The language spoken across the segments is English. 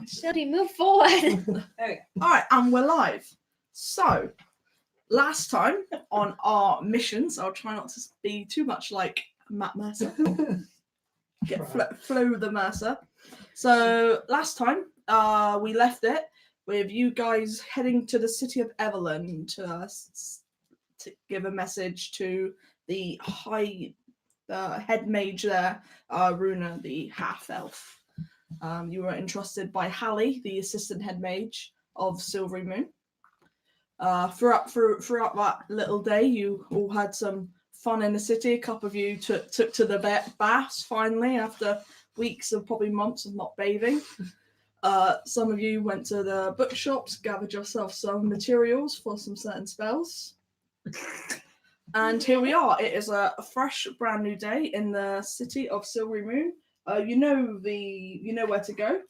Study, move forward. There we go. All right, and we're live. So, last time on our missions, I'll try not to be too much like Matt Mercer. Get Flo the Mercer. So, last time, we left it with you guys heading to the city of Everland to give a message to the head mage there, Runa, the half-elf. You were entrusted by Hallie, the assistant head mage of Silvery Moon. Throughout that little day, you all had some fun in the city. A couple of you took to the baths finally after weeks of probably months of not bathing. Some of you went to the bookshops, gathered yourself some materials for some certain spells. And here we are. It is a fresh, brand new day in the city of Silvery Moon. You know where to go.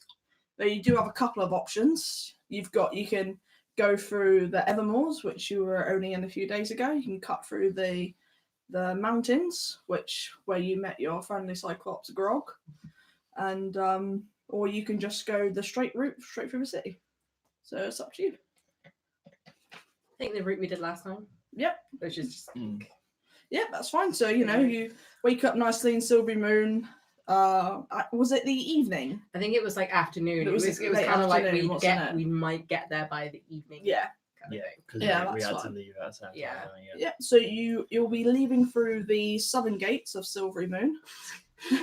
But you do have a couple of options. You can go through the Evermoors, which you were only in a few days ago. You can cut through the mountains, where you met your friendly Cyclops Grog, and or you can just go the straight route straight through the city. So it's up to you. I think the route we did last time. Yep. Which is just Yep, that's fine. So you wake up nicely in Silvery Moon. Was it the evening? I think it was like afternoon. It was kind of like we might get there by the evening. Yeah. Because we had fine. to leave at a certain Yeah. time. Yeah. So you'll be leaving through the southern gates of Silvery Moon.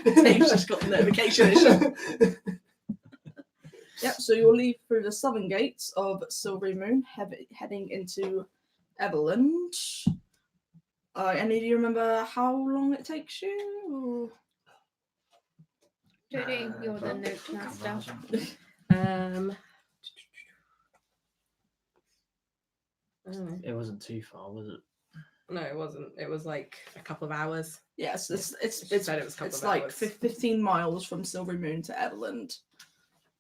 Dave's just got the notification. Yep. So you'll leave through the southern gates of Silvery Moon, heading into Everland. Any of you remember how long it takes you? Judy, you're the note master. It wasn't too far, was it? No, it wasn't. It was like a couple of hours. Yes, it's like like 15 miles from Silvery Moon to Everland,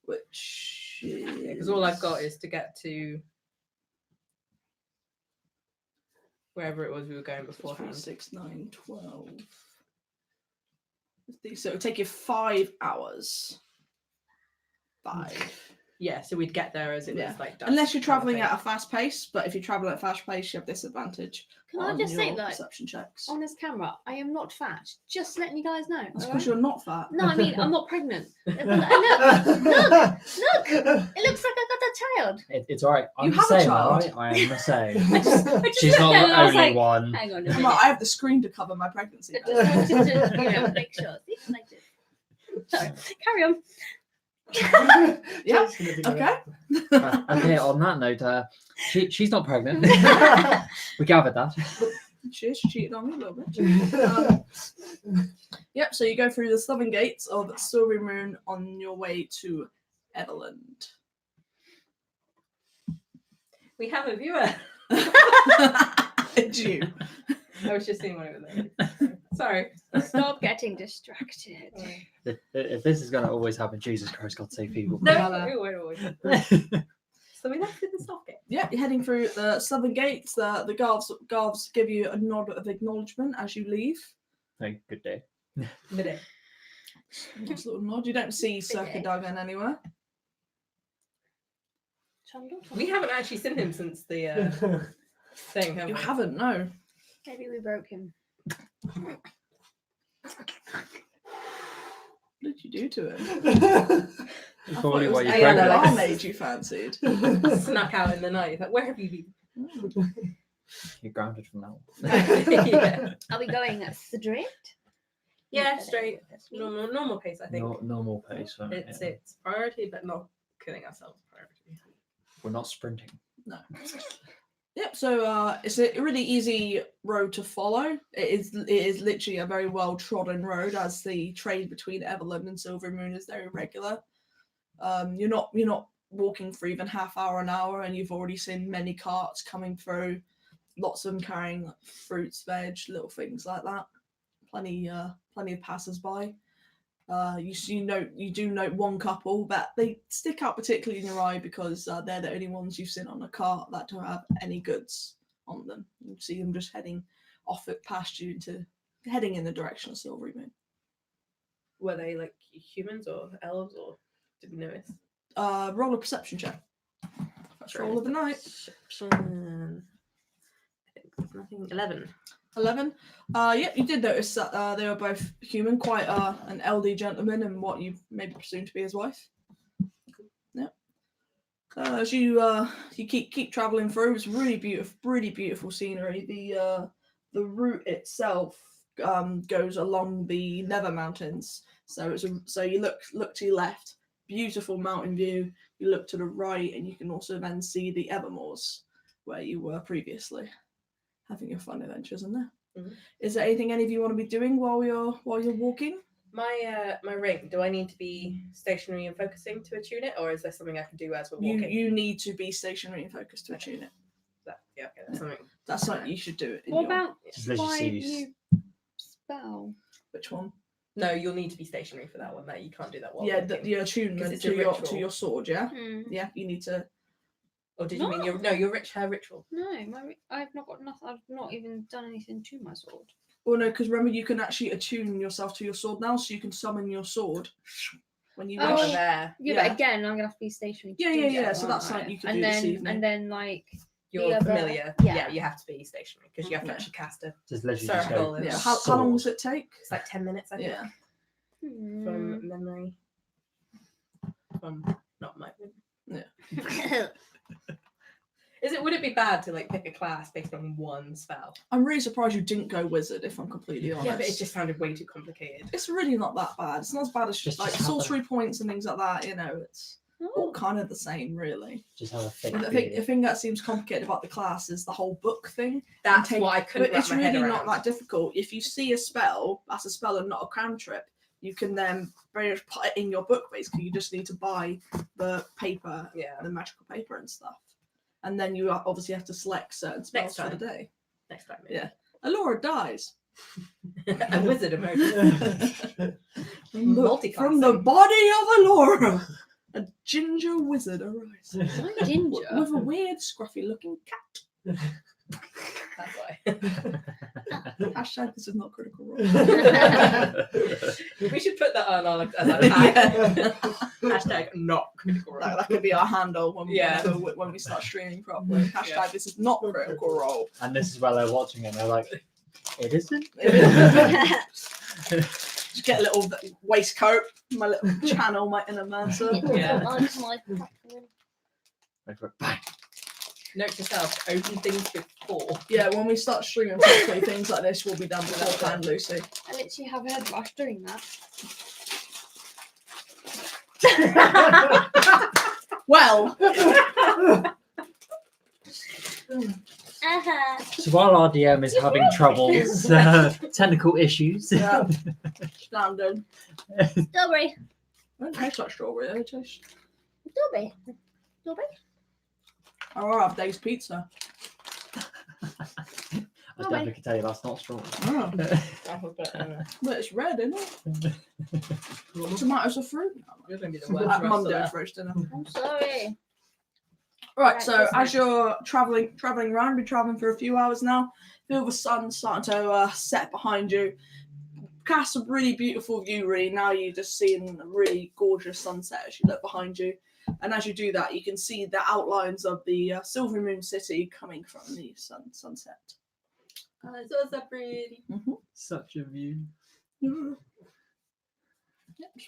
which because all I've got is to get to wherever it was we were going beforehand. 6, 9, 12. So it'll take you 5 hours. 5. Yeah, so we'd get there as it was like dusk, unless you're traveling at a fast pace, but if you travel at a fast pace, you have disadvantage. Can I just say, like, perception checks? on this camera, I am not fat. Just letting you guys know. That's because you're not fat. No, I mean I'm not pregnant. Look! It looks like I got a child. It's all right. I'm You the have a same, child. all right? I am the same. I just She's not looked at it and I the was only like, one. hang on a Come minute. on, I have the screen to cover my pregnancy. I just wanted to, make sure. See, like this. Sorry, carry on. Yeah. Okay. Okay, on that note, she's not pregnant. We gathered that. She cheated on me a little bit. Yep, so you go through the southern gates of Silvery Moon on your way to Everland. We have a viewer. It's you. I was just seeing what it was. Sorry. Stop getting distracted. If this is going to always happen, Jesus Christ, God save people. No, it won't always. So we left in the soft gate. Yeah, you're heading through the southern gates. The guards give you a nod of acknowledgement as you leave. Hey, good day. Midday. Nice little nod. You don't see Circa Duggan anywhere. We haven't actually seen him since the thing, have You we? haven't, no. Maybe we broke him. What did you do to him? Probably why you a broke it. barmaid you fancied. Snuck out in the night. Like, where have you been? You're grounded from now. Yeah. Are we going straight? Yeah, straight. Normal pace, I think. Normal pace. It's priority, but not killing ourselves priority. We're not sprinting. No. Yep. So it's a really easy road to follow. It is literally a very well trodden road, as the trade between Everland and Silvery Moon is very regular. You're not walking for even half hour an hour, and you've already seen many carts coming through. Lots of them carrying like, fruits, veg, little things like that. Plenty of passers-by. You do note one couple, but they stick out particularly in your eye because they're the only ones you've seen on a cart that don't have any goods on them. You see them just heading off it past you heading in the direction of Silvery Moon. Were they like humans or elves or? Did we notice? Roll a perception check. First roll of the night. Perception. I think there's nothing. 11. 11. Yep, you did notice that they were both human, quite an elderly gentleman and what you maybe presume to be his wife. Yep. As you keep traveling through, it's really beautiful scenery. The route itself goes along the Nether Mountains. So you look to your left, beautiful mountain view. You look to the right, and you can also then see the Evermoors, where you were previously, having your fun adventures in there. Mm-hmm. Is there anything any of you want to be doing while you're walking? My ring. Do I need to be stationary and focusing to attune it, or is there something I can do as we're walking? You need to be stationary and focused to attune it. Okay, that's something. That's something you should do it. What about Just let you why see. you spell? Which one? No, you'll need to be stationary for that one. That you can't do that while Yeah, walking. the attunement it's to a your ritual. to your sword. Yeah, Hmm. yeah. You need to. Or did you mean your her ritual? No, I've not got nothing. I've not even done anything to my sword. Well, no, because remember you can actually attune yourself to your sword now, so you can summon your sword when you Oh, wish. Oh, there. Yeah, Yeah. but again, I'm gonna have to be stationary. to Yeah, do yeah, yeah. that, So aren't that's I? something you can and do then, this evening. And then, like, You're other- familiar. yeah. You have to be stationary because you have to Yeah. actually cast a Just literally just circle. go. and Yeah. it's How long does it take? like 10 minutes, I think, Yeah. from memory. From not my. Would it be bad to like pick a class based on one spell? I'm really surprised you didn't go wizard. If I'm completely honest. Yeah, but it just sounded way too complicated. It's really not that bad. It's not as bad as Just like have a- sorcery points and things like that. You know, it's all Oh, kind of the same, really. Just have a thick And the thing that seems complicated about the class is the whole book thing. That's take- what I couldn't But wrap it's my head really around. not that difficult. If you see a spell, that's a spell and not a cantrip. You can then very much put it in your book. Basically, you just need to buy the paper, Yeah. the magical paper and stuff, and then you obviously have to select certain spells for the time. day. Next time. Maybe. Yeah. Alora dies. A wizard emerges. From the Multiclassing. body of Alora, a ginger wizard arises why ginger? with a weird, scruffy-looking cat. That's why. Hashtag this is not Critical Role. We should put that on our as a tag. Hashtag not critical role. That could be our handle when Yeah. when we start streaming properly. Hashtag this is not Critical Role. And this is where they're watching it and they're like, it isn't? Just get a little waistcoat, my little channel, my inner mancer. Yeah. Like, bang. Note to self, open things before. Yeah, when we start streaming properly, things like this will be done beforehand, Lucy. I literally have a head rush doing that. Well, So while our DM is having troubles, technical issues. yeah, standard. Strawberry. I don't taste like strawberry. I taste. Strawberry. Strawberry. I rather have Dave's pizza. I definitely can tell you that's not strong. Oh, Apple, but, but it's red, isn't it? Tomatoes are fruit. you're going to be the worst. Monday's roast dinner. I'm sorry. Right, Right, so what's as you're traveling around, been traveling for a few hours now. Feel the sun starting to set behind you. Cast a really beautiful view. Really, now you're just seeing a really gorgeous sunset as you look behind you. And as you do that, you can see the outlines of the Silver Moon City coming from the sunset. It's so pretty. Such a view. Yep,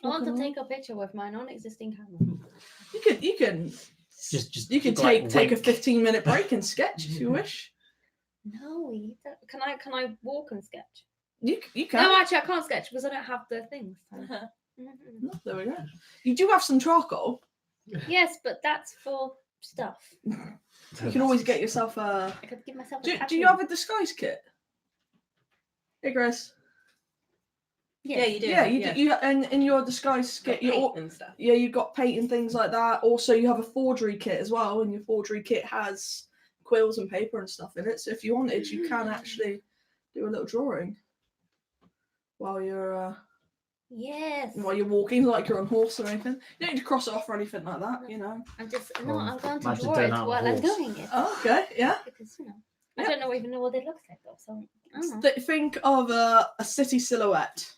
I want to take a picture with my non-existing camera. You can Just you can like, take a wink. 15-minute break and sketch if you wish. No, can I walk and sketch? You can. No, actually, I can't sketch because I don't have the things. Oh, there we go. You do have some charcoal. Yes, but that's for stuff. You can always get yourself a. I could give myself a Do tattoo. you have a disguise kit? Hey, Grace. Yeah, you do. Yeah, you do. You and in your disguise kit, and stuff. you've got paint and things like that. Also, you have a forgery kit as well, and your forgery kit has quills and paper and stuff in it. So if you wanted, you can actually do a little drawing while you're Yes. walking, like you're on horse or anything. You don't need to cross it off or anything like that, you know. I'm going to Imagine draw doing it that on a while I'm horse. doing it. Oh, okay, yeah. Because, I don't even know what it looks like though. So, I don't know. Think of a city silhouette.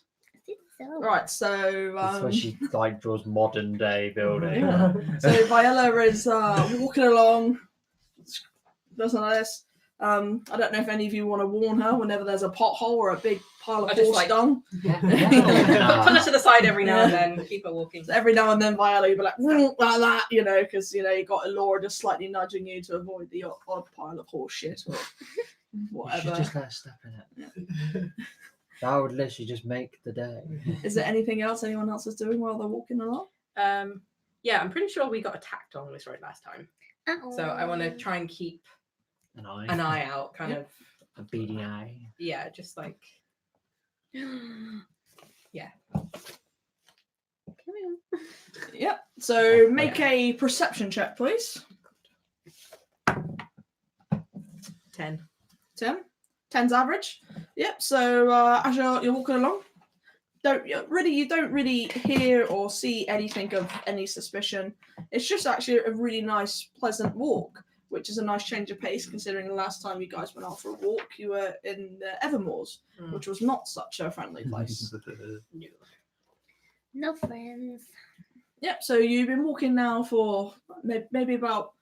So. Right, so That's where she like draws modern day building. Yeah. So Viola is walking along, does like this. I don't know if any of you want to warn her whenever there's a pothole or a big pile of I just, horse like- dung. Put her to the side every now and then. Keep her walking. So every now and then Viola will be like, like that, you know, because, you know, you got Elora just slightly nudging you to avoid the odd pile of horse shit or You whatever. should just let her step in it. That would literally just make the day. Is there anything else anyone else is doing while they're walking along? Yeah, I'm pretty sure we got attacked on this road last time. Uh-oh. So I want to try and keep An eye. an eye out, kind of. A beady eye. Yeah, just like. Yeah. Come on. Yep. So make a perception check, please. 10. 10. 10's average. Yep. So as you're walking along, you don't really hear or see anything of any suspicion. It's just actually a really nice, pleasant walk, which is a nice change of pace considering the last time you guys went out for a walk, you were in the Evermoors, which was not such a friendly place. No friends. Yep. So you've been walking now for maybe about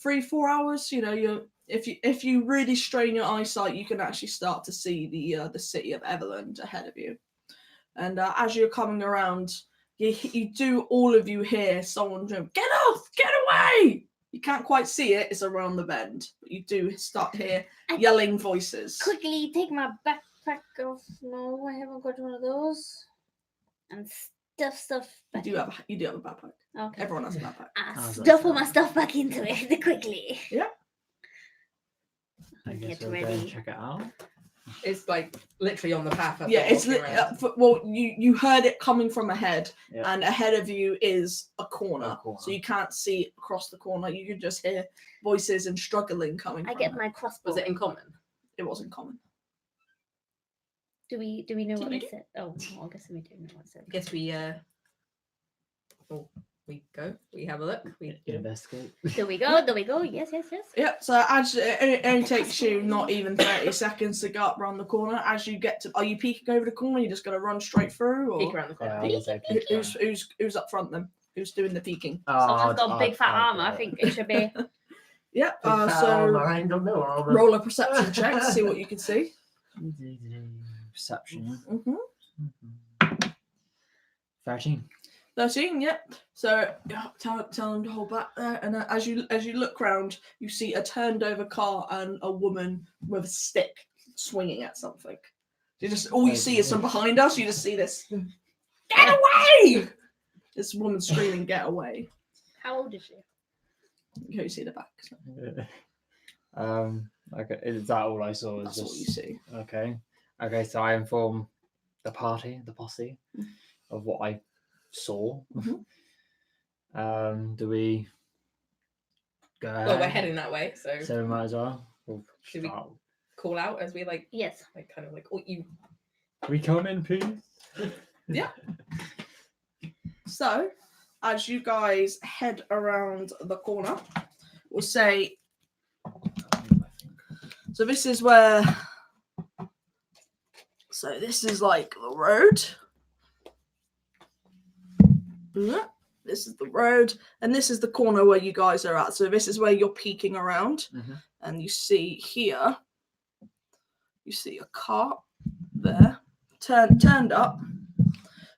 3-4 hours. You know, if you really strain your eyesight, you can actually start to see the city of Everland ahead of you. And as you're coming around, all of you hear someone going, "Get off! Get away!" You can't quite see it; it's around the bend, but you do start to hear yelling voices. Quickly take my backpack off. No, I haven't got one of those. And stuff. You do have a backpack. Okay. Everyone has a backpack. Stuff all my stuff back into it quickly. I guess Get we'll go ready. and check it out. It's like literally on the path. I've Yeah, been it's walking around. well, you heard it coming from ahead, Yeah. and ahead of you is a corner, A corner. so you can't see across the corner. You can just hear voices and struggling coming. I from get it. my crossbow. Was it in common? It wasn't common. Do we know Can what you they do- said? Oh, I guess we do know what it said. I guess we we go. We have a look. We Investigate. Do we go? Do we go? Yes. Yeah, so as it only takes you not even 30 seconds to go up around the corner. As you get to, are you peeking over the corner? You just gonna run straight through, peek or around the corner. Yeah, I would say peek around. who's up front then? Who's doing the peeking? Someone's got I'd- big fat I'd armor. go. I think it should be. Yeah. I ain't got no armor. Roll a perception check to see what you can see. Perception. Mm-hmm. 13. 13, yep. So tell them to hold back there, and as you look round, you see a turned over car and a woman with a stick swinging at something. You just all you see is from behind us. You just see this. Get away! This woman screaming, "Get away!" How old is she? You see the back. So Okay, is that all I saw? that's what you see. Okay. Okay, so I inform the posse, of what I saw. Do we go ahead? Well, we're heading that way, so So we might as well. We'll Should we- start. call out as we like Yes. kind of like, oh, you. We come in peace. So, as you guys head around the corner, we'll say. So this is where. So this is like the road. This is the road, and this is the corner where you guys are at. So this is where you're peeking around, and you see here. You see a cart there, turned up.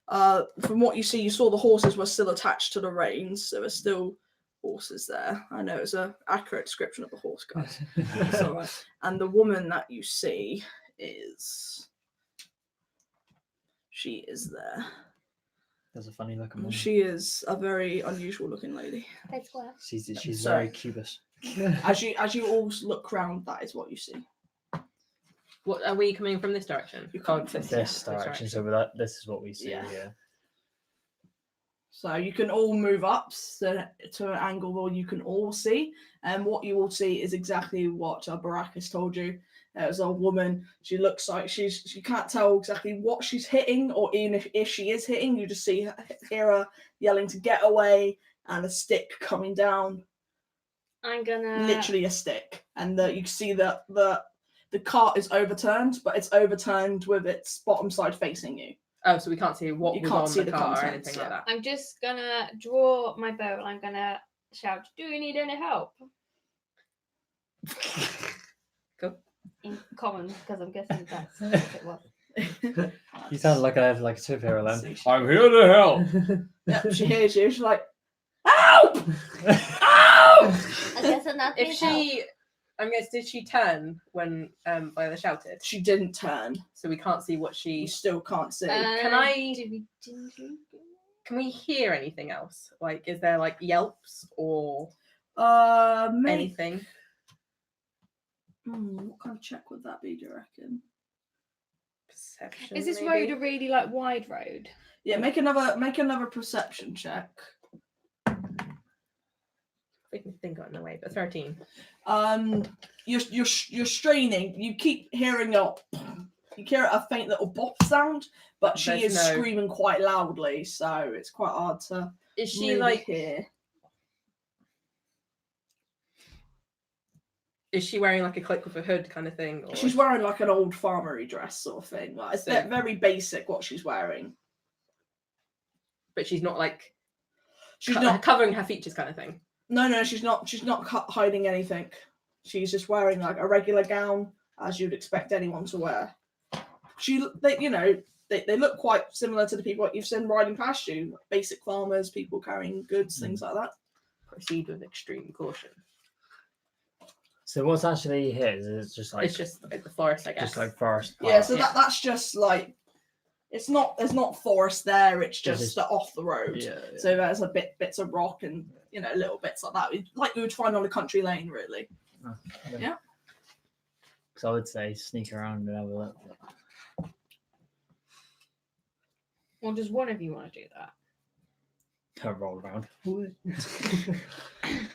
From what you see, you saw the horses were still attached to the reins, so there's still horses there. I know it's an accurate description of the horse, guys. It's all right. And the woman that you see she is there. There's a funny looking one. She is a very unusual looking lady. That's what. She's So- very cubist. As you all look round, that is what you see. What are we coming from this direction? You're coming from This direction. So with that, this is what we see Yeah. here. So you can all move up to an angle where you can all see, and what you will see is exactly what Baracus told you. There's a woman. She looks like she can't tell exactly what she's hitting, or even if she is hitting, you just hear her yelling to get away, and a stick coming down. I'm gonna Literally a stick, and you can see that the cart is overturned, but it's overturned with its bottom side facing you. Oh, so we can't see what You was can't on see the the car or contents, anything like that. I'm just gonna draw my bow and I'm gonna shout, "Do you need any help?" Cool. In common, because I'm guessing that's what it was. You sound like a superhero then. See, she- I'm here to help. Yep, she hears you. She's like, help! I guess that If she, I guess, did she turn when Viola shouted? She didn't turn. So we can't see what You she. still can't see. Can we hear anything else? Like, is there like yelps or Maybe. anything? What kind of check would that be? Do you reckon? Perception. Is this maybe? road a really like wide road? Yeah, make another perception check. We can think on the way, but 13. You're straining. You keep hearing you hear a faint little bop sound, but she There's is no- screaming quite loudly, so it's quite hard to Is she really like? hear. Is she wearing like a cloak with a hood kind of thing? Or... She's wearing like an old farmery dress sort of thing. Like, it's So- very basic what she's wearing. but she's not like She's not. covering her features kind of thing. No, she's not. She's not hiding anything. She's just wearing like a regular gown, as you'd expect anyone to wear. They look quite similar to the people that you've seen riding past you. Basic farmers, people carrying goods, things like that. Proceed with extreme caution. So what's actually here? Is it just like It's just like the forest, I guess. just like forest? Yeah, path? so that's just like it's not. There's not forest there. It's There's just just- off the road. Yeah. So there's bits of rock and little bits like that, like you would find on a country lane, really. Yeah. So I would say sneak around and have a look. Or does one of you want to do that? Roll around.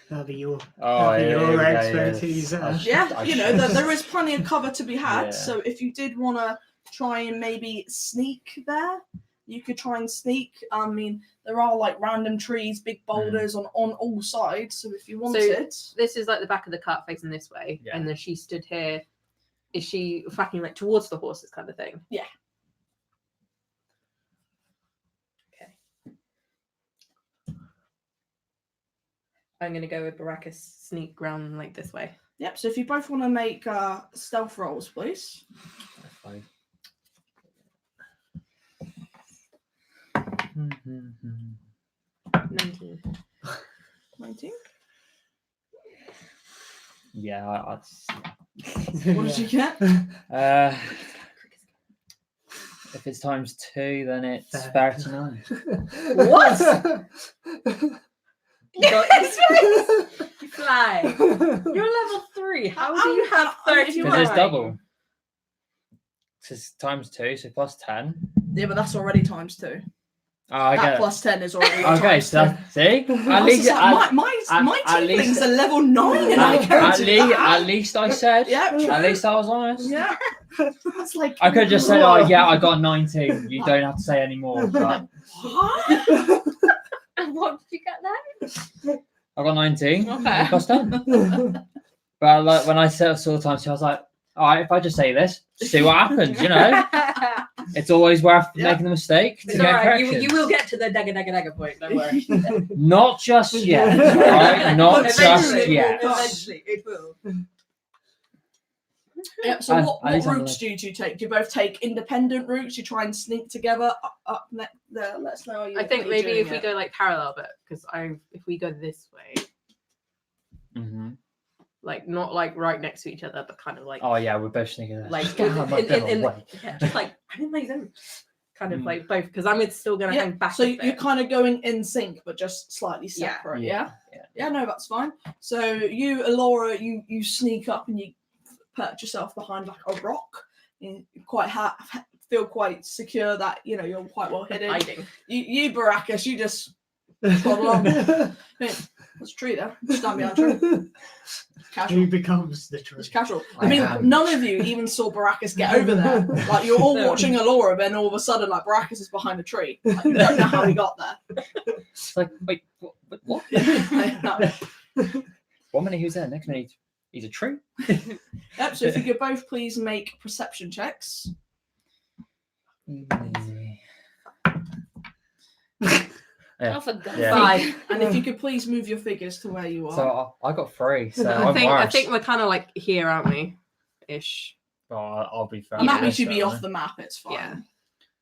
That'll be your, Oh, that'll be yeah, your yeah, expertise. yeah. Yeah, I there is plenty of cover to be had. Yeah. So if you did want to try and maybe sneak there, you could try and sneak. I mean, there are like random trees, big boulders on all sides. So if you wanted, This is like the back of the cart facing this way, Yeah. and then she stood here. Is she fucking like towards the horses kind of thing? Yeah. Okay. I'm gonna go with Baracus sneak round like this way. yep. So if you both want to make stealth rolls, please. Fine. 19. 19. Yeah, What did you get? if it's times 2, then it's Fair. 39. What? You got you fly. You're level 3. How do you have I mean, if 30? you Because it's Right. double. It's times 2, so plus 10. Yeah, but that's already times 2. Oh, I That get it. plus 10 is already Okay, times so 2. see, I at was least, just like, at, my at tieflings least- are level 9 and I can't do that. at least I said. Yeah, true. At least I was honest. Yeah. That's like I could have just said, "Oh yeah, I got 19." You don't have to say any more. But What? And what did you get then? I got 19. Okay. Plus 10. But like when I saw the times, I was like, "All right, if I just say this, see what happens." You know, it's always worth Yeah. making the mistake to It's get alright. correction. You will get to the dagger point. Don't worry. Not just yet, right? Not just Eventually, yet. Eventually, it will. Yeah, so what Alexander, routes do you two take? Do you both take independent routes? You try and sneak together up there? Let us know. I think maybe if we go like parallel, but because if we go this way, Mhm. like not like right next to each other, but kind of like Oh yeah, we're both sneaking. like Just get out of my in way. yeah, just like I'm in my zone. Kind of Mm. like both because I'm still gonna Yeah, hang back. So a you're bit. kind of going in sync, but just slightly Yeah. separate. Yeah. Yeah, no, that's fine. So you, Alora, you sneak up and you perch yourself behind like a rock. You quite feel quite secure that you're quite well hidden. hiding. You Baracus, you just plod along. Hey, there's a tree there. Stand behind a tree. Casual. Who becomes the tree? It's casual. I I mean, am. none of you even saw Baracus get over there. Like you're all No. watching Alora, then all of a sudden, like Baracus is behind a tree. Like, you don't know how he got there. It's like, wait, what? Yeah. 1 minute who's there? Next minute he's a tree. Yep. So if you could both please make perception checks. Yeah. Oh, for God's Yeah. sake. 5. And if you could please move your figures to where you are. So I got 3. So I I'm think worse. we're kind of like here, aren't we? Ish. Well, I'll be fair. I'm with happy this, to be so, off the map. It's fine. Yeah.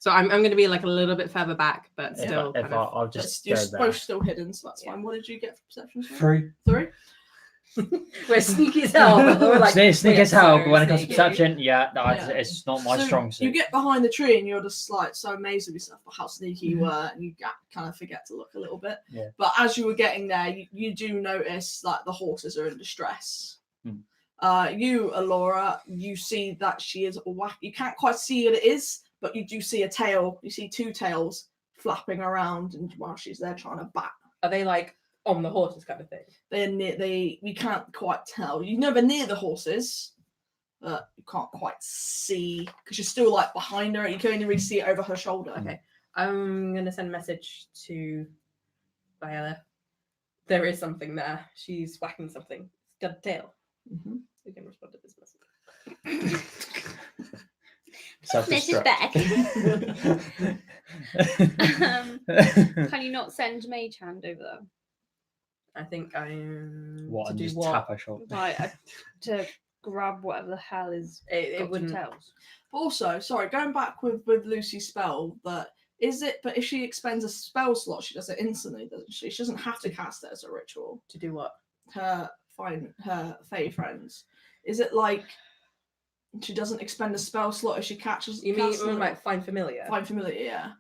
So I'm going to be like a little bit further back, but If, still if kind of. I'll Just just you're go there. both still hidden, so that's Yeah. fine. What did you get for perception? score? 3. 3. We're sneaky as hell. But we're like, Sneak as hell, but when it comes to sneaky. perception, yeah, no, Yeah. it's not my So strong suit. You get behind the tree and you're just like so amazed with yourself for how sneaky you were, and you kind of forget to look a little bit. Yeah. But as you were getting there, you do notice like the horses are in distress. You, Alora, you see that she is whack. You can't quite see what it is, but you do see a tail. You see 2 tails flapping around, and while she's there trying to bat. Are they like on the horses kind of thing? They're near. We can't quite tell. You know they're near the horses, but you can't quite see because you're still like behind her. You can only really see it over her shoulder. Okay. I'm going to send a message to Viola. There is something there. She's whacking something. It's got a tail. Mm-hmm. We can respond to this message. Message back. Self-destruct. Can you not send Mage Hand over there? I think I'm. What, to and do just what? tap her shoulder? Like to grab whatever the hell is It got wouldn't. two tails. Also, sorry, going back with Lucy's spell, that is it. But if she expends a spell slot, she does it instantly, doesn't she? She doesn't have to cast it as a ritual. To do what? Her Fae friends. Is it like she doesn't expend a spell slot if she catches? You mean casts it? like find familiar? Find familiar? Yeah.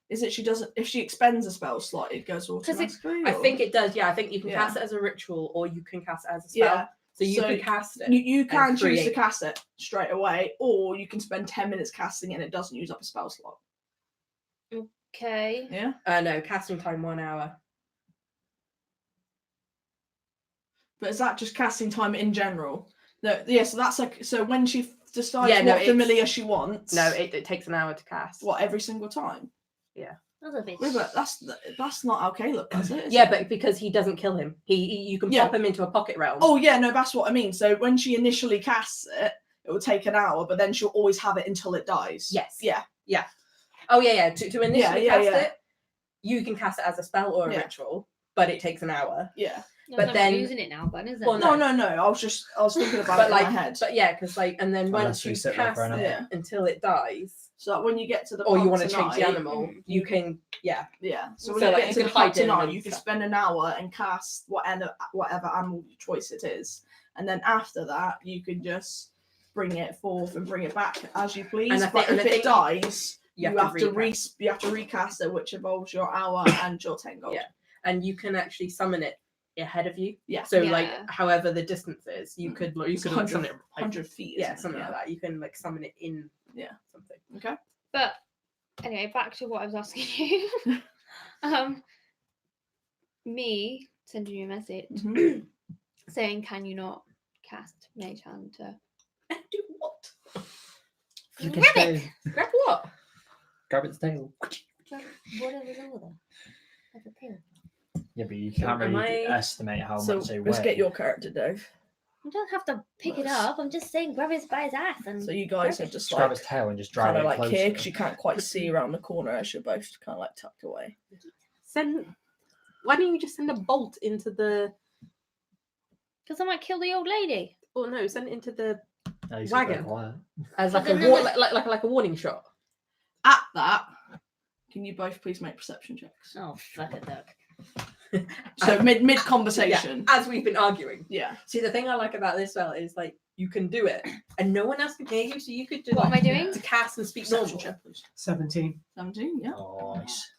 Is it she doesn't if she expends a spell slot, it goes 'Cause automatically? I or- think it does. Yeah, I think you can Yeah. cast it as a ritual, or you can cast it as a spell. Yeah. So you So could cast it. You can choose to create. cast it straight away, or you can spend 10 minutes casting it and it doesn't use up a spell slot. Okay. Yeah. No, casting time 1 hour. But is that just casting time in general? No, yeah, so that's like so when she decides Yeah, no, what it's- familiar she wants. No, it takes an hour to cast. What, every single time? That's a bit. Wait, but that's not okay, look, does it? Is Yeah, it? but because he doesn't kill him, you can Yeah. pop him into a pocket realm. Oh yeah, no, that's what I mean. So when she initially casts it, it will take an hour, but then she'll always have it until it dies. Yes. Yeah. Oh yeah. To initially Yeah, cast yeah. it, you can cast it as a spell or a Yeah. ritual, but it takes an hour. Yeah. but then- using it now, then is it? Well, No, no. I was thinking about But it like, in my head. but yeah, because like, and then Unless once we you sit there cast for an it hour. until it dies, So that when you get to the or you pub want to change the tonight- animal, you can. Yeah. Yeah. So So, when you like, get you to the can pub hide in tonight, and you can stuff. spend an hour and cast whatever animal choice it is, and then after that you can just bring it forth and bring it back as you please. And I But think- if it dies, you have to recast. you have to recast it, which involves your hour and your 10 gold. Yeah. And you can actually summon it ahead of you. Yeah. So Yeah. like, however the distance is, you could like, It's summon 100, it. Like, 100 feet. yeah, isn't it? something like that. You can like summon it in. Yeah. Something. Okay. But anyway, back to what I was asking you. Me sending you a message Mhm. saying, "Can you not cast Mage Hand to Do what? Flick his grab it? tail. Grab what? Grab its tail. Whatever's over there, like a tail." Yeah, but you can't Am really I- estimate how So much they weigh. let's get your character, Dave. You don't have to pick it Nice. up. I'm just saying, grab it by his ass and. So you guys are just Just grab like its tail and just drag kind it of like closer. here because you can't quite see around the corner as you're both kind of like tucked away. Why don't you just send a bolt into the? Because I might kill the old lady. Oh no, send it into the No, you said wagon. go quiet. as But like a then war, there's- like a warning shot. At that, can you both please make perception checks? Oh, fuck a duck. So mid conversation. Yeah, as we've been arguing. Yeah. See, the thing I like about this spell is like you can do it, and no one else can hear you, so you could do. What am I like, doing? To cast and speak Perception normal. check, please. 17. 17, yeah. Nice.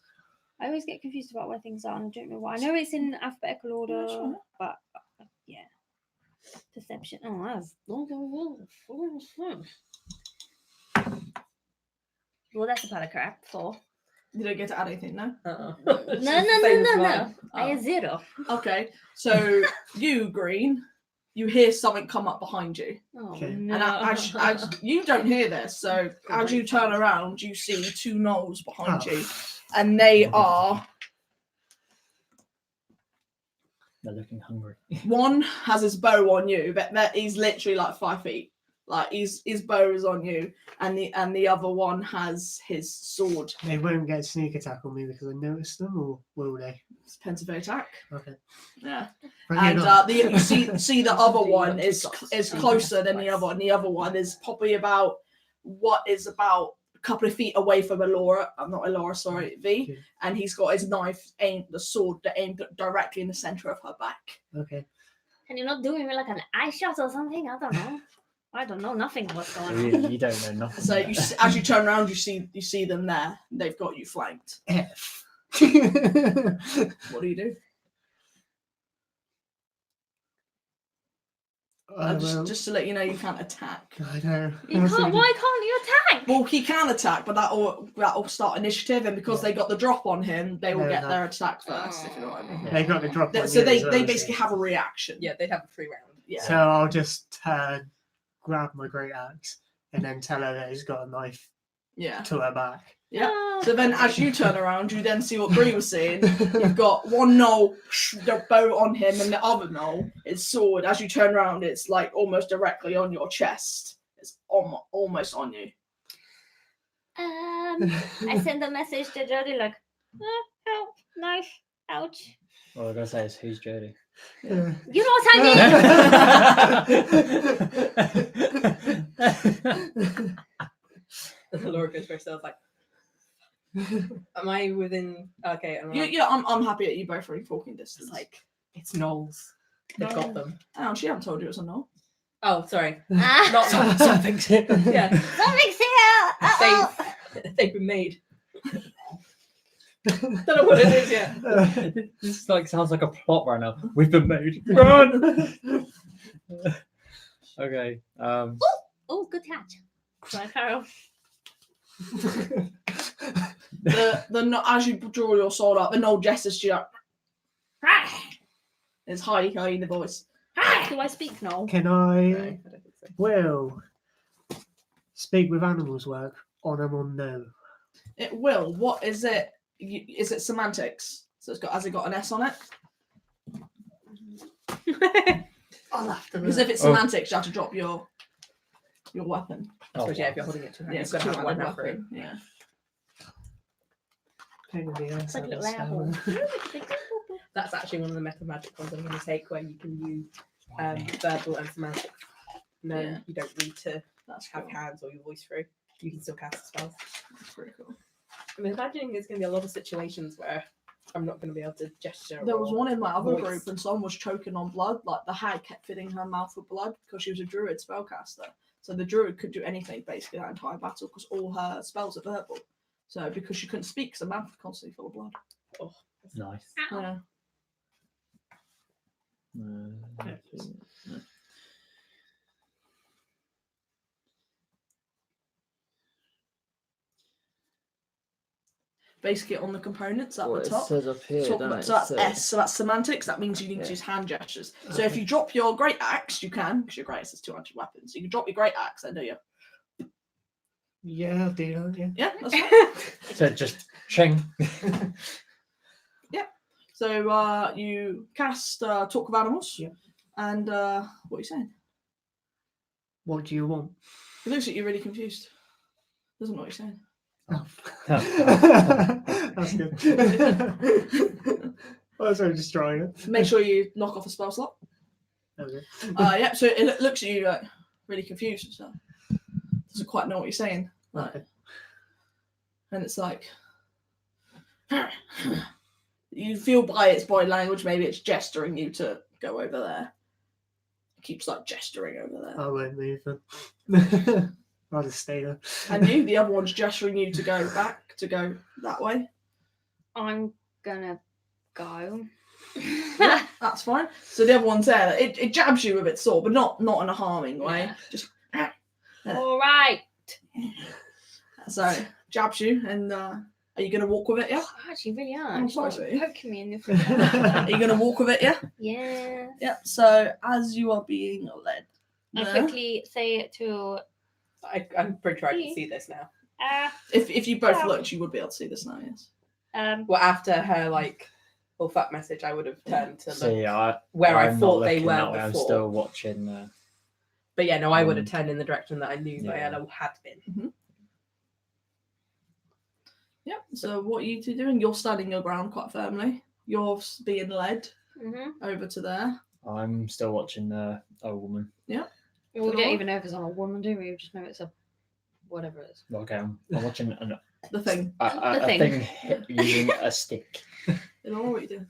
I always get confused about where things are, and I don't know why. I know it's in alphabetical order, That's right. but yeah. Perception. Oh, that's. Well, that's a pile of crap. 4. You don't get to add anything, no? Uh-uh. No. I Oh. had 0. Okay, so you, Green, you hear something come up behind you. Oh, Okay. no. And as you don't hear this, so as you turn around, you see 2 gnolls behind Oh. you. And they are, They're looking hungry. one has his bow on you, but he's literally like 5 feet. Like his bow is on you, and the other one has his sword. They won't get sneak attack on me because I noticed them, or will they? Depends if they attack. Okay. Yeah. Bring it And on. you see the other Something one like is this. closer than the other, and the other one is probably about a couple of feet away from V, Okay. and he's got his knife the sword aimed directly in the center of her back. Okay. Can you not do me like an eye shot or something? I don't know. I don't know nothing what's going on. You don't know nothing. So as you turn around, you see them there. They've got you flanked. F. What do you do? Just to let you know, you can't attack. I know. You can't, why can't you attack? Well, he can attack, but that'll start initiative, and because they got the drop on him, they will Fair get enough. their attack first. If you know what I mean. They got the drop on So you they as well, basically so- have a reaction. Yeah, they have a free round. Yeah. So I'll just grab my great axe and then tell her that he's got a knife Yeah. to her back. Yeah. Oh, So then, as you turn around, you then see what Bree was seeing. You've got one knoll, the bow on him, and the other knoll is sword. As you turn around, it's like almost directly on your chest. It's almost on you. I send a message to Jody like, help, knife, ouch. All I gotta say is, who's Jodie? Yeah. You know what I mean? Laura goes for herself like, am I within? Okay, I'm happy that you both are in talking distance. It's like it's Knowles. They've got them. Oh, she haven't told you it's a knoll. Oh, sorry. Ah, Not Something's here. yeah. something's here. Uh-oh. They've been made. Don't know what it is yet. This sounds like a plot right now. We've been made. Run. Okay. Oh, good catch. Sorry, Carol. As you draw your sword up, the knoll gestures to you. It's high in the voice. Do I speak now? Can No, I, I don't think so. will, speak with animals work on them or no? It will. What is it? Is it semantics? So has it got an S on it? I'll have to Because if it's Oh. semantics, you have to drop your weapon. I suppose, yeah, if you're holding it to her, Yeah, you've it's got a to have one two-handed free. weapon. Yeah. Pain in the ass, It's like a little that's apple. how- That's actually one of the meta magic ones I'm going to take, where you can use verbal and semantics. No, Yeah. you don't need to That's have cool. hands or your voice through. You can still cast spells. That's pretty cool. I'm imagining there's going to be a lot of situations where I'm not going to be able to gesture. There was or one in my other voice. group, and someone was choking on blood. Like the hag kept filling her mouth with blood because she was a druid spellcaster. So the druid could do anything basically that entire battle because all her spells are verbal. So because she couldn't speak, 'cause her mouth was constantly full of blood. Nice. Yeah. Basically on the components at What the it top. says up here, Talk doesn't about, it? so that's So- S, so that's semantics. That means you need Yeah. to use hand gestures. So if you drop your great axe, you can, because your great axe has 200 weapons. So you can drop your great axe, then do you? Yeah, I'll do that, yeah. Yeah, that's fine. So just ching. So you cast Talk of Animals. Yep. And what are you saying? What do you want? He looks at you really confused. Doesn't know what you're saying. Oh. That's good. I was only just trying it. Make sure you knock off a spell slot. Okay. Yeah, so it looks at you like really confused. So doesn't quite know what you're saying. Like, Okay. and it's like you feel by its body language, maybe it's gesturing you to go over there. It keeps like gesturing over there. I won't move then. I'll just stay there. And you, the other one's gesturing you to go back, to go that way. I'm gonna go. Yeah, that's fine. So the other one's there. It jabs you with its sword, but not in a harming way. Yeah. Just All right. so jabs you, and are you gonna walk with it? Yeah. Oh, actually, really are. I'm It's like sorry. poking me in the face. Are you gonna walk with it? Yeah. Yeah. Yeah. So as you are being led, I there, quickly say to I'm pretty sure I can see this now. if you both Yeah. looked, you would be able to see this now. Yes. Well, after her well, fuck message, I would have turned to look See, where I I'm thought not they looking were that way, before. I'm still watching. But yeah, no, I would have turned in the direction that I knew Yeah. Viola had been. Yep. So what are you two doing? You're standing your ground quite firmly. You're being led over to there. I'm still watching the old woman. Well, we don't even know if it's on a woman, do we? We just know it's a whatever it is. Okay, I'm watching The thing. a thing using a stick. They don't know what you're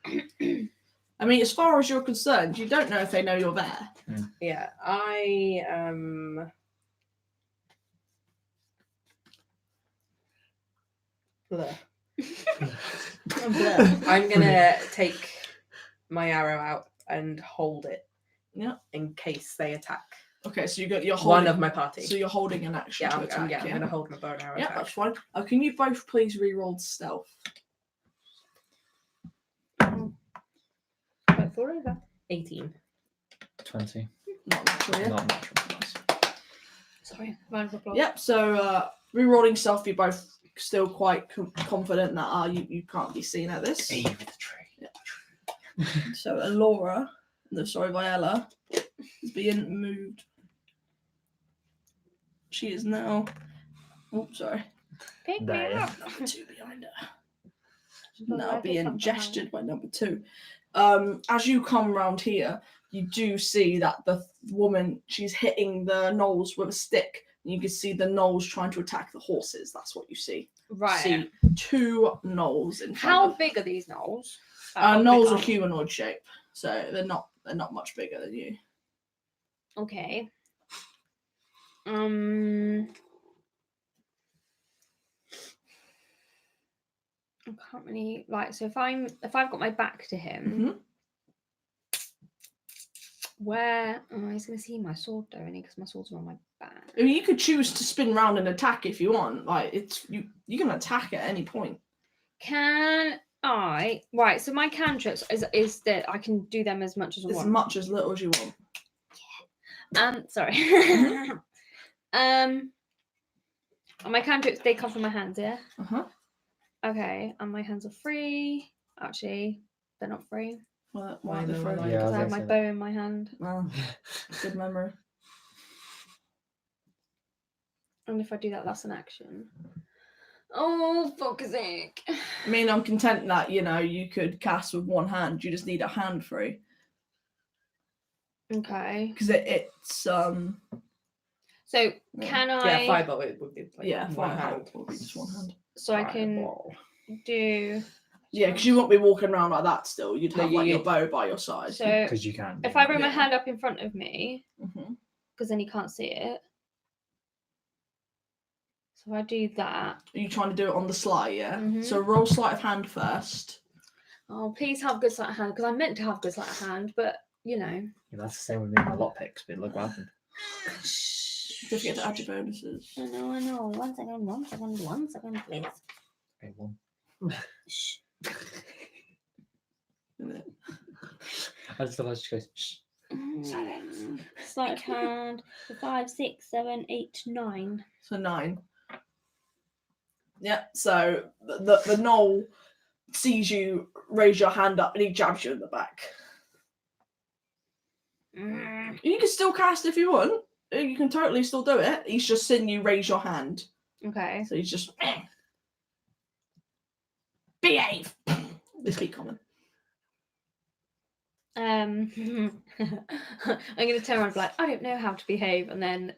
doing. I mean, as far as you're concerned, you don't know if they know you're there. Yeah, I Blur. I'm gonna take my arrow out and hold it. Yeah. In case they attack. Okay, so you're holding One of my party. So you're holding an action to attack. I'm gonna hold my bow and arrow. Yeah, attack. that's fine. Can you both please re-roll stealth? Right, for over. 18. 20. Not naturally. Not natural. Nice. Sorry, round of applause. Yep. So re-rolling stealth, you're both still quite confident that you can't be seen at this. Eve the tree. Yeah. So Viola is being moved. She is now. Oh, sorry. Pick me There. up. Number 2 behind her. Well, Now I think being I'm gestured by number 2. As you come round here, you do see that the woman, she's hitting the gnolls with a stick. And you can see the gnolls trying to attack the horses. That's what you see. Right. See 2 gnolls in front How of. big are these gnolls? Gnolls are humanoid shape, so they're not much bigger than you. Okay. I can't really so if I've got my back to him, where he's gonna see my sword though, and because my swords are on my back. I mean, you could choose to spin round and attack if you want. Like it's you can attack at any point. Can I? Right. So my cantrips is that I can do them as much as I As want. much as little as you want. Sorry. My cantrips, they come from my hands, yeah? Okay, and my hands are free. Actually, they're not free. Why Why the no, front? why Yeah, Because I I was have my gonna bow in my hand. Well, good memory. And if I do that, that's an action. Oh, fuck's sake. I mean, I'm content that you could cast with one hand. You just need a hand free Okay. because it's So can I? Yeah, fireball it would be like one fireball hand. will be just one hand. So I can Fireball. do. Yeah, because you won't be walking around like that still. You'd No, have your bow by your side. So Because you can. if I bring my Yeah. hand up in front of me, Mhm. because then you can't see it. So if I do that. Are you trying to do it on the sly? Yeah. Mhm. So roll sleight of hand first. Oh, please have good sleight of hand, because I meant to have good sleight of hand, but Yeah, that's the same with me and my lockpicks, but look what happened. Don't forget to add your bonuses. I know. 1 second, 1 second, 1 second, please. Okay, 1. Shh. I just thought I just go, shh. Sleight of hand. 5, 6, 7, 8, 9. So 9. Yeah. So the gnoll sees you raise your hand up and he jabs you in the back. You can still cast if you want. You can totally still do it. He's just seen you raise your hand. Okay. So he's just behave. This be common. I'm gonna turn around and be like, I don't know how to behave, and then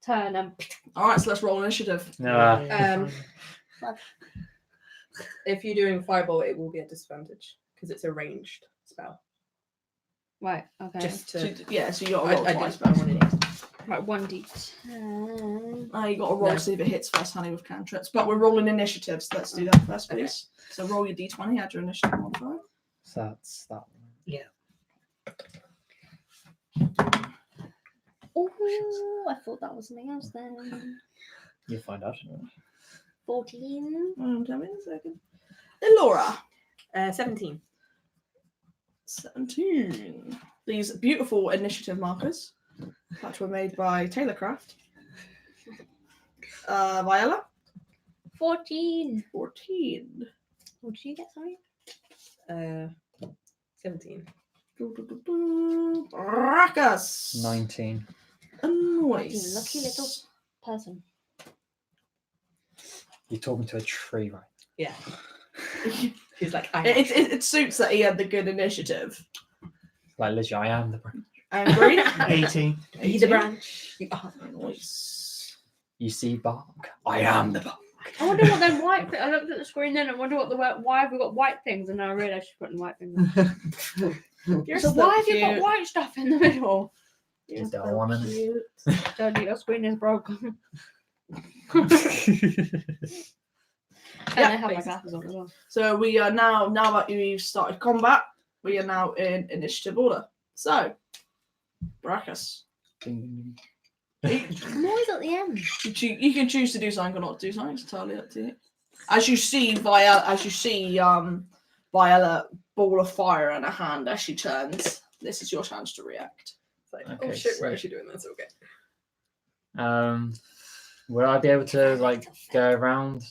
turn and All right, so let's roll initiative. If you're doing fireball, it will be a disadvantage because it's a ranged spell. right. Okay. Just to. So you got to roll I twice. did one of these. right. 1d10. You got to roll No. to see if it hits first, honey, with cantrips. But we're rolling initiatives. So let's do that first, please. So roll your d20. Add your initiative modifier. So that's that one. Oh, I thought that was something else then. You'll find out. 14. Tell me in a second. Elora. 17. 17. These beautiful initiative markers that were made by Taylorcraft. Viola. 14. 14. What did you get? Sorry. 17. Rakas. 19. noise. You lucky little person. You're talking to a tree, right? Yeah. He's like, I It suits that he had the good initiative. Like literally, I am the branch. Angry. 18. Be the branch. Noise. You see bark. I am the bark. I wonder what them white. I looked at the screen then. I wonder what why have we got white things, and now I realise she's putting white things. On. You're So so why have you cute. got white stuff in the middle? You don't want to. Cute. Daddy, your screen is broken. And Yeah, I have my basically. glasses on as well. So we are now that we've started combat, we are now in initiative order. So, Brachus, Noise at the end. you can choose to do something or not do something. It's entirely up to you. As you see Viola ball of fire in her hand as she turns. This is your chance to react. It's like, Okay, oh shit, so- where is she doing this? Okay. Would I be able to like go around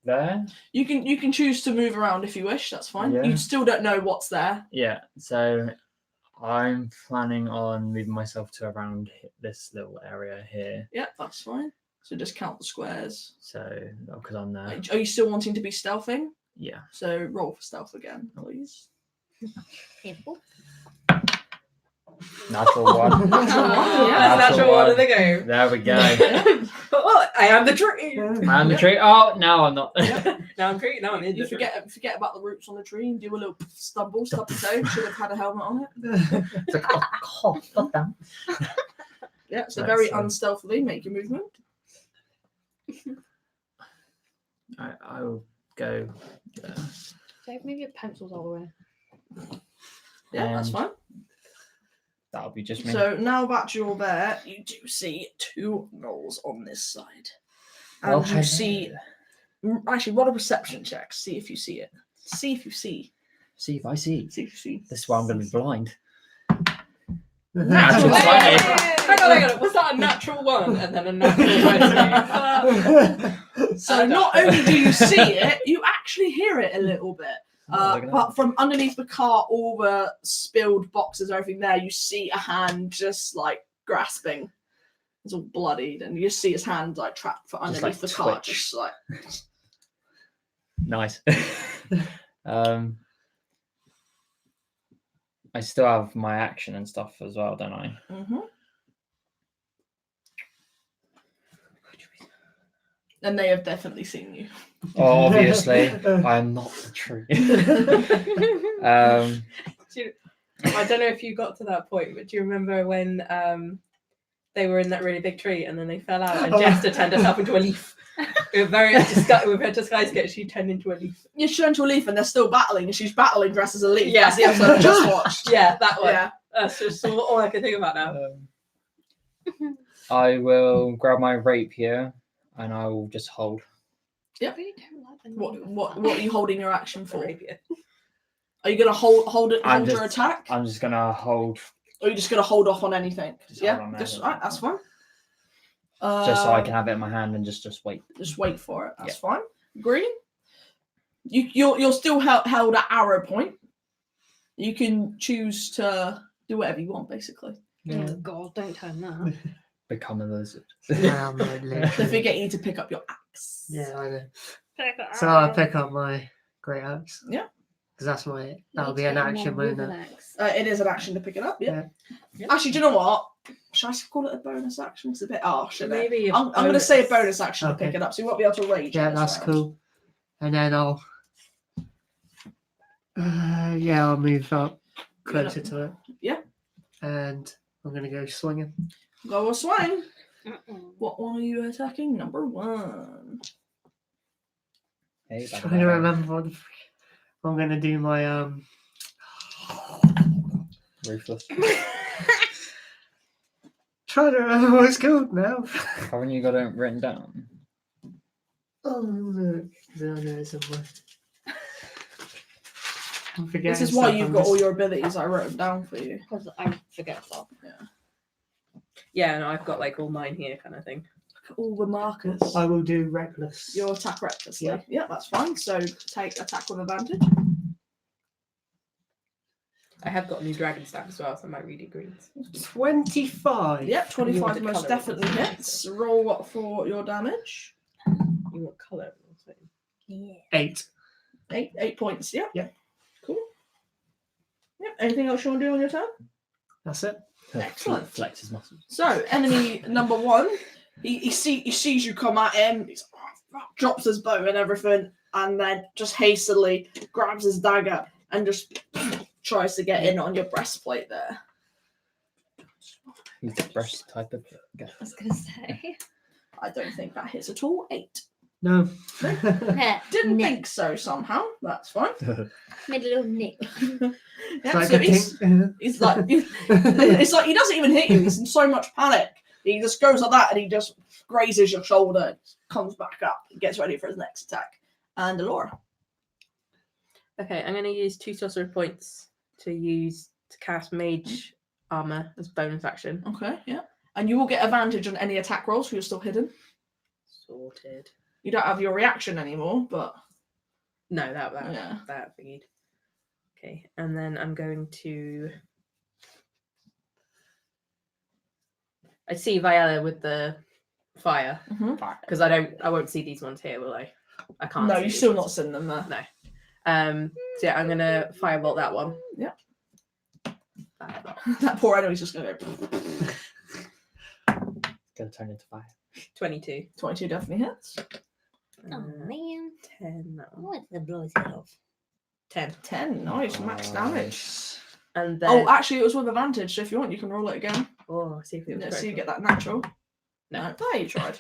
there? You can choose to move around if you wish. That's fine. Yeah. You still don't know what's there. Yeah. So I'm planning on moving myself to around this little area here. Yeah, that's fine. So just count the squares. So because I'm there. Are you still wanting to be stealthing? Yeah. So roll for stealth again, please. Careful. Natural one. Natural one, yeah. That's natural one of one. the game. There we go. Oh, I am the tree. I'm the tree. Oh no, I'm not. Now I'm tree. Now I'm in You the tree. forget about the roots on the tree and do a little stumble, stub your toe. Should have had a helmet on it. It's like, oh, God, fuck that. Yeah, so That's, very unstealthily make your movement. I will go there. Dave, move your pencils all the way. Yeah, that's And fine. That'll be just me. So now that you're there, you do see two gnolls on this side. And Well, you see. Actually, what a perception check. See if you see it. See if you see. See if I see. See if you see. This is why I'm going to be blind. Natural Hey, 20. hang on. Was that a natural one and then a natural 20? So not only do you see it, you actually hear it a little bit. Oh, look at But that. from underneath the car, all the spilled boxes, everything there, you see a hand just like grasping. It's all bloodied, and you just see his hand like trapped for Just, underneath like, the car, twitch. just like. Nice. I still have my action and stuff as well, don't I? Mm-hmm. And they have definitely seen you. Oh, obviously, I am not the tree. I don't know if you got to that point, but do you remember when they were in that really big tree and then they fell out and Jester turned herself into a leaf? With her disguise kit, she turned into a leaf. You're shown to a leaf, and they're still battling, and she's battling dressed as a leaf. Yeah. That's the episode I just watched. Yeah, that one. Yeah. That's just all I can think about now. I will grab my rapier and I will just hold. I really don't like the name of What that. are you holding your action for? Rapier. Are you gonna hold I'm your just- attack? I'm just gonna hold Or are you just gonna hold off on anything? Just Yeah, hold on just there. right, that's fine. just so I can have it in my hand and just wait. Just wait for it. That's fine. Green. You're still held at arrow point. You can choose to do whatever you want, basically. Oh God, don't turn that. Become a lizard. Don't Don't forget you need to pick up your axe. Yeah, I know. Pick it So I'll up. pick up my great axe. Yeah. Because that'll Need be to an get action, one with won't an it? axe. It is an action to pick it up. Yeah. Yeah. Actually, do you know what? Should I call it a bonus action? It's a bit harsh. Isn't it? Maybe I'm going to say a bonus action to Okay. pick it up, so you won't be able to rage. Yeah, in this that's round. cool. And then I'll move up closer to it. Yeah. And I'm gonna go swinging. Go a swing. Mm-mm. What one are you attacking? Number 1. Hey, Trying to remember what the I'm gonna do my Ruthless. trying to remember what it's called now. Haven't you got it written down? Oh look, it's somewhere. I'm forgetting This is why stuff, you've I'm got just- all your abilities. I wrote them down for you. Because I forget stuff. Yeah, no, I've got like all mine here, kind of thing. Look at all the markers. I will do reckless. Your attack recklessly. Yeah. Yeah, that's fine. So take attack with advantage. I have got a new dragon staff as well, so I might redo greens. 25. Yep, 25 wanted most colour, definitely wasn't it? hits. Roll what for your damage? You want colour? Yeah. 8. 8 points. Yep. Yep. Cool. Yep. Anything else you want to do on your turn? That's it. Excellent. Flex his muscles. So, enemy number 1, he sees you come at him, he drops his bow and everything, and then just hastily grabs his dagger and just tries to get in on your breastplate there. He's the breast type of guy. I was gonna say. I don't think that hits at all. 8. No. Didn't Nick. think so somehow. That's fine. Made a little nick. Yeah, Like so a he's tink- like, it's like he doesn't even hit you. He's in so much panic. He just goes like that and he just grazes your shoulder, comes back up, gets ready for his next attack. And Alora. Okay, I'm going to use 2 sorcery points to cast Mage Armor as bonus action. Okay, yeah. And you will get advantage on any attack rolls, so you're still hidden. Sorted. You don't have your reaction anymore, but No, that thingied. Okay, and then I'm going to. I see Viola with the fire because I won't see these ones here, will I? I can't. no, see you've these still ones. not seen them there. No. So yeah, I'm gonna firebolt that one. Yeah. Firebolt. That poor enemy's just gonna go. Gonna turn into fire. 22. 22 definitely hits. Oh man. 10. That one. What's the blows it off? 10. 10, nice, max damage. And then. Oh, actually, it was with advantage, so if you want, you can roll it again. Oh, see if it was So you critical. get that natural. No. There you tried.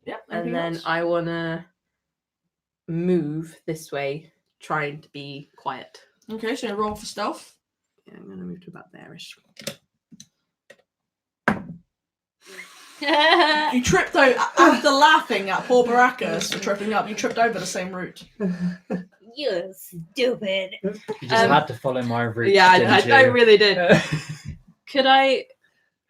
Yeah. And then I wanna move this way, trying to be quiet. Okay, so you roll for stealth. Yeah, I'm gonna move to about there-ish. You tripped out after laughing at poor Baracus for tripping up. You tripped over the same route. You're stupid. You just had to follow my route. Yeah, didn't I you? really did. Could I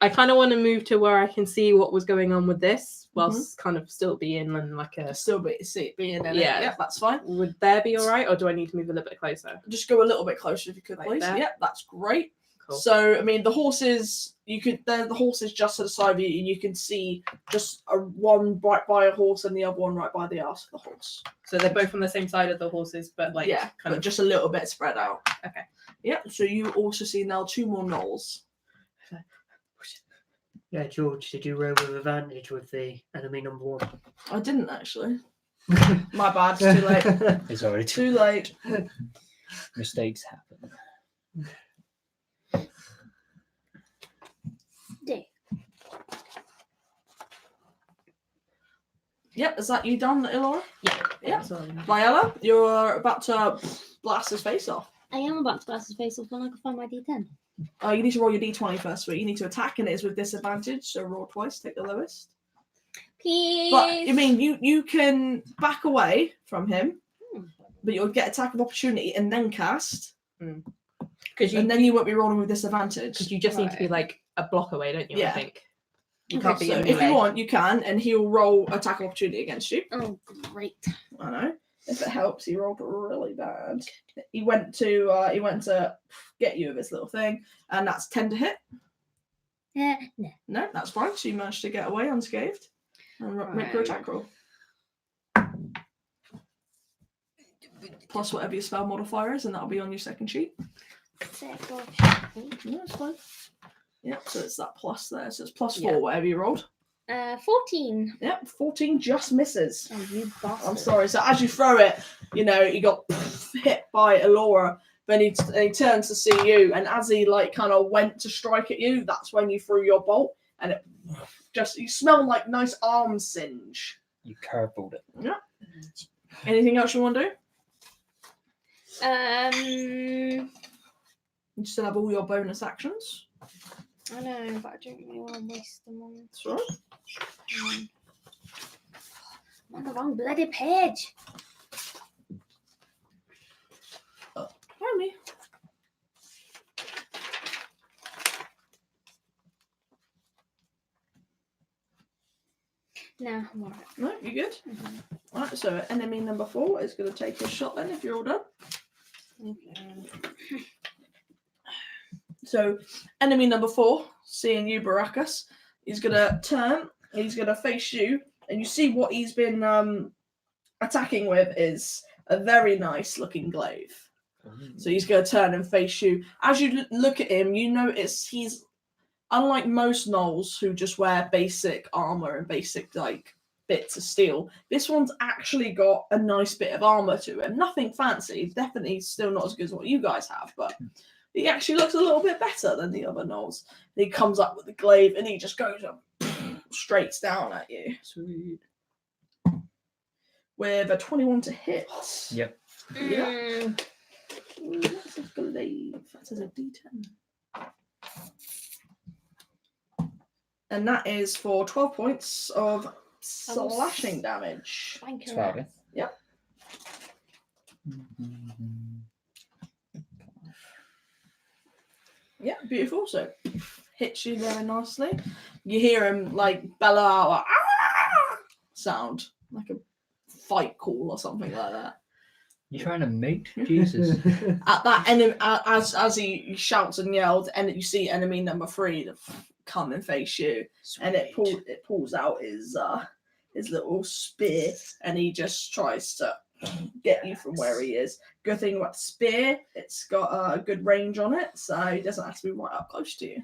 kind of want to move to where I can see what was going on with this, whilst kind of still being in like a. Still being in it. Yeah. Yeah, that's fine. Would there be all right, or do I need to move a little bit closer? Just go a little bit closer if you could, Like please. there? Yep, that's great. Cool. So, I mean, the horses, the horses just to the side of you, and you can see just one right by a horse and the other one right by the arse of the horse. So they're both on the same side of the horses, but like yeah, kind but of. just a little bit spread out. Okay. Yep, so you also see now 2 more gnolls. Yeah, George, did you roll with advantage with the enemy number 1? I didn't actually. My bad, it's too late. It's already too Too late. mistakes happen. Dick. Yep, is that you done, Ilora? Yeah. Yeah. So, Viola, you're about to blast his face off. I am about to blast his face off when I can find my D10. You need to roll your d20 first, but you need to attack, and it is with disadvantage, so roll twice, take the lowest. Please. But, I mean, you can back away from him, but you'll get attack of opportunity and then cast, because and then you won't be rolling with disadvantage. Because you just need to be Right. like a block away, don't you? Yeah. I think. You Okay, can't be so in if melee. you want, you can, and he'll roll attack of opportunity against you. Oh, great. I know. If it helps, he rolled really bad. He went to get you with this little thing, and that's 10 to hit. No. No, that's fine. So you managed to get away unscathed. And make your Right. attack roll. Plus whatever your spell modifier is, and that'll be on your second sheet. Sick of shit. Yeah, that's fine. Yep, so it's that plus there. So it's plus 4, Yeah. whatever you rolled. 14. Yep, 14 just misses. Oh, you bastard. I'm sorry. So as you throw it, you got hit by Alora. Then he turns to see you, and as he kind of went to strike at you, that's when you threw your bolt, and it you smell like nice arm singe. You curveballed it. Yeah. Anything else you want to do? You still have all your bonus actions. I know, but I don't really want to waste them on. That's right. I'm on the wrong bloody page. Pardon me. No, I'm alright. No, you good? Right, so enemy number 4 is going to take his shot then if you're all done. Okay. So, enemy number 4, seeing you, Baracus, he's gonna turn. He's gonna face you, and you see what he's been attacking with is a very nice looking glaive. So he's gonna turn and face you. As you look at him, you notice he's unlike most gnolls who just wear basic armor and basic like bits of steel. This one's actually got a nice bit of armor to him. Nothing fancy. Definitely still not as good as what you guys have, but he actually looks a little bit better than the other gnolls. He comes up with the glaive and he just goes up straight down at you. Sweet. With a 21 to hit. Yep. Yeah. What's a glaive? That says a D10. And that is for 12 points of slashing damage. 12. Yep. Yeah, beautiful. So hits you very nicely. You hear him like bellow out a sound, like a fight call or something like that. You trying to mate? Jesus. At that enemy, as he shouts and yells, and you see enemy number 3 to come and face you, and it pulls out his little spear, and he just tries to get you from where he is. Good thing about the spear, it's got a good range on it, so he doesn't have to be right up close to you.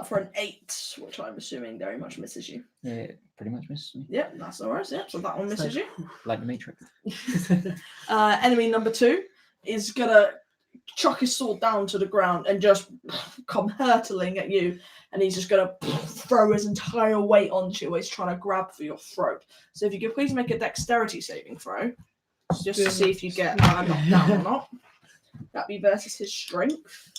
For an 8, which I'm assuming very much misses you. Yeah, it pretty much misses me. Yep, that's alright. Yep, so that one misses you. Like the Matrix. Enemy number 2 is gonna chuck his sword down to the ground and just come hurtling at you, and he's just gonna throw his entire weight onto you. He's trying to grab for your throat. So if you could please make a dexterity saving throw, just to see if you get knocked down or not. That'd be versus his strength.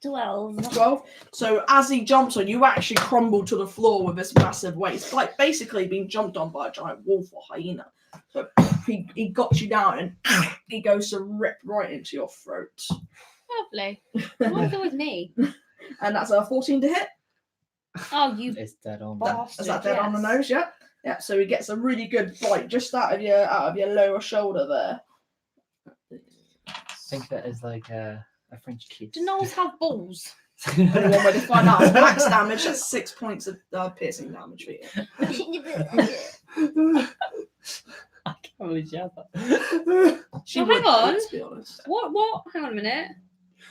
12. So as he jumps on, you actually crumble to the floor with this massive weight. It's like basically being jumped on by a giant wolf or hyena. So he got you down and he goes to rip right into your throat. Lovely. Why is it always me? And that's a 14 to hit. Oh, you It's dead on. bastard. Is that dead on the nose? Yeah. Yeah. So he gets a really good bite just out of your lower shoulder there. Think that is like a French kiss. Do gnolls have balls? Only one way to find out. Max damage. That's 6 points of piercing damage for you. I can't believe she has that. She Well, would, hang on. let's be honest. What? Hang on a minute.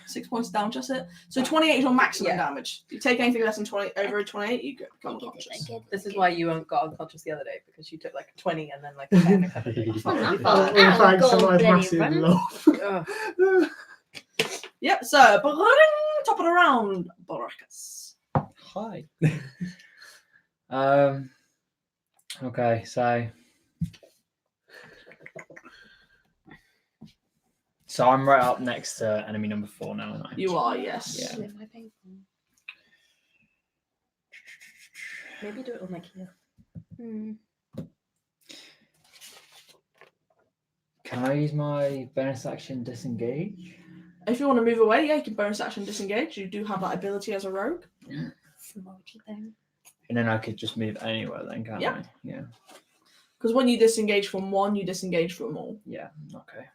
6 points down, just it. So 28 is your maximum Yeah. damage. If you take anything less than 20 over 28, you become unconscious. This is why you got unconscious the other day, because you took like 20 and then like a 10. Oh, Well, thanks to go my bloody massive run. laugh. Ugh. Yep, so top of the round, Baracus. Hi. Okay, so I'm right up next to enemy number 4 now, aren't I? You are, yes. Yeah. With my paper. Maybe do it on like here. Can I use my bonus action disengage? If you want to move away, yeah, you can bonus action disengage. You do have that ability as a rogue. Smudgy thing. And then I could just move anywhere then, can't Yeah. I? Yeah. Because when you disengage from one, you disengage from all. Yeah, okay.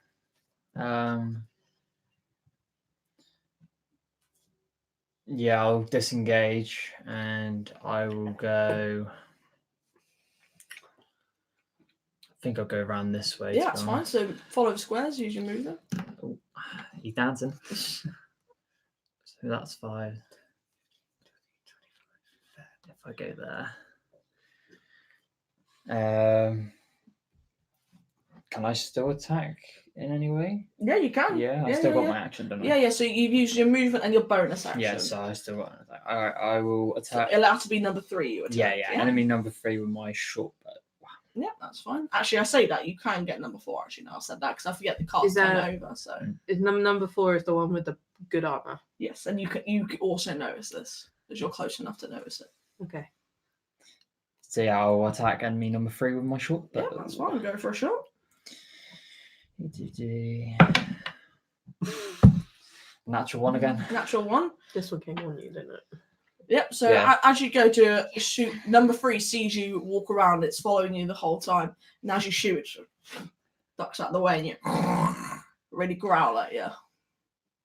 Yeah, I'll disengage and I will go. I think I'll go around this way. Yeah, to that's be fine. honest. So follow the squares, use your mover. Oh, he's dancing. So that's 5. If I go there. Can I still attack in any way? Yeah, you can. Yeah, I still got my action, don't I? Yeah, so you've used your movement and your bonus action. Yeah, so I still got an attack. Alright, I will So attack. it'll have to be number 3 you attack. Yeah. Enemy number 3 with my short bow. Yeah, that's fine. Actually, I say that you can get number 4. Actually, now I said that because I forget the cards Is that- turn over. So Is number 4 is the one with the good armor? yes, and you can also notice this because you're close enough to notice it. Okay. So yeah, I'll attack enemy number 3 with my short bow. Yeah, that's fine. Go for a shot. Natural 1 again. Natural 1. This one came on you, didn't it? Yep. So Yeah. as you go to shoot, number 3 sees you walk around. It's following you the whole time. And as you shoot, it ducks out of the way and you ready to growl at you.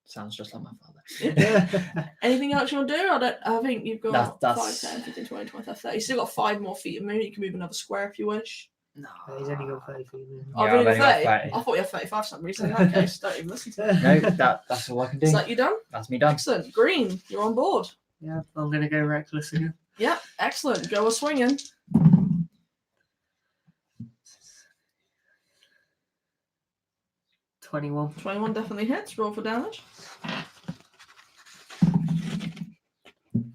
Sounds just like my father. Anything else you want to do? I think you've got That's- 5, 10, 15, 20, 25, 30. You still got 5 more feet of movement. You can move another square if you wish. No. He's only got 30 feet. Oh, Yeah, really? I've only got 30? 30. I thought you had 35 for some reason. In that case, don't even listen to me. No, that's all I can do. Is that you done? That's me done. Excellent. Green, you're on board. Yeah, I'm going to go reckless again. Yeah, excellent. Go a swinging. 21. 21 definitely hits. Roll for damage.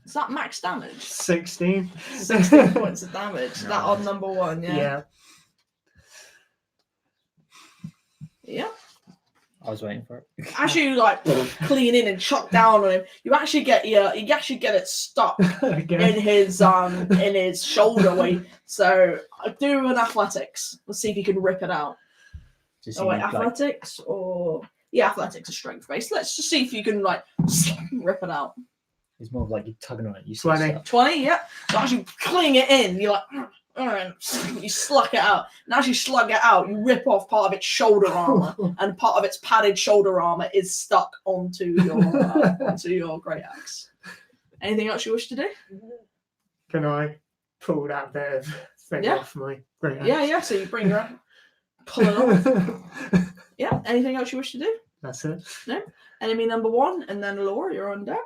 Is that max damage? 16. 16 points of damage. That Nice. on number 1, yeah. Yeah. Yeah. I was waiting for it. As you like clean in and chuck down on him, you actually get it stuck Again. in his shoulder weight. So do an athletics. Let's see if you can rip it out. Just Oh wait, seemed like- athletics or athletics is strength based. Let's just see if you can like rip it out. It's more of like you're tugging on it. You see 20. stuff. 20, yeah. So as you cling it in, you're like, and you slug it out. And as you slug it out, you rip off part of its shoulder armor, and part of its padded shoulder armor is stuck onto your great axe. Anything else you wish to do? Can I pull that bit of thing Yeah. off my great Yeah. So you bring your pull it off. Yeah. Anything else you wish to do? That's it. Enemy number 1, and then Laura, you're on deck.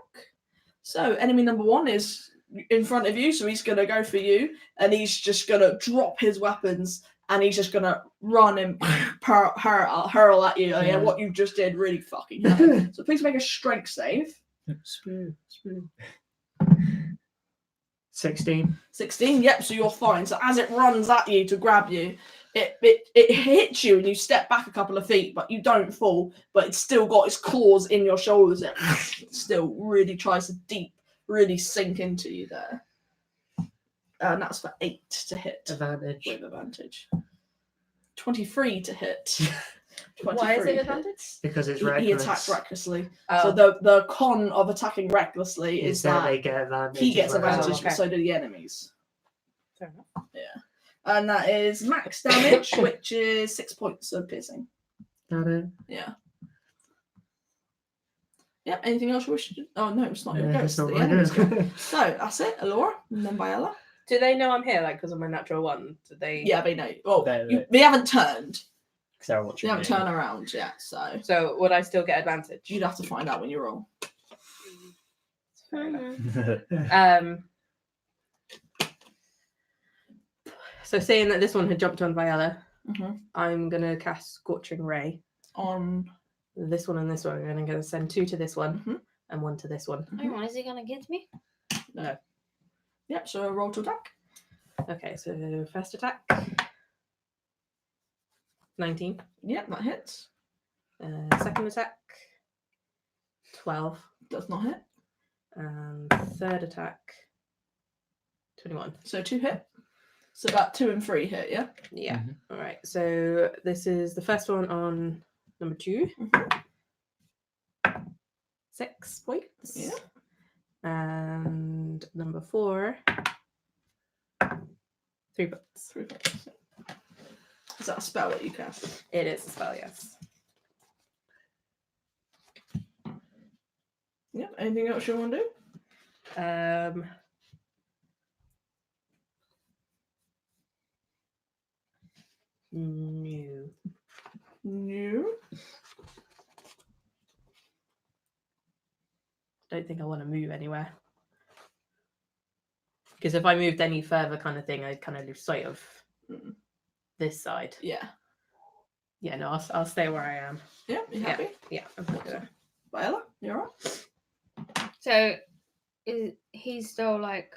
So enemy number 1 is in front of you, so he's gonna go for you, and he's just gonna drop his weapons, and he's just gonna run and hurl at you. Yeah, what you just did really fucking hurt. So please make a strength save. Spew. 16. 16. Yep. So you're fine. So as it runs at you to grab you, it hits you, and you step back a couple of feet, but you don't fall. But it's still got its claws in your shoulders. It still really tries to really sink into you there. And that's for 8 to hit Advantage. with advantage. 23 to hit. Why is 23 it hit. advantage? Because it's He reckless. attacks recklessly. Oh. So the con of attacking recklessly is that that they get advantage. he gets as well. advantage, okay. but so do the enemies. Fair enough. And that is max damage, which is 6 points of piercing. Got it. Yeah. Yep. Anything else you wish to do? Oh no, it's not your Yeah, ghost. it's not The my enemy's ghost. ghost. So that's it. Alora, and then Biella. Do they know I'm here, like, because of my natural 1? Do they? Yeah, they know. Well, They- they haven't turned. Sarah, They watching haven't me. turned around yet, so So would I still get advantage? you'd have to find out when you roll. Fair enough. So saying that this one had jumped on Viola, Mhm. I'm gonna cast Scorching Ray. On This one and this one, and I'm gonna send 2 to this one Mhm. and 1 to this one. Hang on, is he gonna get me? yep. So roll to attack. Okay, so first attack, 19. Yep, that hits. Second attack, 12. Does not hit. And third attack, 21. So 2 hit. So that 2 and 3 hit. Yeah. Yeah. Mhm. All right. So this is the first one on number 2. 6 points. Yeah. And number 4, 3 points. 3 points. Is that a spell that you cast? It is a spell, yes. Yeah. Anything else you want to do? No. No. Don't think I want to move anywhere. Because if I moved any further, kind of thing, I'd kind of lose sight of Mm. this side. Yeah. Yeah, no, I'll stay where I am. Yeah. You happy? Yeah, I'm good there. Viola, you're right. So, he's still like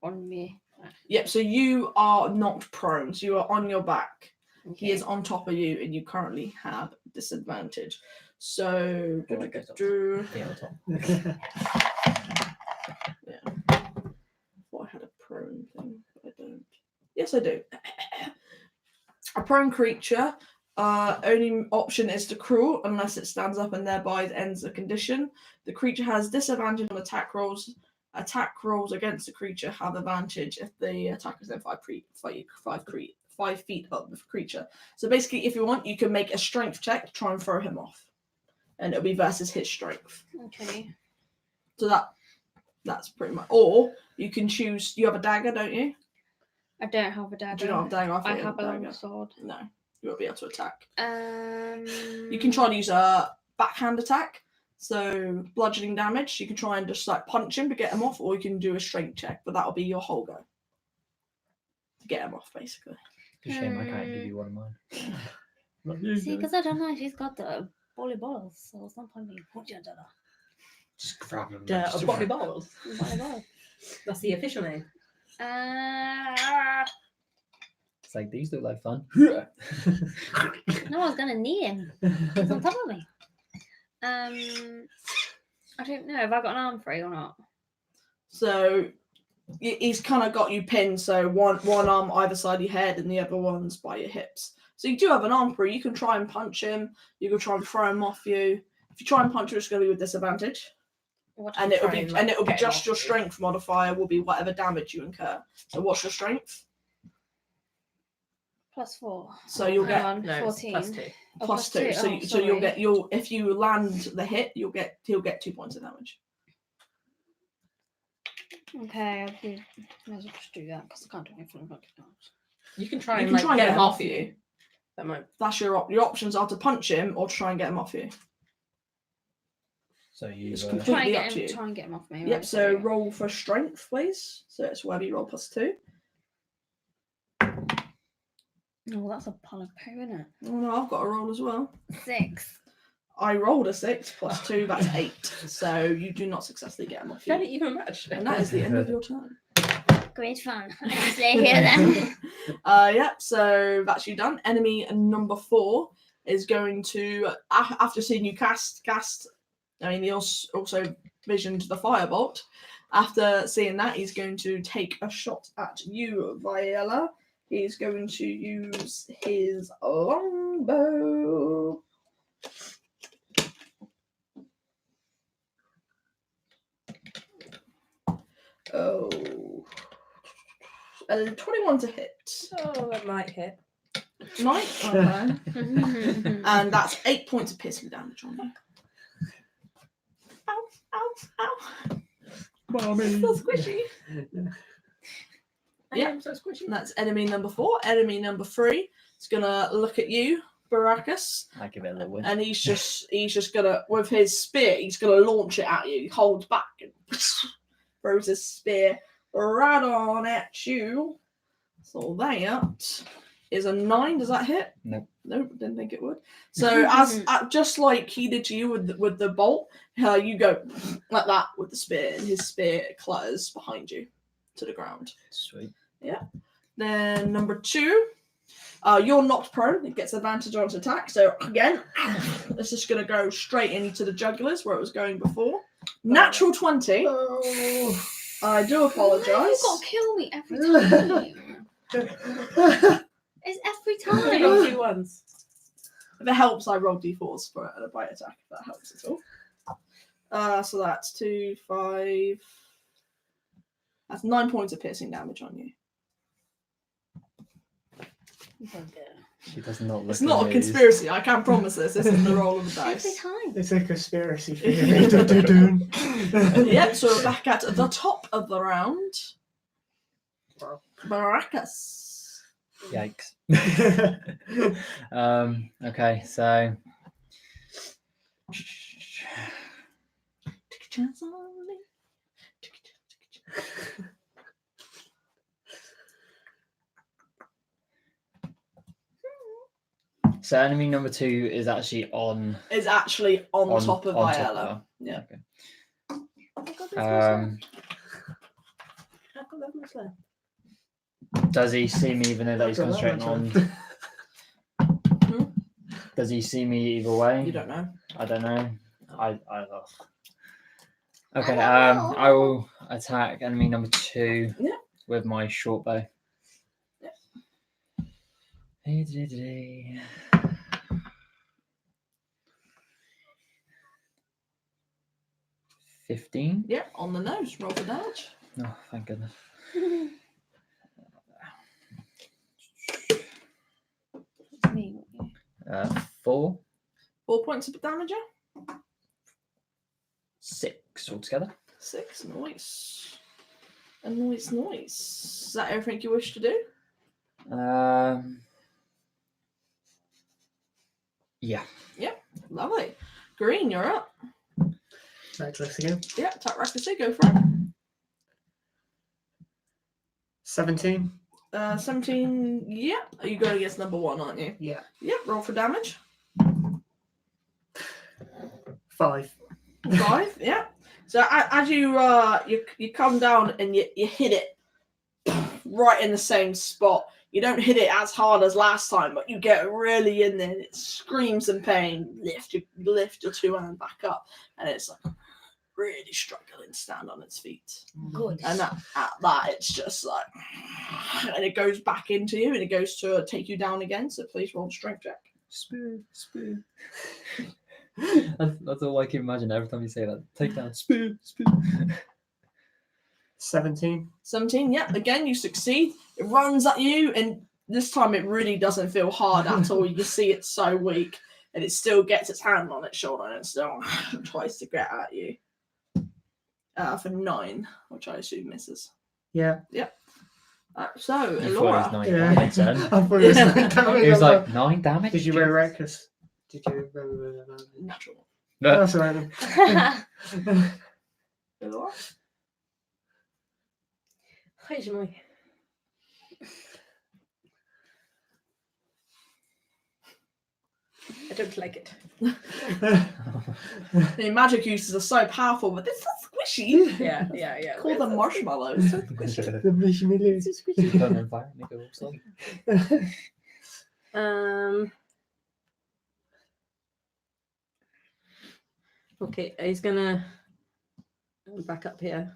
on me? Yep. So you are not prone. So you are on your back. He Okay. is on top of you, and you currently have disadvantage. So Oh, I guess Yeah, on top. thought I had a prone thing, but I don't. Yes, I do. A prone creature. Only option is to crawl unless it stands up and thereby ends the condition. The creature has disadvantage on attack rolls Attack rolls against the creature have advantage if the attacker is then 5 feet up with the creature. So basically, if you want, you can make a strength check to try and throw him off, and it'll be versus his strength. Okay. So that's pretty much. Or you can choose. You have a dagger, don't you? I don't have a dagger. Do you not have a dagger? I thought you have a dagger. long sword. No, you won't be able to attack. You You can try and use a backhand attack, so bludgeoning damage. You can try and just like punch him to get him off, or you can do a strength check, but that'll be your whole go to get him off, basically. It's a shame I can't give you one of mine. See, because I don't know if he's got the volleyballs, so it's not probably Just grab him. Bobby Balls. volleyball. That's the official name. It's like, these look like fun. No one's gonna knee him. He's on top of me. I don't know. Have I got an arm free or not? So he's kind of got you pinned, so one arm either side of your head and the other one's by your hips. So you do have an arm free. You can try and punch him. You can try and throw him off you. If you try and punch him, it's going to be with disadvantage. And it'll be just your strength modifier will be whatever damage you incur. So what's your strength? +4. So you'll get Hang on, No, 14. it's +2. Oh, +2. So Oh, so you'll sorry. get if you land the hit, he'll get 2 points of damage. Okay, I might as well just do that because I can't do anything about it. You can try You and can try and get get him him off off you. That might. That's your options are to punch him or to try and get him off you. So you. It's Try completely and up to you. try and get him off me. Yep. right, So so- roll for strength, please. So it's whether you roll +2. Oh, that's a pile of poo, isn't it? Oh no, I've got a roll as well. 6. I rolled a 6 +2. That's 8. So you do not successfully get him off Fairly you. even match. And that is the end of your turn. Great fun. I can stay here then. Yep, so that's you done. Enemy number 4 is going to, after seeing you cast, I mean, he also visioned the firebolt. After seeing that, he's going to take a shot at you, Viella. He's going to use his longbow. Oh. 21 to hit. Oh, that might hit. 9? Okay. And that's 8 points of piercing damage on you. Ow, ow, ow. Mommy. So squishy. Yeah. I'm so squishy. And that's enemy number 4. Enemy number 3 is going to look at you, Baracus. I give it a little win. And he's just gonna, with his spear, he's gonna launch it at you. He holds back and throws his spear right on at you. So that is a 9. Does that hit? Nope. Nope, didn't think it would. So just like he did to you with the bolt, you go like that with the spear, and his spear clatters behind you to the ground. Sweet. Then number 2. You're knocked prone. It gets advantage on its attack. So again, it's just going to go straight into the jugulars where it was going before. Natural 20. Oh. I do apologise. You've got to kill me every time. It's every I time. got 2 ones. If it helps, I roll d4s for a bite attack, if that helps at all. So that's 2, 5. That's 9 points of piercing damage on you. She does not look It's not a amused. conspiracy, I can promise this. This is the roll of the Every dice. time. It's a conspiracy theory. Dun-dun-dun. Yep, so we're back at the top of the round. Baracus. Yikes. Okay, so Take a chance on me. enemy number 2 is actually on Is actually on top of on top Viella. of her. Yeah. Okay. I've got this much Um, left. I've got that much left. does he see me even though that he's I've got that concentrating much on? left. Does he see me either way? You don't know. I don't know. I Okay, I don't know. I will attack enemy number 2 Yeah. with my short bow. Yeah. 15. Yeah, on the nose. Roll for damage. Oh, thank goodness. It's me. 4, 4 points of damage, yeah? 6 altogether. 6, nice. A nice. Is that everything you wish to do? Yeah. Lovely. Green, you're up. Reckless again. Yeah, attack recklessly, go for it. 17. 17, yeah. You going against number 1, aren't you? Yeah. Yeah, roll for damage. 5. 5, yeah. So as you come down and you hit it right in the same spot. You don't hit it as hard as last time, but you get really in there and it screams in pain. Lift your 2 hand back up, and it's like really struggling to stand on its feet. Good. And at that, it's just like, and it goes back into you, and it goes to take you down again. So please roll a strength check. Spear. That's all I can imagine every time you say that. Take down. Spear. 17. 17, yeah. Again, you succeed. It runs at you, and this time it really doesn't feel hard at all. You can see it's so weak, and it still gets its hand on its shoulder, and it still tries to get at you. For 9, which I assume misses. Yeah. So, You thought Elora. it was 9 damage then. I thought it was 9 damage. It was like 9 damage? Did you roll reckless? Did you roll Natural. No. That's all right then. Elora? I don't like it. The magic uses are so powerful, but they're so squishy. Yeah. Call them marshmallows. The marshmallows. Put them on fire, make it all solid. Okay, he's gonna back up here.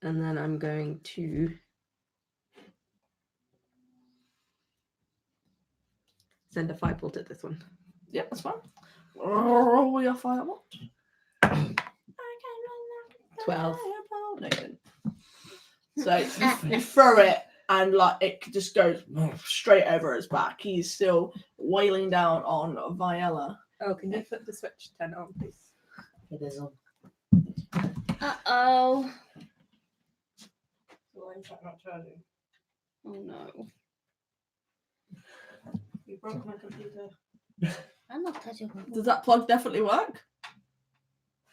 And then I'm going to send a firebolt at this one. Yeah, that's fine. Roll your firebolt. 12. No, you didn't. So you throw it, and like it just goes straight over his back. He's still wailing down on Viella. Oh, can you flip the switch 10 on, please? It is on. Uh-oh. Why is that not charging? Oh no. You broke my computer. I'm not touching my Does that plug definitely work?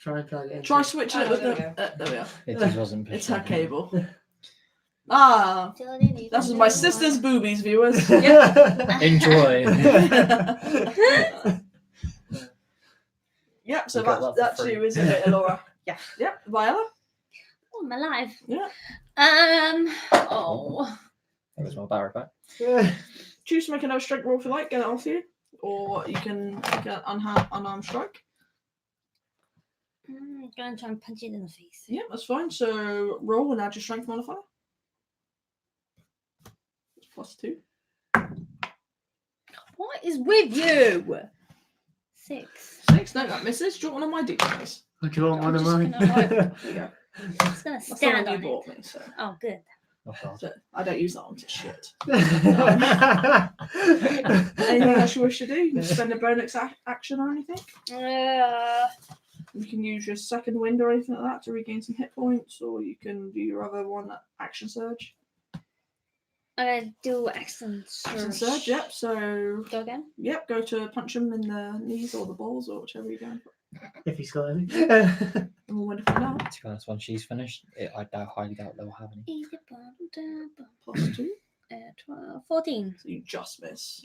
Try and plug it in. Try switching it with there the. There we are. It just wasn't It's her pushing. cable. Ah, that's my sister's boobies, viewers. Enjoy. Yep, so We got that for that's free. you, isn't it, Elora? Yeah. Yep, Viola? Oh, I'm alive. Yeah. Oh. That was my battery back. Choose to make another strike roll if you like, get it off you. Or you can get unarmed strike. I'm gonna try and punch it in the face. Yep, that's fine. So roll and add your strength modifier. It's +2. What is with you? 6. 6, no, that misses. Do you want one of my d20s? Do you want I'm one of just mine? gonna hide. There you go. I'm just gonna That's the stand one on you it. bought me, so. Oh, good. Oh, God. So I don't use that one to shit. Anything else you wish to do? You can spend a bonus action or anything? You can use your second wind or anything like that to regain some hit points, or you can do your other one, action surge. I'm gonna do action Action surge. surge, yep. So, Go again. yep, go to punch him in the knees or the balls or whichever you're going for. If he's got any. And we'll win it now. To be honest, when she's finished, I highly doubt they'll have any. +2. 12, 14. So you just miss.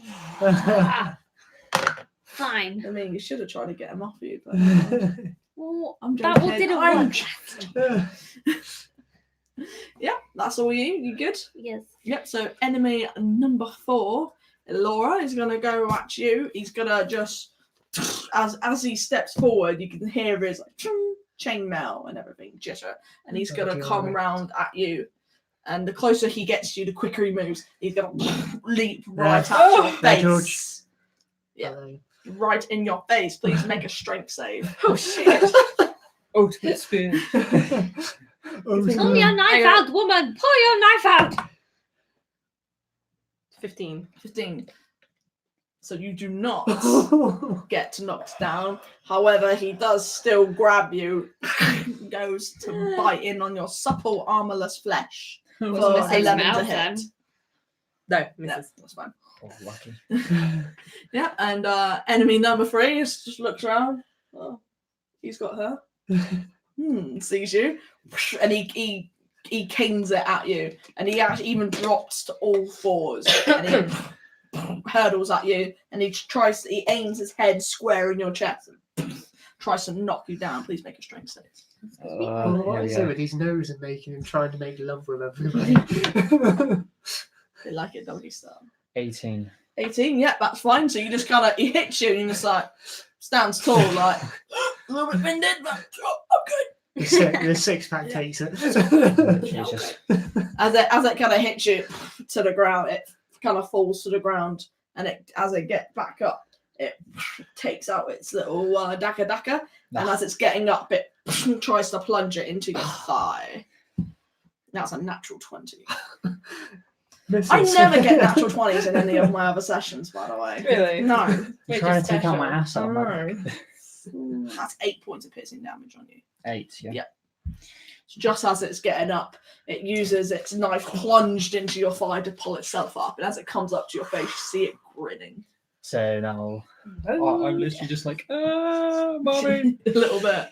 Fine. I mean, you should have tried to get him off you, but Well, I'm that joking. one didn't I'm work. Yep, that's all you. You good? Yes. Yep, so enemy number 4, Laura, is going to go at you. He's going to just, as he steps forward, you can hear his like, chainmail and everything jitter. And he's going to come round at you. And the closer he gets to you, the quicker he moves. He's going to leap right at your face. George. Yeah. right in your face. Please make a strength save. Oh shit! Ultimate spoon. Oh, Pull your knife Hang on. out, woman! Pull your knife out! 15. 15. So you do not no. get knocked down. However, he does still grab you, goes to bite in on your supple, armorless flesh. Was For missing 11 to mouth hit. then. No, Yeah, misses. that's fine. Oh, lucky. Yeah, and enemy number 3 just looks around. Oh, he's got her. Sees you, and he canes it at you, and he actually even drops to all fours, and he hurdles at you, and he aims his head square in your chest and tries to knock you down. Please make a strength save. What is it with his nose and making him trying to make love with everybody? They like it, don't you, Star? 18. 18, yeah, that's fine. So you just kind of, he hits you, and you just like stands tall, like a little bit winded, but I'm good. The six-pack takes it. Jesus. As it kind of hits you to the ground, it kind of falls to the ground, and as it gets back up, it takes out its little daka, and as it's getting up, it tries to plunge it into your thigh. That's a natural 20. I never get natural 20s in any of my other sessions, by the way. Really? No. You're trying to take out my ass out, man. That's 8 points of piercing damage on you. 8, yeah. Yeah. So just as it's getting up, it uses its knife plunged into your thigh to pull itself up, and as it comes up to your face, you see it grinning. So now I'm literally just like, mommy. A little bit.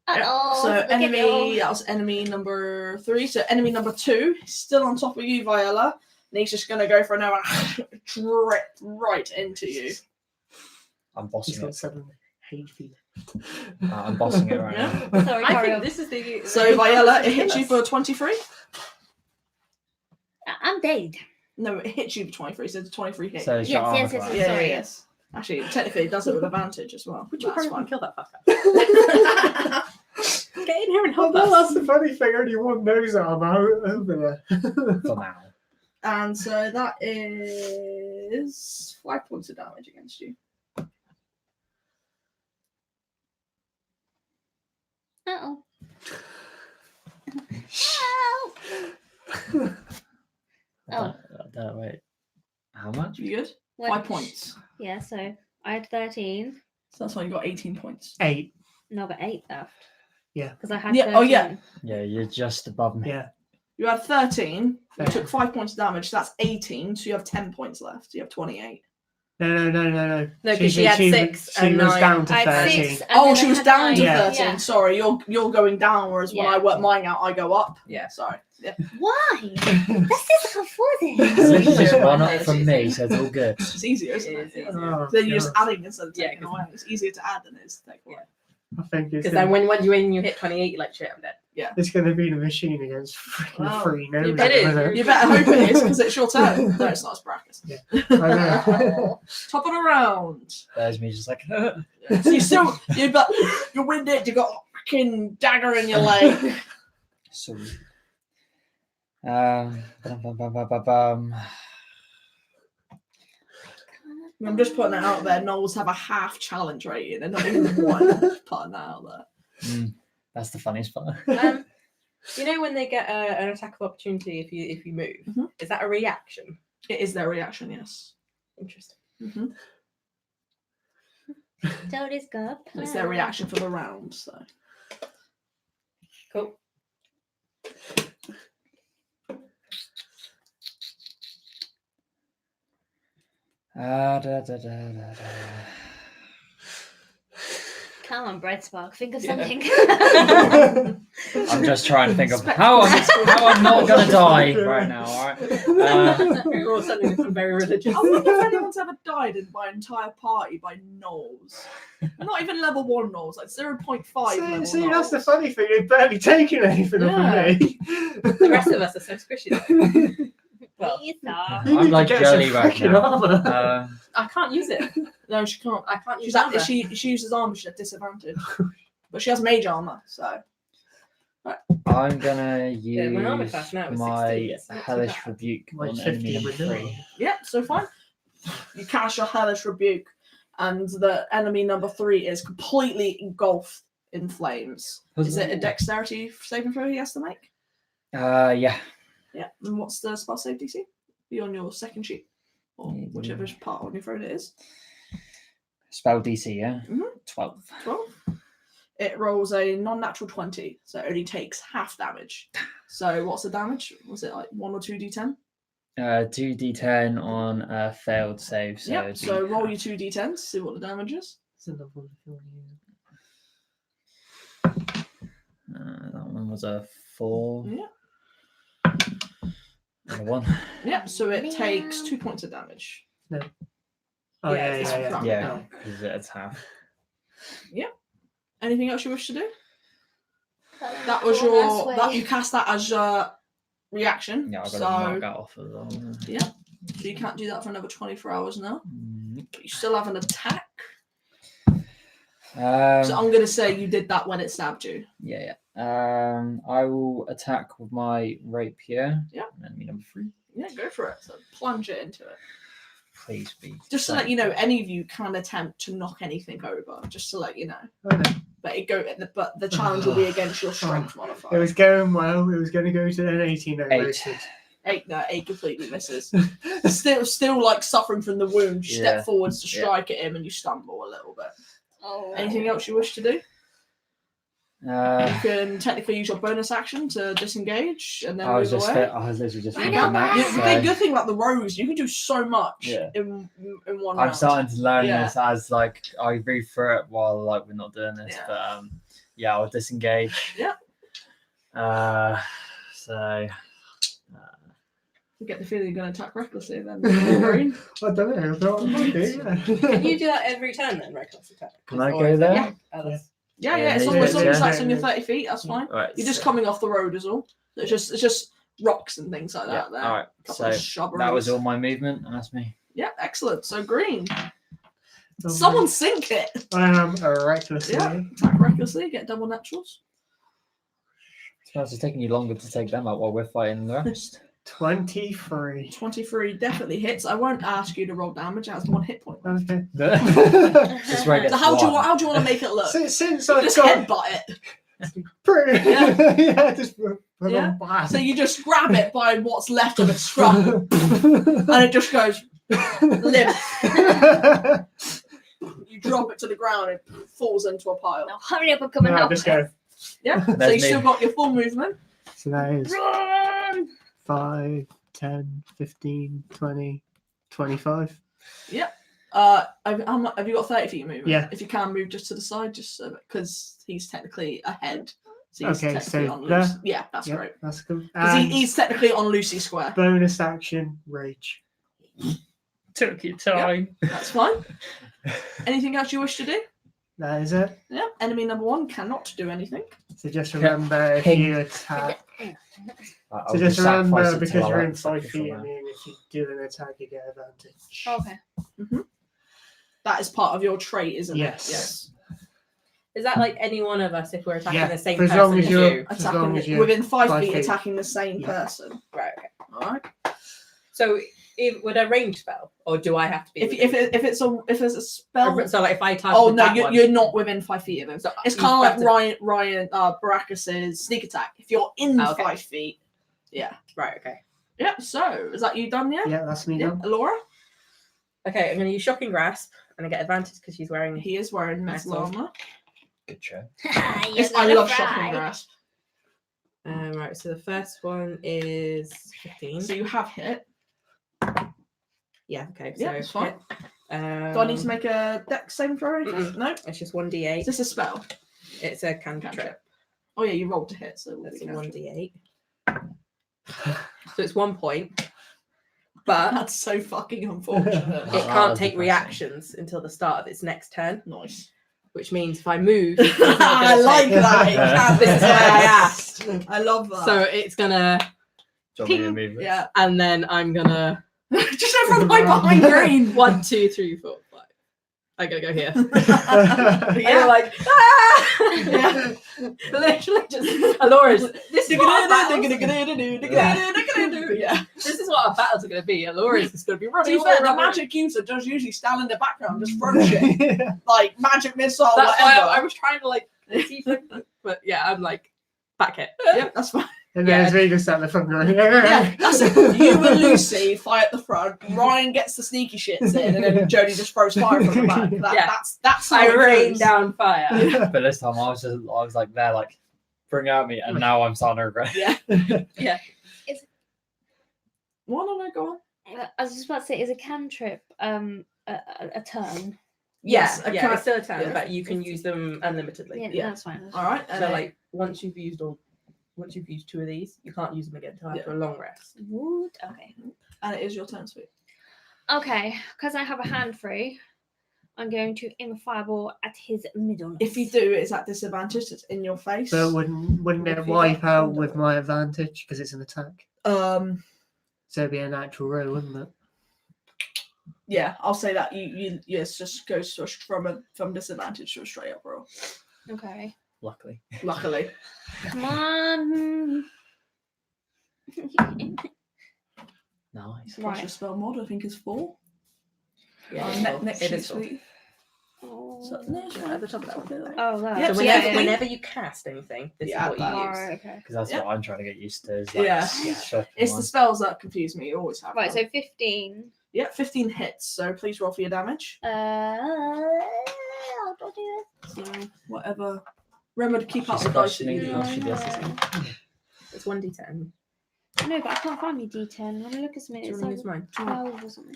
Oh, So look at enemy, you. that was enemy number 3. So enemy number 2, he's still on top of you, Viola, and he's just going to go for another drip right into you. I'm He's bossing got it. 7 hay feet. I'm bossing it right Yeah. now. Sorry, I carry think on. this is the. So Viola, it hits you for 23. I'm dead. No, it hits you for 23, so it's a 23 hit. So it's your Yes, armor yes, yes, class. yes. Sorry. Yes. Actually, technically, it does it with advantage as well. Would you That's hurry fine. and kill that fucker? Get in here and help Well, that's us. the funny thing. Only one knows arm over there. For now. And so that is 5 points of damage against you. Uh-oh. Oh. Wait. How much? You good? What? 5 points. Yeah, so I had 13. So that's why you got 18 points. 8. No, but 8 left. Yeah. Because I had Yeah, 13. oh, yeah. Yeah, you're just above me. Yeah. You had 13. You Okay. took 5 points of damage. So that's 18. So you have 10 points left. You have 28. No. No, because she had 6 She and was 9. down to I had 13. 6. and Oh, then she I was had down 9. to Yeah. 13. Yeah. Sorry, you're going down, whereas when Yeah. I work mine out, I go up. Yeah. Sorry. Yeah. Why? That's difficult for It's this. literally just Yeah, one right, up from it's me, easy. so it's all good. It's easier, isn't It it? is easier. Oh, Then you're just God. adding instead of Yeah, taking 'cause- away. It's easier to add than it is to take away. I think it's Because then gonna, when you hit 28, you're like, shit, I'm dead. it's going to be the machine against freaking Wow. 3 noses. It is. isn't it? You better hope it is, because it's your turn. No, it's not. It's Brackus. I know. Top of the round. There's me just like, So you're winded. You got a fucking dagger in your leg. sorry. Bum, bum, bum, bum, bum, bum. I'm just putting it out there. Knowles have a half challenge rating, and not even one. Just putting that out there. That's the funniest part. You know when they get an attack of opportunity if you move? Mhm. Is that a reaction? It is their reaction, yes. Interesting. Mm-hmm. Toadie's got a It's their plan. reaction for the round. So Cool. Da, da, da, da, da. Come on, Bread Spark. Think of Yeah. something. I'm just trying to think of how I'm not going to die right now, alright? We're all suddenly become very religious. I wonder if anyone's ever died in my entire party by Knowles. Not even level 1 Knowles, like 0.5 level See, Knowles. that's the funny thing. They've barely taken anything off of me. The rest of us are so squishy. though. Well, Please, no. You I'm need to like get jelly some right freaking now. armor. I can't use it. No, she can't. I can't use She's armor. she uses armor, she's at disadvantage. But she has mage armor, so. I'm gonna Yeah, my armor use class now is 16, my it's not too hellish bad. rebuke My on 50 enemy number with no 3. armor. Yeah, so fine. You cast your hellish rebuke, and the enemy number 3 is completely engulfed in flames. Is it a dexterity saving throw he has to make? Yeah. Yeah. And what's the spell save DC? Be on your second sheet, or whichever part on your phone it is. Spell DC, yeah? 12. 12. It rolls a non-natural 20, so it only takes half damage. So what's the damage? Was it like 1 or 2d10? 2d10 on a failed save. So Yep. So roll your 2d10s, see what the damage is. It's another one if you want to use that one was a 4. Yeah. And a 1. Yep. So it takes 2 points of damage. it. Oh, Yeah, yeah, it's yeah, yeah. fine. Yeah, because it's half. Anything else you wish to do? That That was you cast that as your reaction. Yeah, I've got so, to mark that off as well. Yeah. So you can't do that for another 24 hours now. Mm. But you still have an attack. So Um, I'm gonna say you did that when it stabbed you. yeah. I will attack with my rapier. Yeah. Enemy number 3. Yeah, go for it. So plunge it into it. Please be. Just to let you know, any of you can attempt to knock anything over. Just to let you know. I know. But the challenge will be against your strength modifier. It was going well. It was going to go to an 18. 8. 8 completely misses. still like suffering from the wound. You Yeah. step forwards to strike at him and you stumble a little bit. Oh. Anything else you wish to do? You can technically use your bonus action to disengage and then I was move just. away. I was literally just I thinking know, that. The so good thing about the rose, you can do so much Yeah. in one I'm round. starting to learn Yeah. this as like I read through it while like we're not doing this. Yeah. But yeah, I'll disengage. Yeah. So. You get the feeling you're going to attack recklessly then. Wolverine. I don't know. I thought I might do. Can you do that every turn then, reckless attack? Can I Or go is it- there? Yeah. Oh, that's- Yeah, Yeah, as long yeah, as yeah. that's on your 30 feet, that's fine. All right. You're just so- coming off the road is all. It's just rocks and things like Yeah. that there. All right. Couple So of shrubberies. that was all my movement, and that's me. Yeah, excellent. So green. Oh, Someone sink it. I am a reckless. Yeah. Attack recklessly, get double naturals. So it's taking you longer to take them out while we're fighting the rest. 23. 23 definitely hits. I won't ask you to roll damage. It has 1 hit point. Okay. Just where it So gets how do one. you want to make it look? Since You I've just got headbutt it. pretty, yeah, just put Yeah. on blast. So you just grab it by what's left of its scruff, and it just goes limp. You drop it to the ground, it falls into a pile. Now hurry up and come and No, help just me. go. Yeah. So There's you still me. got your full movement. So that is Run! 5, 10, 15, 20, 25. Have you got 30 feet of movement? Yeah. If you can move just to the side, just so because he's technically ahead. So he's Okay, technically so on there? Lucy. Yeah, that's Yep, great. that's cool. Because And he's technically on Lucy Square. bonus action, rage. Took your time. That's fine. Anything else you wish to do? That is it. Yeah. Enemy number 1 cannot do anything. So just remember if Ping. you attack. I'll So just sacrifice remember it till because I you're like in 5 sacrifice feet, all I that. mean, if you do an attack, you get advantage. Okay. That is part of your trait, isn't Yes. it? Yes. Is that like any one of us if we're attacking Yeah, the same for as person long as as you're- you? As long as Attacking you're within 5 5 feet, feet. attacking the same Yeah. person. Right, okay. All right. So would a range spell? Or do I have to be If it's a spell. so like if I target Oh no, that one, you're not within 5 feet of him. So It's you kind of have like to- Ryan Baracus's sneak attack. If you're in Oh, okay. 5 feet, yeah. Right, okay. Yeah. So is that you done yet? Yeah, that's me Yeah. done. Laura, Okay, I'm gonna use shocking grasp and I get advantage because she's wearing he is wearing metal Metal. armor. Good show. Yes, I love shocking grasp. right, so the first one is 15. So you have hit. Yeah, okay. Yeah, so it's fine. hit. Do I need to make a dex saving throw? Mm-mm. No. It's just Is 1d8. this a spell? It's a cantrip. Cantrip. Oh yeah, you rolled to hit, so it will That's be a cantrip. 1d8. So it's 1 point. But That's so fucking unfortunate. it that can't was take depressing. reactions until the start of its next turn, Nice. which means if I move, it's not I gonna like take- that. It can This is why I be. asked. I love that. So it's gonna, Do you want me to Ping. move it? yeah. and then I'm gonna Just everyone right behind green. 1, 2, 3, 4, 5. I gotta go here. Yeah. You're like, Yeah. literally just Alora's. This is what our battles, Yeah. this is what our battles are gonna be. Alora's just gonna be To running be fair, away. the magic user does usually stand in the background, just throw shit. Like magic missile, That's why whatever. I was trying to like see if but yeah, I'm like back it. Yep, that's fine. And Yeah. there's me just at the front going, Yeah, that's it. You and Lucy fight at the front. Ryan gets the sneaky shits in, and then Jodie just throws fire from the back. Yeah. That's how I it rain goes. down fire. But this time I was like there, like bring out me, and now I'm starting to regret. Yeah. Well, no, go on. I was just about to say, is a cantrip a turn? Yes, Yeah, a it's still a turn, yeah. but you can use them unlimitedly. Yeah, Yeah. that's fine. All right. So like once you've used two of these, you can't use them again until after a long rest. Wood. Okay. and it is your turn, sweet. Okay, because I have a hand free, I'm going to aim a fireball at his middle. If you do, it's at disadvantage. It's in your face. But wouldn't What it if you wipe get out thunder? with my advantage because it's an attack? Um. So it'd be a natural roll, wouldn't it? Yeah, I'll say that you yes, just goes to from disadvantage to a straight up roll. Okay. Luckily. Luckily. Come on. Nice. What's your Right. spell mod? I think is 4. Yeah, Next it sheet, is full. sweet. Oh, So, no, it's At the top of that one. oh that. Yeah, So so whenever, yeah. whenever you cast anything, this Yeah, is what you that- use. Alright, okay. Because that's Yeah. what I'm trying to get used to. Is like, Yeah. shuffling It's the one. spells that confuse me. You always have. Right, them. so 15. Yeah, 15 hits. So please roll for your damage. I'll do this. So whatever. Remember to keep up She's the dice. that questioning you what use. she does. It's 1d10. No, but I can't find my D10. Let me look at Do you It's want to like use mine? 12 or something.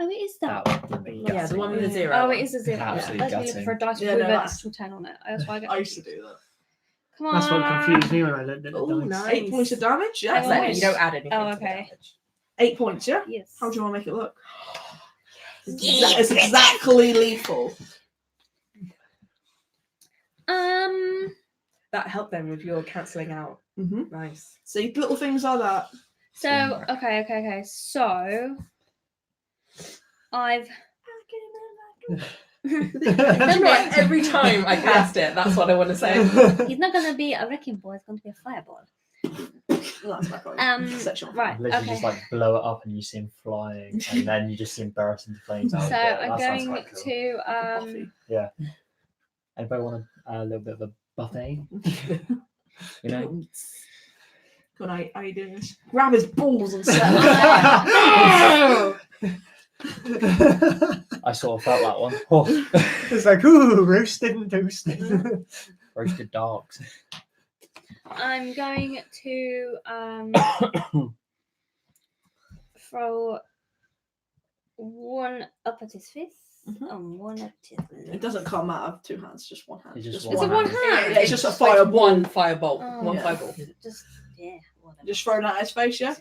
Oh, it is that. That would be Yeah, the one with the gutting. 0. Oh, it is a 0. Absolutely Let's be looking gutting. for a dice Yeah, with no, an that's- actual 10 on it. That's why I get I used to confused. do that. Come on. That's what confused me when I looked at the Oh, dice. nice. 8 points of damage. Yeah, Oh, Like, nice. you don't add anything. Oh, to the okay. damage. 8 points. Yeah. Yes. How do you want to make it look? Yeah. It's exactly lethal. That helped them with your cancelling out. Mm-hmm. Nice. See, little things like that. So, okay. So, I've. That's right. Every time I cast it, that's what I want to say. He's not going to be a wrecking ball, it's going to be a fireball. Well, that's back on. Section. Right, Literally okay. just like blow it up and you see him flying, and then you just see him burst into flames. So, out of it. I'm That sounds going quite cool. to. Buffy. Anybody want a little bit of a buffet? You know? Good night. How you doing this? Grab his balls and set No! I sort of felt that one. Oh, It's like, ooh, roasted and toasted. roasted dogs. I'm going to throw one up at his face Mhm. and one at his It leg. doesn't come out of 2 hands, just 1 hand. It's just It's a one one hand. hand. Yeah, it's just a like fireball. one fireball. Oh. One Yeah. fireball. Just, yeah, whatever. Just thrown at his face, yeah?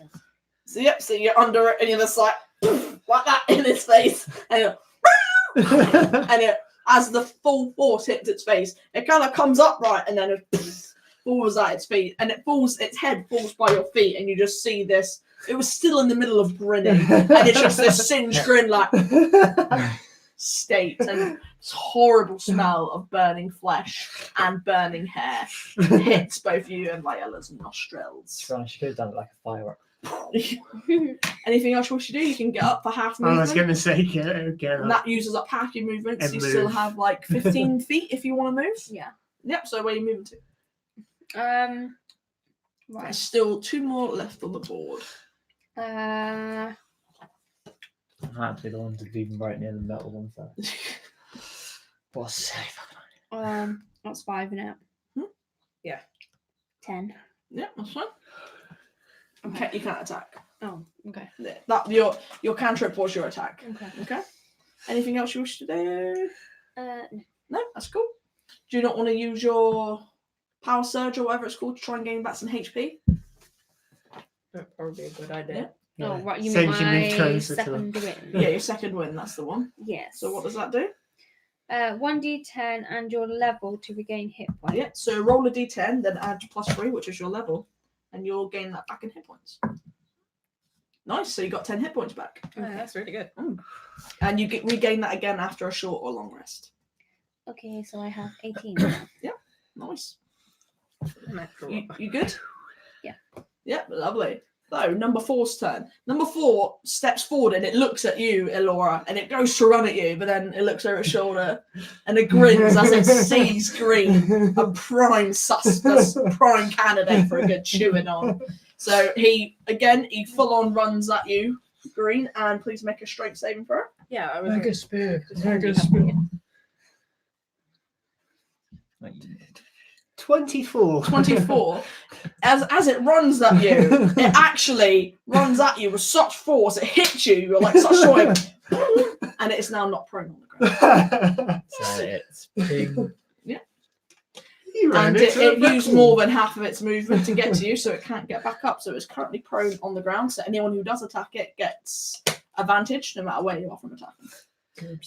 So, yep, so you're under it and you're just like, like that in his face. And, as the full force hits its face, it kind of comes upright and then it falls at its feet. And its head falls by your feet and you just see this. It was still in the middle of grinning. And it's just this singed grin like state and this horrible smell of burning flesh and burning hair hits both you and Layella's nostrils. To be honest, she could have done it like a firework. Anything else you wish to do? You can get up for half I was movement. going to say, get And up. that uses up half your movement, so And you still move. have like 15 feet if you want to move. Yeah. Yep, so where are you moving to? Right. There's still 2 more left on the board. Uh, Actually, the ones that are even right near the metal ones there. What's safe? that's 5 now. Hmm? Yeah. 10. Yep, that's fine. Okay, you can't attack. Oh, okay. Yeah, that your cantrip was your attack. Okay. Okay. Anything else you wish to do? No. No, that's cool. Do you not want to use your power surge or whatever it's called to try and gain back some HP? That'd probably be a good idea. Oh, right. You Send mean you move my closer to second win? Yeah, your second win, that's the one. Yes. So what does that do? 1d10 and your level to regain hit points. Yeah, so roll a d10, then add +3, which is your level, and you'll gain that back in hit points. Nice. So you got 10 hit points back. Oh, that's really good. And you regain that again after a short or long rest. Okay, so I have 18. Nice. Natural. You good? Yeah. Yep, lovely. So, number 4's turn. Number 4 steps forward and it looks at you, Elora, and it goes to run at you, but then it looks over its shoulder and it grins as it sees Green, a prime prime candidate for a good chewing on. So he full on runs at you, Green, and please make a strength saving throw. Yeah, I was. Mega spear. Just Mega really spear. Like, 24. 24. As it runs at you, it actually runs at you with such force, it hits you, you're like such joy, and it is now not prone on the ground. so it's ping. And it used more than half of its movement to get to you, so it can't get back up. So it's currently prone on the ground. So anyone who does attack it gets advantage, no matter where you are from attacking.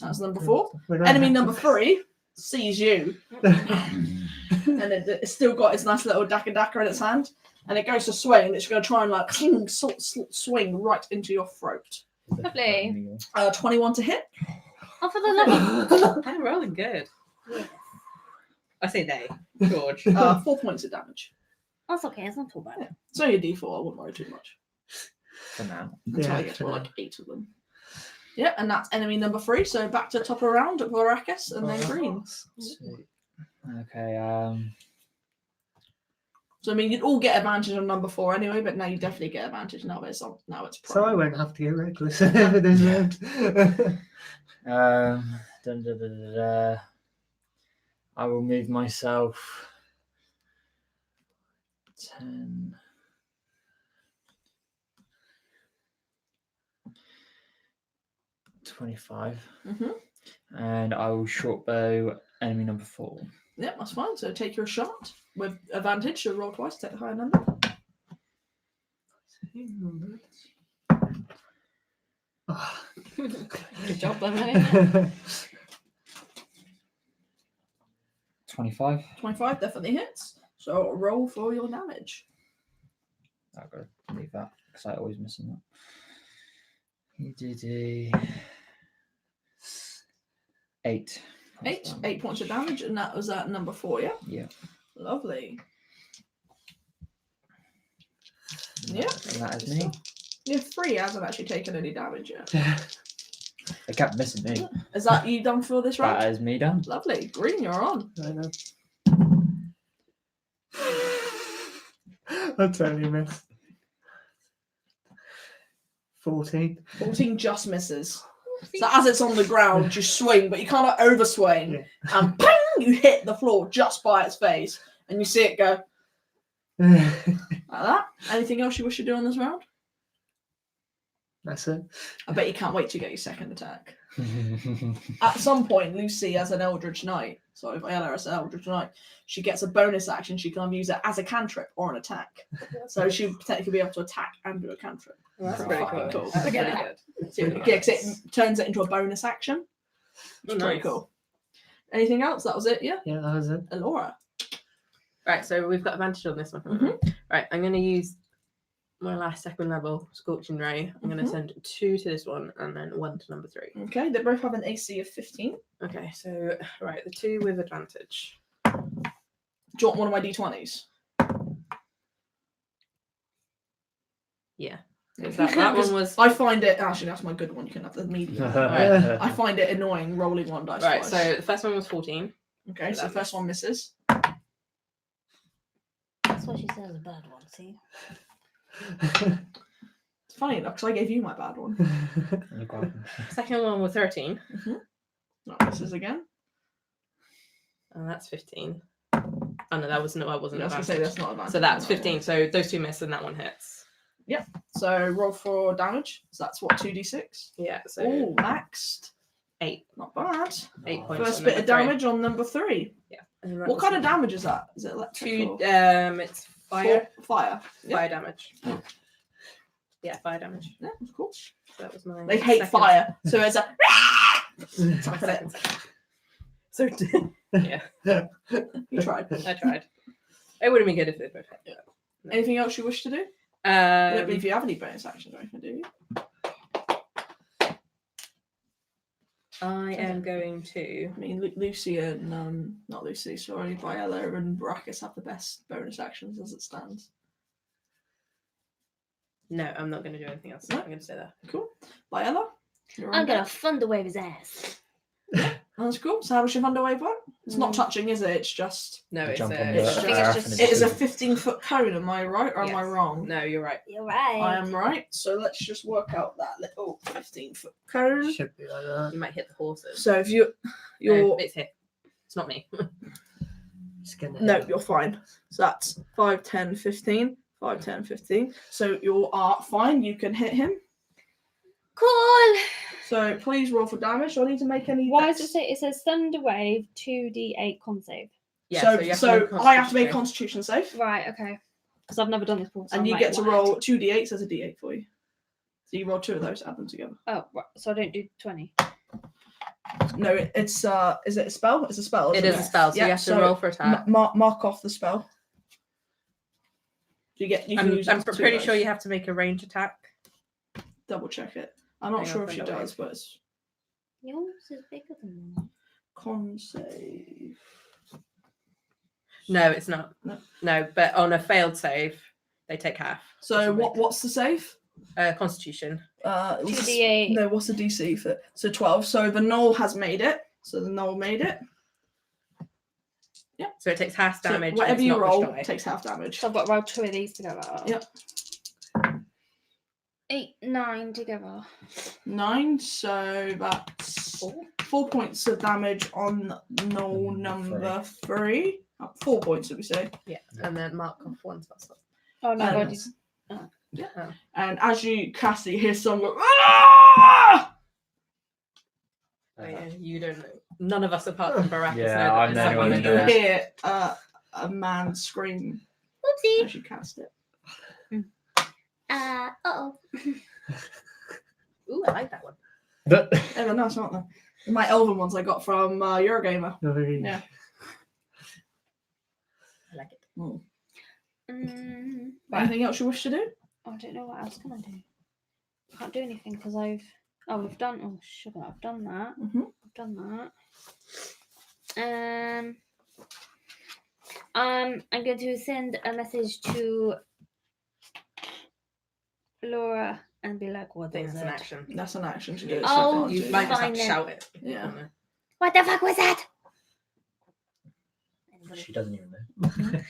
That's number 4. Enemy number 3 sees you, and it's still got its nice little daka in its hand, and it goes to swing, and it's going to try and like swing right into your throat. Lovely. 21 to hit. Oh, for the love of... I'm rolling good. I say they, George. 4 points of damage. That's okay, it's not too bad. It's only a D4, I wouldn't worry too much. For now. Until I get to like 8 of them. Yeah, and that's enemy number 3. So back to top of round at Vorakis and then Green. Sweet. Okay. So I mean, you'd all get advantage on number 4 anyway, but now you definitely get advantage. Now it's So I prime. won't have to get reckless for this round. Dun, dun, dun, dun, dun. I will move myself 10. $25. And I will short bow enemy number 4. Yep, that's fine. So take your shot with advantage. So roll twice, take the higher number. Good job, then. 25. 25 definitely hits. So roll for your damage. I've got to leave that because I always miss that. He did 8. 8 points of damage, and that was at number 4, yeah? Yeah. Lovely. And Yeah. that is me. Your 3 hasn't actually taken any damage yet. They kept missing me. Is that you done for this round? That is me done. Lovely. Green, you're on. I know. I totally missed. 14. 14 just misses. So as it's on the ground, you swing, but you can't overswing. Yeah. And bang, you hit the floor just by its face. And you see it go like that. Anything else you wish to do on this round? That's it. I bet you can't wait to get your second attack. At some point, Lucy, as an Eldritch Knight, sorry, Viola as an Eldritch Knight, she gets a bonus action. She can either use it as a cantrip or an attack. So she technically be able to attack and do a cantrip. Well, that's Pretty pretty fucking cool. cool. That's Forget pretty it. good. So it turns it into a bonus action. It's pretty Nice. cool. Anything else? That was it, yeah? Yeah, that was it. Elora. Right, so we've got advantage on this one. haven't we? Right, I'm going to use my last 2nd level Scorching Ray. I'm going to send 2 to this one and then 1 to number 3. Okay, they both have an AC of 15. Okay, so, right, the 2 with advantage. Do you want one of my D20s? Yeah. That one was... I find it... Actually, that's my good one. You can have the medium. Right. I find it annoying rolling one dice Right, twice. so the first one was 14. Okay, so the first one misses. That's what she says, a bad one, see? It's funny enough, because I gave you my bad one. Second one was 13. That misses again. And that's 15. Oh no, that was no, I wasn't. I was going to say that's not advantage. So that's No, 15. So those 2 miss and that one hits. So roll for damage. So that's what, 2d6? Yeah. So Oh, maxed. 8. Not bad. 8 points. First on bit of number 3. damage on number 3. Yeah. And that What was kind of damage is that? Is it electric? 2. It's fire. Fire. Yeah, Fire damage. Yeah, fire damage. yeah, that's cool. So that was my. They hate second- fire, so it's a. Type of it. So yeah, You tried. I tried. It would have been good if they both had. Anything else you wish to do? I don't believe you have any bonus actions or anything, do you? I am going to. I mean, Lucy and not Lucy, sorry, Viella and Baracus have the best bonus actions as it stands. No, I'm not going to do anything else. No? I'm going to stay there. Cool. Viella, you're on I'm gonna deck. thunder wave his ass. That's cool. So how does your Thunderwave work? It's not touching, is it? It's just. No, it's Jump on a. the it's just- earth it's and just- It is a it's 15-foot cone. Am I right or am I Yes. wrong? No, you're right. You're right. I am right. So let's just work out that little 15-foot cone. Should be like that. You might hit the horses. So if you're No, it's here. It's not me. It's gonna no, hit. you're fine. So that's 5, 10, 15. 5, 10, 15. So you are fine. You can hit him. Cool. So please roll for damage. Do I need to make any? Why dex? does it say it says thunder wave 2d8 con save? Yeah, so you have so to make I have to make a Constitution. Constitution save, Right. Okay. Because I've never done this before. So and I'm you like, get to what? roll 2 d8s as a d8 for you. So you roll 2 of those, add them together. Oh, right. So I don't do 20. No, it's is it a spell? It's a spell. It isn't is a spell, so Yeah, you have to so roll for attack. Mark off the spell. You get. You can use I'm up to 2 pretty of sure those. you have to make a range attack. Double check it. I'm not Hang sure on, if she find out does, but it's Yours is bigger than mine. con save. No, it's not. No. No, but on a failed save, they take half. So Doesn't what's the save? Constitution. It was 2d8. No, what's the DC for? So 12. So the Knoll has made it. So the Knoll made it. So it takes half So damage. and whatever it's you not roll pushed away. takes half damage. So I've got to roll 2 of these together. Yep. 8, 9 together. 9. So that's 4 points of damage on Knoll number 3. 4 points, did we say? Yeah, and then mark off one spell slot. Oh no, And- I did. And as you cast it, you hear someone go, "Ah!" Oh, yeah, you don't know. None of us apart from Baracus Yeah, know that I'm there's the only someone one in who You knows. there. hear a man scream Whoopsie. as you cast it. Uh-oh. Ooh, I like that one. Oh, no, it's not them. My elven ones I got from Eurogamer. Yeah. I like it. Anything else you wish to do? I don't know what else can I do. I can't do anything because I've. Oh, we've done. Oh, sugar! I've done that. Mhm. I've done that. I'm going to send a message to Laura and be like, I "What think is that's an it? action. That's an action to do. Oh, You So might just have fine to then. shout it. Yeah. What the fuck was that?" Anybody? She doesn't even know.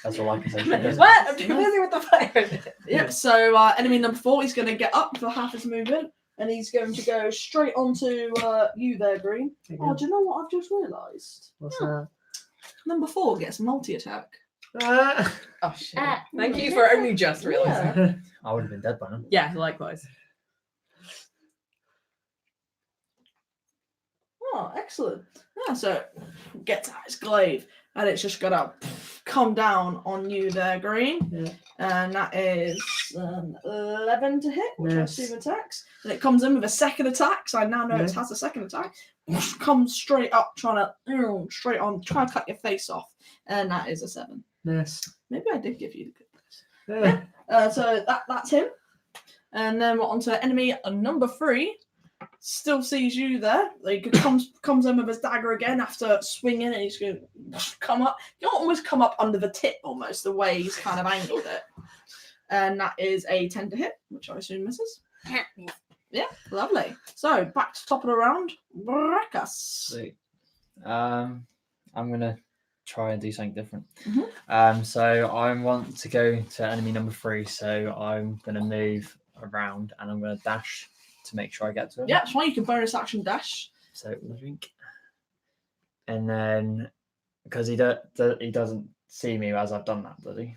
That's all I can say. She doesn't. What? I'm too busy with the fire. Yep, so enemy number 4, he's going to get up for half his movement, and he's going to go straight onto you there, Green. Oh, do you know what I've just realised? What's that? Number 4 gets multi-attack. Ah! Oh shit! Uh, Thank you for only just realizing. I would have been dead by now. Yeah, likewise. Oh, excellent. Yeah, so gets out his glaive, and it's just going to come down on you there, Green. Yeah. And that is 11 to hit, which Yes. I assume attacks. And it comes in with a second attack, so I now know it Yeah. has a second attack. Comes straight up, trying to cut your face off. And that is a 7. Yes. Maybe I did give you the good dice. Yeah. So that's him. And then we're on to enemy number 3. Still sees you there. Like comes in with his dagger again after swinging, and he's going to come up. You almost come up under the tip, almost the way he's kind of angled it. And that is a 10 to hit, which I assume misses. Yeah, lovely. So back to top of the round, Brackus. Sweet. I'm gonna try and do something different. Mhm. So I want to go to enemy number 3. So I'm gonna move around and I'm gonna dash to make sure I get to him. Yeah, that's why you can bonus action dash. So wink. And then because he doesn't see me as I've done that, does he?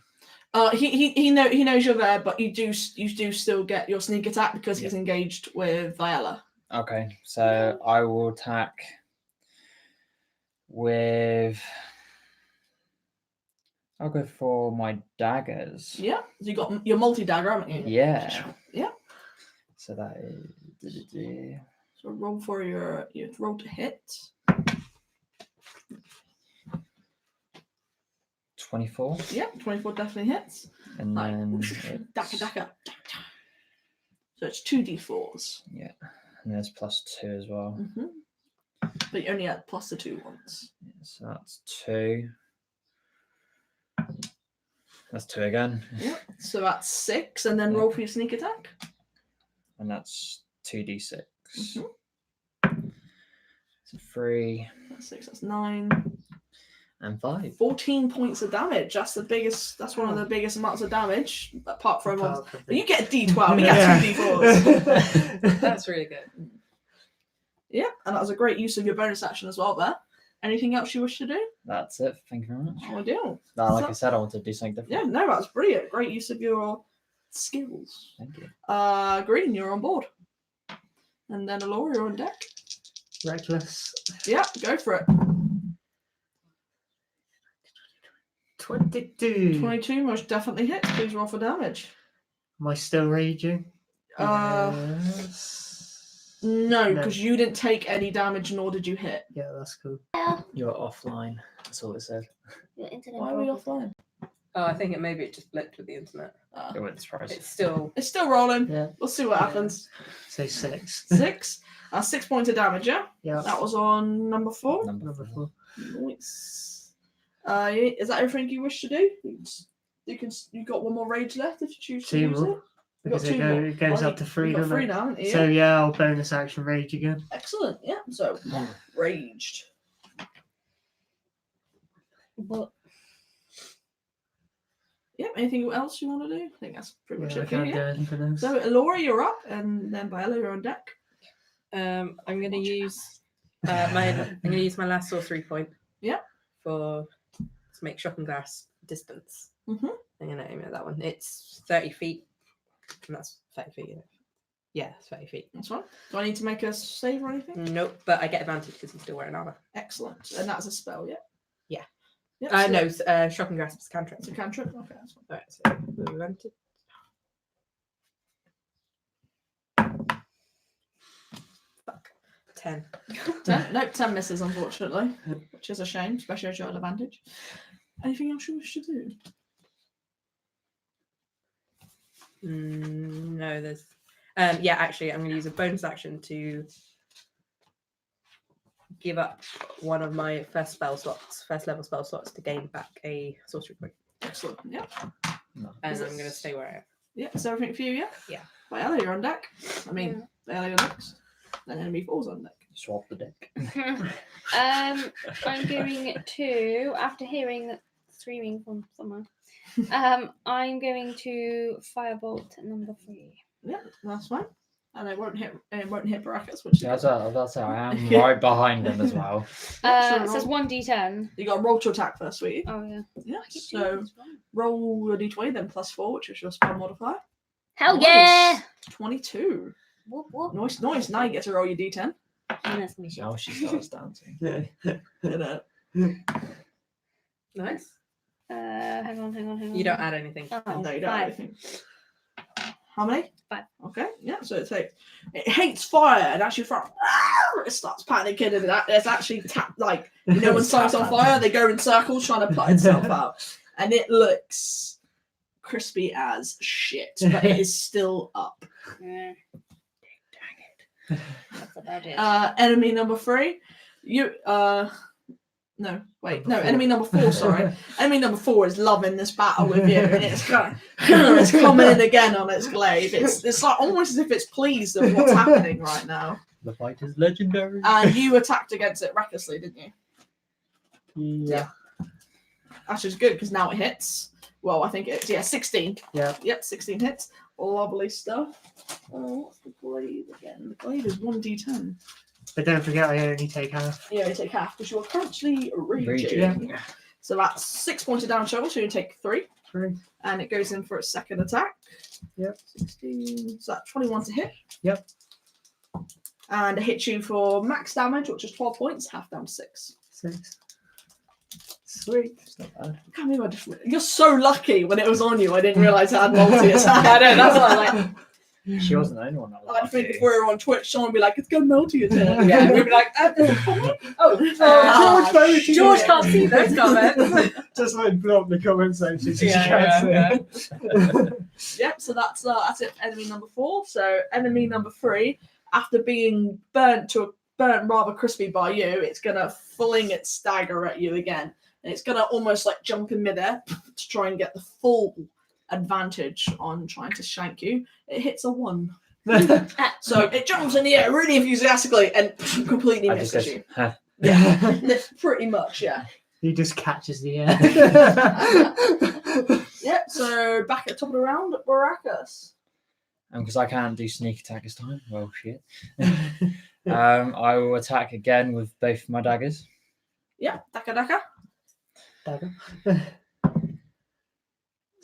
He knows you're there, but you do still get your sneak attack because he's engaged with Viella. Okay, so I will attack with. I'll go for my daggers. Yeah, so you got your multi dagger, haven't you? Yeah. Yeah. So that is. So roll for your roll to hit. 24. Yep, 24 definitely hits. And Like, then Daka, daka. So it's 2d4s. yeah, and there's +2 as well. But you only had plus the 2 ones. Yeah, so that's 2. That's 2 again. Yep. So that's 6, and then Yeah. roll for your sneak attack. And that's 2d6. Mhm. So 3 That's 6, that's 9. and 5. 14 points of damage. That's the biggest. That's one of the biggest amounts of damage, apart from. You get a d12, you get 2 d4s. That's really good. Yeah, and that was a great use of your bonus action as well there. Anything else you wish to do? That's it. Thank you very much. I do. Like I said, I wanted to do something Yeah, different. no, that was brilliant. Great use of your skills. Thank you. Green, you're on board. And then Alora, you're on deck. Reckless. Yeah, go for it. 22. 22 most definitely hits. Please roll for damage. Am I still raging? Yes. No, No. because you didn't take any damage, nor did you hit. Yeah, that's cool. You're offline. That's all it said. Your internet Why are we broken. offline? Oh, I think maybe it just blipped with the internet. It wouldn't surprise you. It's still. It's still rolling. Yeah. We'll see what happens. So 6. 6. 6 points of damage, yeah? Yeah. That was on number 4. Number 4. Nice. Is that everything you wish to do? You got one more rage left if you choose to 2 use more. it. You got Because 2 more. it goes Well, up to 3, you got doesn't 3 it? now, haven't you? So yeah, I'll bonus action rage again. Excellent. Yeah. So raged. But Yep. Anything else you want to do? I think that's pretty much Yeah, I it for can't you. do anything else. So Alora, you're up, and then Bella, you're on deck. I'm gonna use my last sorcery point. Yeah. To make shocking glass distance. Mhm. I'm gonna aim at that one. It's 30 feet. And that's 30 feet. Isn't it? Yeah, it's 30 feet. That's fine. Do I need to make a save or anything? Nope, but I get advantage because I'm still wearing armor. Excellent. And that's a spell, yeah? Yeah. Yep, No, shocking grasp is cantrip. It's a cantrip. Okay, that's fine. Alright, so advantage. Fuck. 10. 10? Nope, 10 misses, unfortunately, which is a shame, especially as you're at advantage. Anything else you wish to do? No, there's. Yeah, actually, I'm going to use a bonus action to give up one of my first level spell slots to gain back a sorcery point. Excellent. Yeah. No. And Is I'm it- going to stay where I am. Yeah, is everything for you, yeah? Yeah. Viola, you're on deck. I mean, Viola, you're next. Then enemy falls on deck. Swap the deck. I'm going to, after hearing screaming from somewhere, I'm going to firebolt at number 3. Yeah, that's fine. And it won't hit brackets, which is Yeah, that's how I am Yeah. right behind them as well. Yeah, It so says 1d10. you got to roll to attack first, sweetie. Oh yeah. Yeah. I keep doing So this wrong. roll your d20, then +4, which is your spell modifier. Hell Nice. yeah! 22. Whoop, whoop. Nice. Now you get to roll your d10. Goodness me. Now she starts dancing. You know. Nice. Hang on. You don't add anything. Oh, No, you don't have 5. anything. How many? 5. Okay, yeah, so it hates fire, and actually from it starts panicking, and it's actually like, you know, when something's on fire, they go in circles trying to put itself out, and it looks crispy as shit, but it is still up. Yeah. Dang That's about it. it. Enemy number 3, enemy number 4, sorry. Enemy number 4 is loving this battle with you, and it's kind of, it's coming in again on its glaive. It's like almost as if it's pleased with what's happening right now. The fight is legendary. And you attacked against it recklessly, didn't you? Yeah. Which is good because now it hits. Well, I think it's 16. Yeah. Yep, 16 hits. Lovely stuff. What's the glaive again? The glaive is 1d10. But don't forget, I only take half. Yeah, you take half because you are currently raging. Yeah. So that's 6 points of damage total, so you take 3. 3. And it goes in for its second attack. Yep. 16. So that's 21 to hit. Yep. And it hits you for max damage, which is 12 points, half down to 6. 6. Sweet. It's not bad. I can't believe I just. You're so lucky when it was on you. I didn't realise I had multi attack. I know, that's why I like. She wasn't the only one that was I like think if it. we were on Twitch, someone would be like, "It's gonna melt your head." Yeah, we'd be like, George can't see those comments. Just like block the comment section so Yeah, you can't see yeah, it. Yep. So that's it. Enemy number 4. So enemy number 3, after being burnt rather crispy by you, it's gonna fling its dagger at you again, and it's gonna almost like jump in midair to try and get the full advantage on trying to shank you. It hits a 1. So it jumps in the air really enthusiastically and completely I just misses said, you. huh. Yeah, pretty much, yeah. He just catches the air. Yep, so back at the top of the round, Baracus. And because I can't do sneak attack this time, well, shit. I will attack again with both my daggers. Yeah, Daka. Dagger.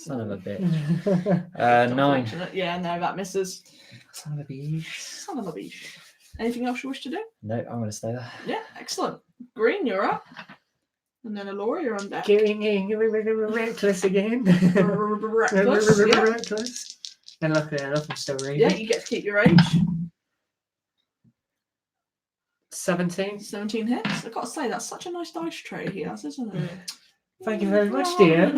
Son of a bitch. 9. Unfortunate. Yeah, no, that misses. Son of a bitch. Son of a bitch. Anything else you wish to do? No, I'm going to stay there. Yeah, excellent. Green, you're up. And then Alora, you're on deck. Getting reckless again. Reckless, yeah. Reckless. And luckily enough, I'm still reading. Yeah, you get to keep your age. 17. 17 hits. I've got to say, that's such a nice dice tray he has, isn't it? Thank you very much, dear.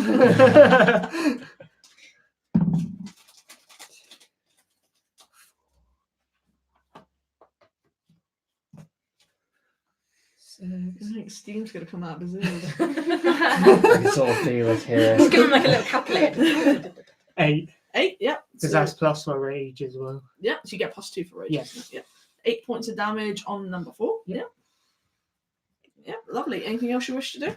I think Steam's going to come out of his ears. I can sort of feel it here. Just give him like a little calculator. 8. 8, yeah. Because that's plus my rage as well. Yeah, so you get +2 for rage. Yeah. Isn't it? Yeah. 8 points of damage on number 4. Yeah. Yeah, lovely. Anything else you wish to do?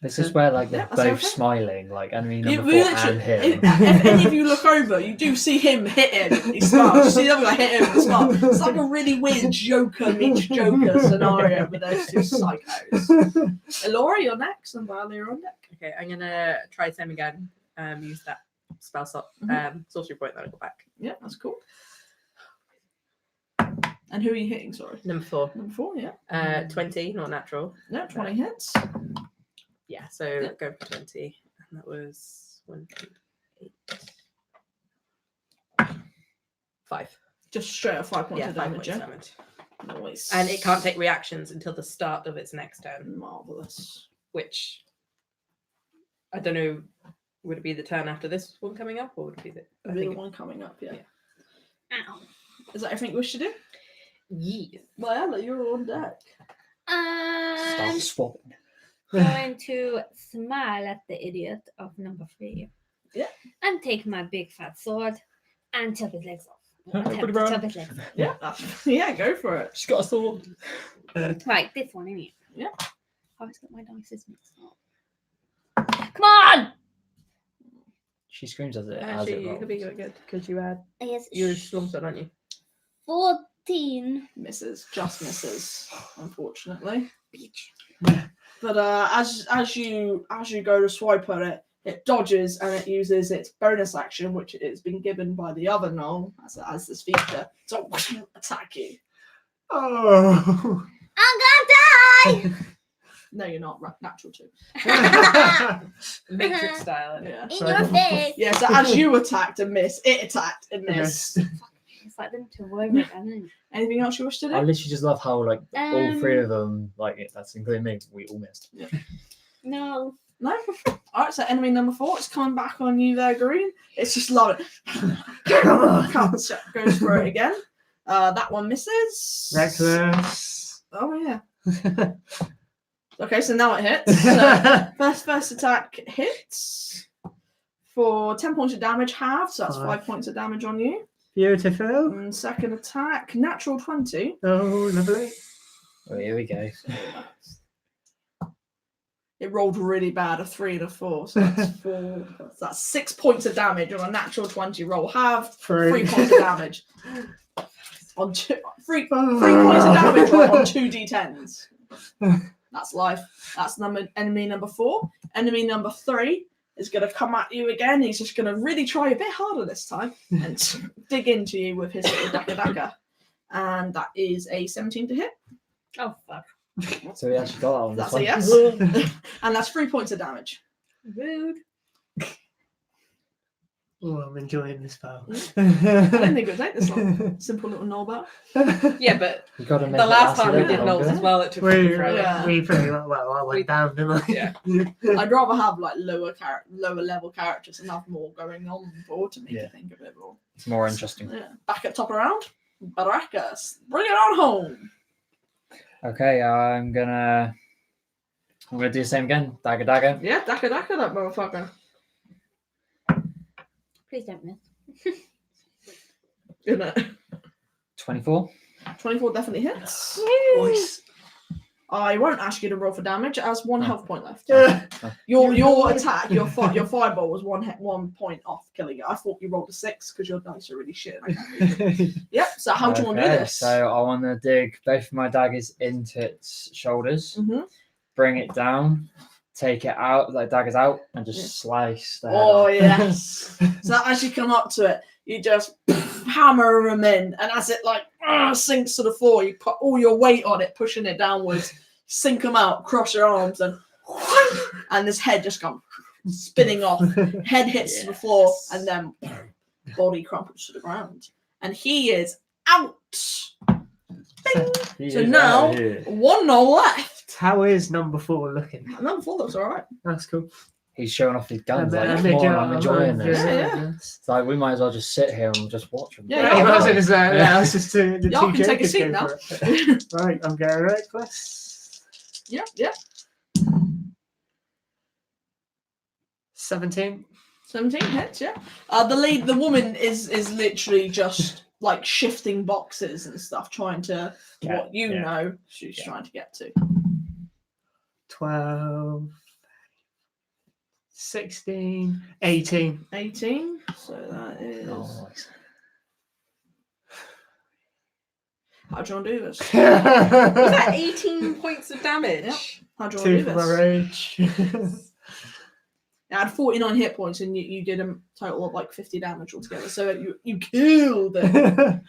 This is where like they're Yeah, that's both okay. smiling, like enemy You- number we 4 literally- and him. if any of you look over, you do see him hit him. He smiles. You see the other guy hit him. He smiles. It's like a really weird Joker meets Joker scenario with those two psychos. Elora, you're next, and Viola, you're on deck. Okay, I'm gonna try same again. Use that spell slot, sorcery point that I got back. Yeah, that's cool. And who are you hitting? Sorry, Number 4. number 4. Yeah. 20, not natural. No, 20 hits. Yeah, so Yeah. go for 20. And that was 1, 8. 5. Just straight up 5 points Yeah, of 5 damage. points Yeah. damage. Nice. And it can't take reactions until the start of its next turn, Marvelous. which I don't know. Would it be the turn after this one coming up, or would it be the? I The think one coming up. Yeah. Ow. Is that everything you wish to do? yeah. Viola, you're on deck. Start swapping. Going to smile at the idiot of number 3. Yeah. And take my big fat sword and chop his legs off. Attempt Pretty to brown. chop his legs off. Yeah. Yeah, go for it. She's got a sword. Right, this one, isn't it? Yeah. I've got my dice mixed up. Come on! She screams as it Actually, you rolls. could be good because you had Yes. you're a slump aren't you? 14. Misses. Just misses. Unfortunately. Bitch. But as you go to swipe at it, it dodges and it uses its bonus action, which it's been given by the other gnoll as this feature, to attack you. Oh. I'm gonna die! No, you're not. Natural 2. Matrix style. Yeah. In your face! Yeah. So as you attacked and missed, it attacked and missed. It's like them to avoid it, isn't it? Anything else you wish to I do? literally just love how like all 3 Um, of them, like that's including me, we all missed. No. No. All right. So enemy number 4. It's coming back on you there, Green. It's just loving it. Comes, goes for it again. That one misses. Reckless. Oh yeah. Okay, so now it hits. So first attack hits for 10 points of damage halved, so that's 5 points of damage on you. Beautiful. And second attack, natural 20. Oh, lovely. Oh, here we go. It rolled really bad, a 3 and a 4, so that's 4. That's 6 points of damage on a natural 20 roll halved. 3 points of damage. On 3 points of damage on 2 d10s. That's life. That's enemy number 4. Enemy number 3 is going to come at you again. He's just going to really try a bit harder this time and dig into you with his little daka. And that is a 17 to hit. Oh, fuck. So we actually got that on this That's one. a yes. And that's 3 points of damage. Rude. Oh, I'm enjoying this pal. I didn't think it would take this long. Simple little knoll about. Yeah, but You got to the make it last last a time we little did bit knolls longer. as well, it took we, forever. Yeah. we pretty well, I went We- down, didn't I? Yeah. I'd rather have like lower level characters and have more going on board to make Yeah. you think a bit more. It's more interesting. Yeah. Back at top of round, Baracus, bring it on home. Okay, I'm gonna do the same again. Dagger, dagger. Yeah, daka that motherfucker. Please don't miss. Isn't it? 24. 24 definitely hits. Nice. I won't ask you to roll for damage. It has one Oh. health point left. Yeah. Your attack, your fireball was 1 point off killing it. I thought you rolled a 6 because your dice are really shit. And I can't read it. Yep. So how do you want to do Okay, this? So I want to dig both of my daggers into its shoulders, Mhm. bring it down, take it out, like daggers out, and just Yeah. slice the head Oh off. yes. So as you come up to it, you just hammer them in, and as it like sinks to the floor, you put all your weight on it, pushing it downwards, sink them out, cross your arms, and this head just comes spinning off. Head hits to the floor, and then body crumples to the ground, and he is out. He So is now- out here. One no left. How is number 4 looking? Number 4 looks all right. That's cool. He's showing off his guns. Like, I'm come on, I'm enjoying this. Yeah. It's like we might as well just sit here and just watch him. Yeah, Yeah, yeah. imagine it's, Yeah. it's just the Y'all two can take a jokers seat go now. for it. Right, I'm going reckless. Yep. 17. 17 hits, yeah. The woman is literally just like shifting boxes and stuff, trying to Yeah, what you yeah. know she's Yeah. trying to get to. 12. 16. 18. 18. So that is. Nice. How do you want to do this? Was that 18 points of damage? Yep. How do you want to 2 do for my this? rage. I had 49 hit points and you did a total of like 50 damage altogether. So you killed it.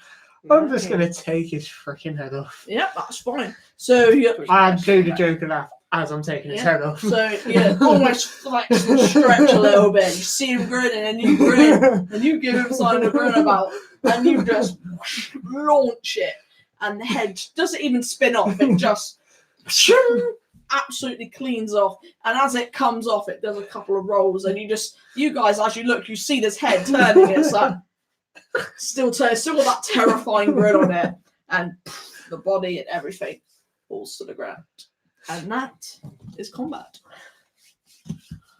I'm just going to take his freaking head off. Yep, that's fine. So you. I do the Joker laugh as I'm taking his Yeah. head off. So you almost flex and stretch a little bit. You see him grinning and you grin. And you give him something to grin about, and you just launch it, and the head doesn't even spin off, it just absolutely cleans off, and as it comes off, it does a couple of rolls, and you guys, as you look, you see this head turning, it's like, still got that terrifying grin on it, and the body and everything falls to the ground. And that is combat.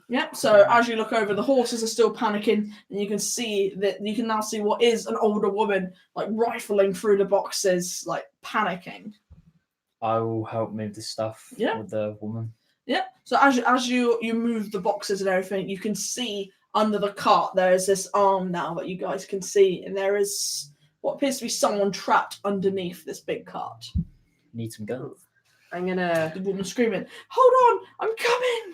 Yep, so as you look over, the horses are still panicking, and you can now see what is an older woman, like rifling through the boxes, like panicking. I will help move the stuff Yeah. with the woman. Yeah. So as you move the boxes and everything, you can see under the cart there is this arm now that you guys can see, and there is what appears to be someone trapped underneath this big cart. Need some guns. I'm gonna The woman screaming, "Hold on, I'm coming!"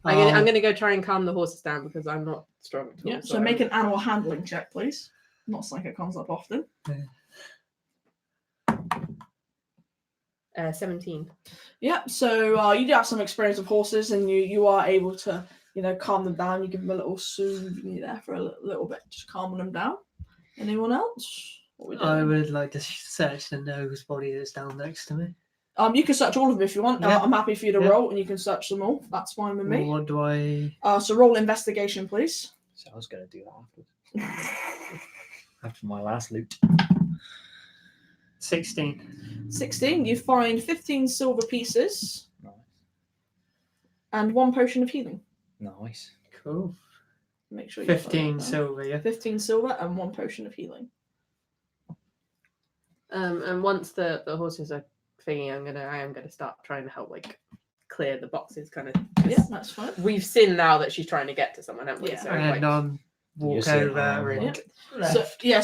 I'm gonna go try and calm the horses down because I'm not strong at all. Yeah. So make an animal handling check, please. Not something that comes up often. 17. Yeah, so you do have some experience with horses, and you are able to, calm them down. You give them a little soothe, and you're there for a little bit, just calming them down. Anyone else? What we I doing? would like to search the nose body that's down next to me. You can search all of them if you want. Yeah. I'm happy for you to Yeah. roll, and you can search them all. That's fine with me. What do I? So roll investigation, please. So I was going to do that afterwards. After my last loot. 16. 16. You find 15 silver pieces Nice. and 1 potion of healing. Nice. Cool. Make sure you 15 silver, yeah. 15 silver and 1 potion of healing. And once the horses are thinking, I am gonna start trying to help like clear the boxes, kind of. Yeah, that's fine. We've seen now that she's trying to get to someone, haven't we? Yeah. So, And like, walk You see over it, and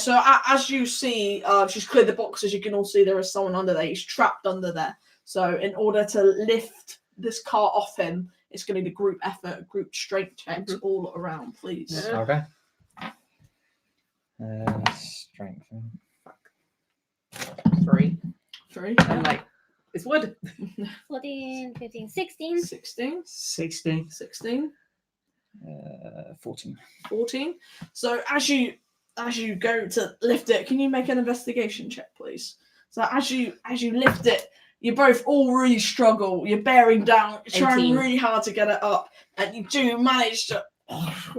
So as you see, she's cleared the boxes. You can all see there is someone under there. He's trapped under there. So in order to lift this cart off him, it's going to be the group effort, group strength checks all around, please. Yeah. Okay. Strength. 3. 3, I'm like, it's wood. 14, 15, 16. 16, 16. 16. 14. 14. So as you go to lift it, can you make an investigation check, please? So as you lift it, you both all really struggle. You're bearing down, trying 18. really hard to get it up, and you do manage to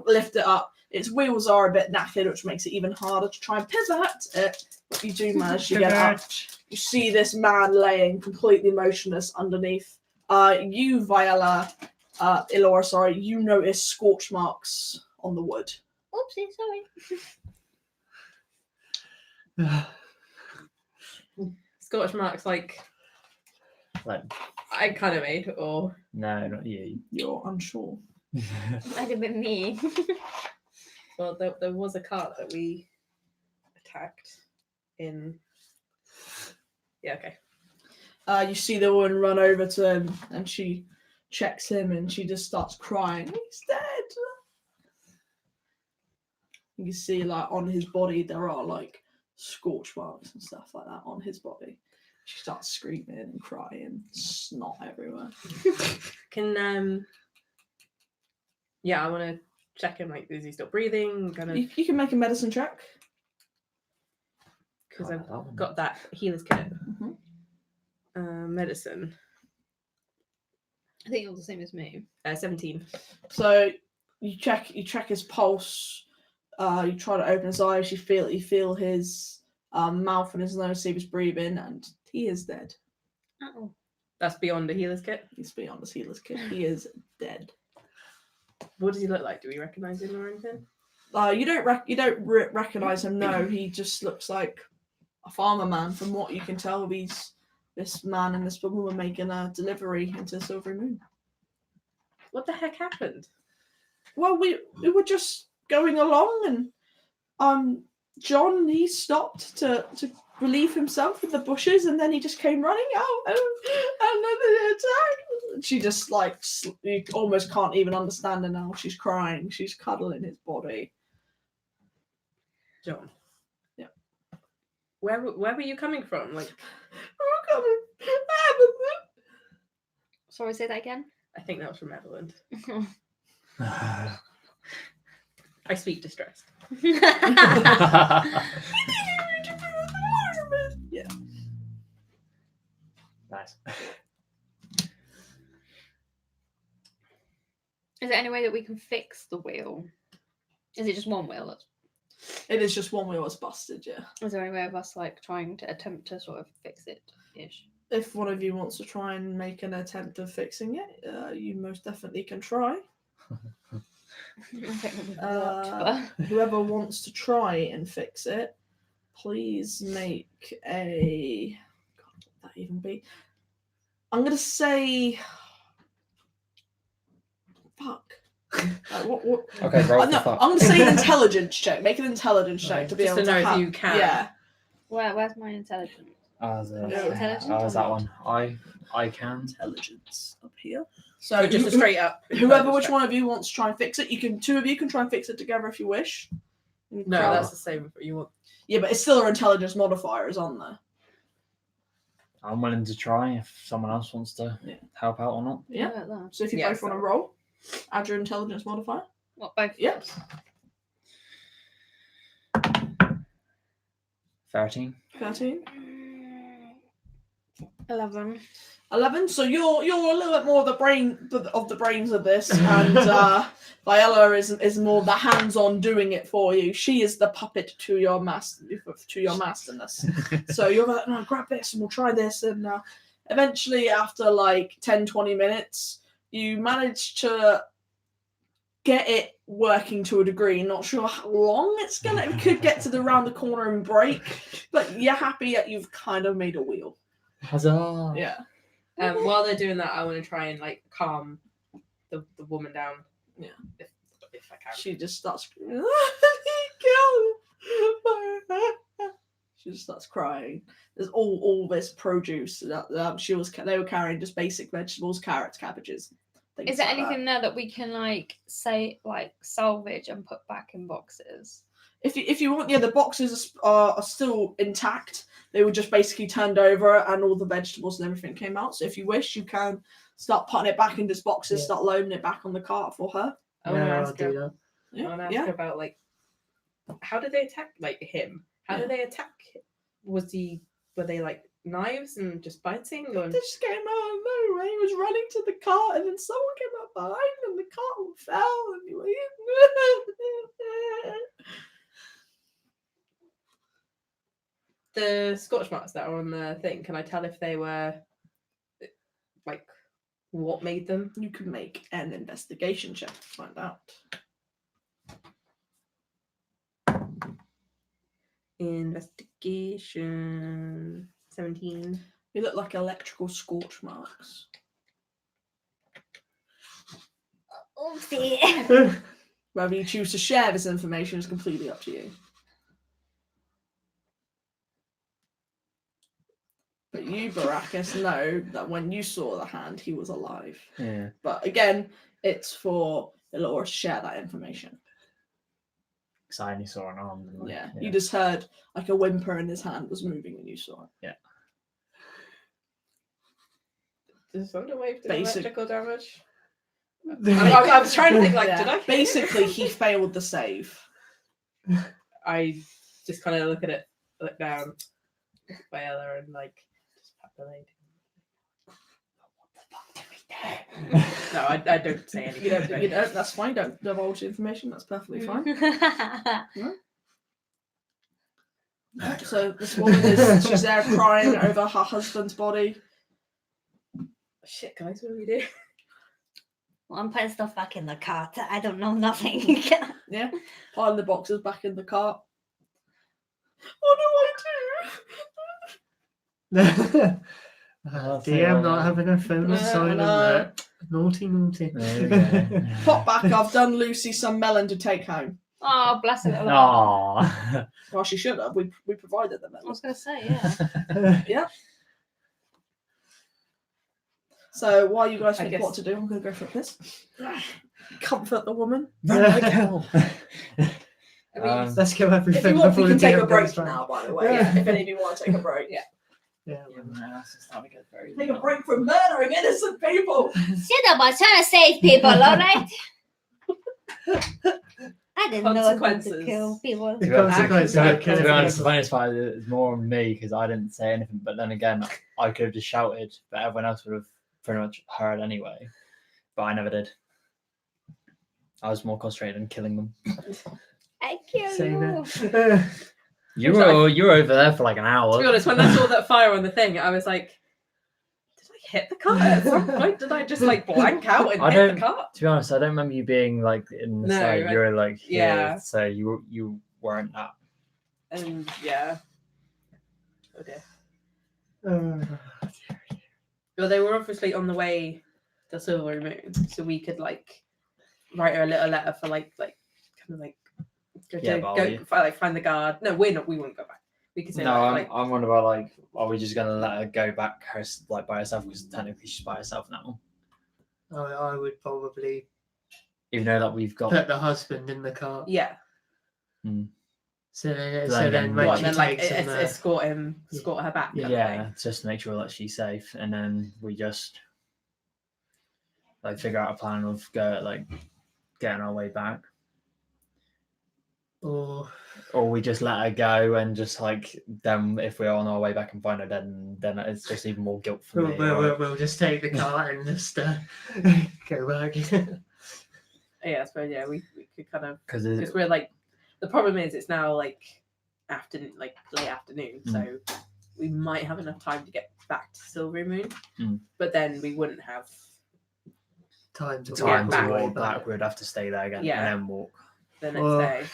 lift it up. Its wheels are a bit knackered, which makes it even harder to try and pivot it. But you do manage to get it up. You see this man laying completely motionless underneath. You, Viola, Elora, sorry, you notice scorch marks on the wood. Oopsie, sorry. Scottish marks like I kind of made, or No, not you. You're unsure. Might have been me. well, there was a cart that we attacked in. Yeah, okay. You see the woman run over to him, and she checks him, and she just starts crying. He's dead. You can see, like, on his body, there are like scorch marks and stuff like that on his body. She starts screaming and crying, snot everywhere. Can yeah, I want to check him. Like, is he still breathing? Kind of, You can make a medicine check. because Can't I've have that one. got that healer's kit. Mm-hmm. Medicine. I think you're the same as me. 17. So you check his pulse. You try to open his eyes. You feel his mouth and his nose, see if he's breathing, and he is dead. Oh. That's beyond the healer's kit. He's beyond his healer's kit. He is dead. What does he look like? Do we recognize him or anything? You don't recognize him. No, he just looks like a farmer man. From what you can tell, this man and this woman were making a delivery into Silvery Moon. What the heck happened? Well, we were just going along, and John, he stopped to relieve himself in the bushes, and then he just came running out, and another attack. She just you almost can't even understand her now. She's crying. She's cuddling his body. John. Yeah. Where were you coming from? Like, I'm coming. Sorry, say that again. I think that was from Evelyn. I speak distressed. Yeah. Nice. Is there any way that we can fix the wheel? Is it just one wheel? It is just one wheel that's busted, yeah. Is there any way of us like trying to attempt to sort of fix it ish? If one of you wants to try and make an attempt of fixing it, you most definitely can try. I think we've got, Whoever wants to try and fix it, please make a. God, what would that even be? I'm gonna say. Fuck. What? Okay, roll No, for fuck. I'm gonna say an intelligence check. Make an intelligence check to be Just able to know if have- you can. Yeah. Where's my intelligence? That one. I can. Intelligence up here. So So just a straight up. whoever, which one of you wants to try and fix it, two of you can try and fix it together if you wish. No, that's the same. You want. Yeah, but it's still our intelligence modifier is on there. I'm willing to try if someone else wants to help out or not. Yeah. How about that? So if you Yeah, both want to so- roll, add your intelligence modifier. What, both? Yep. 13. 13. 11. 11. So you're a little bit more of the brains of this, and Viola is more the hands-on doing it for you. She is the puppet to your masterness. So you're like, no, grab this and we'll try this, and eventually after like 10-20 minutes, you manage to get it working to a degree. Not sure how long it could get to around the corner and break, but you're happy that you've kind of made a wheel. Huzzah! Yeah. While they're doing that, I want to try and like calm the woman down. Yeah. If I can. She just starts screaming, "Kill me." She just starts crying. There's all this produce that they were carrying, just basic vegetables, carrots, cabbages. Is there anything there that we can like salvage and put back in boxes? If you want, the boxes are still intact. They were just basically turned over, and all the vegetables and everything came out. So if you wish, you can start putting it back into boxes, start loading it back on the cart for her. I want to Yeah, I'll ask do her. that. I want to ask Yeah. her about like how did they attack like him? How did they attack? Were they like knives and just biting? Or... They just came out of nowhere. He was running to the cart, and then someone came up behind him, and the cart fell, and he went. The scorch marks that are on the thing, can I tell if they were like what made them? You can make an investigation check to find out. Investigation 17. They look like electrical scorch marks. Oopsie. Whether you choose to share this information is completely up to you. But you, Baracus, know that when you saw the hand, he was alive. Yeah. But again, it's for Elora to share that information. Because I only saw an arm. didn't I? Yeah. You just heard like a whimper and his hand was moving when you saw it. Does Thunderwave do Basic- electrical damage? I was trying to think like, Yeah. did I hit Basically, he failed the save. I just kind of look at it, look down, look at Viola, and like just pat the lady. No, I don't say anything. You don't. That's fine. Don't divulge the information. That's perfectly fine. So this woman she's there crying over her husband's body. Shit, guys, what do we do? Well, I'm putting stuff back in the cart. I don't know nothing. Yeah, piling the boxes back in the cart. What do I do? DM not having a phone Yeah, silent I know. there. Naughty, naughty. There we go. Pop back. I've done Lucy some melon to take home. Oh, bless her. Aww. Well, she should have. We provided the I melon. was going to say, yeah. So while you guys I think guess- what to do, I'm going to go for a piss. Comfort the woman. Run like hell. Let's go If everything you want, we before can the take a DM break goes back. now. By the way, yeah. If any of you want to take a break, Yeah. take a break from murdering innocent people. Shut up, I'm trying to save people, alright? I didn't know I wanted to Consequences. kill people. The To be honest, consequences Actually, of to killing be honest, the people. funniest part is more on me because I didn't say anything. But then again, I could have just shouted, but everyone else would have pretty much heard anyway. But I never did. I was more concentrated on killing them. I kill Same you. here. You were over there for like an hour. To be honest, when I saw that fire on the thing, I was like, did I hit the cart at some point? Did I just like blank out and I hit don't- the cart? To be honest, I don't remember you being like in the No, side. You were like here, yeah. so you weren't that. And yeah. Oh dear. Well, they were obviously on the way to Silver Moon, so we could like write her a little letter for like kind of like go, Yeah, to, but go are we- find the guard. No, we wouldn't go back. We could say No, like, I'm wondering about like, are we just gonna let her go back her like by herself? Because technically she's by herself now. I would probably Even though that we've got put the husband in the car. yeah. So then, Then again, when what, she And then like takes him, escort her back. kind of yeah, thing. just to make sure that she's safe, and then we just like figure out a plan of getting our way back, or or we just let her go and just like then if we're on our way back and find her, then it's just even more guilt for me. we'll just take the car and just go back. Yeah, I suppose we could kind of Because because we're like the problem is it's now like late afternoon, so we might have enough time to get back to Silver Moon, but then we wouldn't have Time to the time back. to walk walk back, we'd have to stay there again Yeah. and then walk. the next Well, day.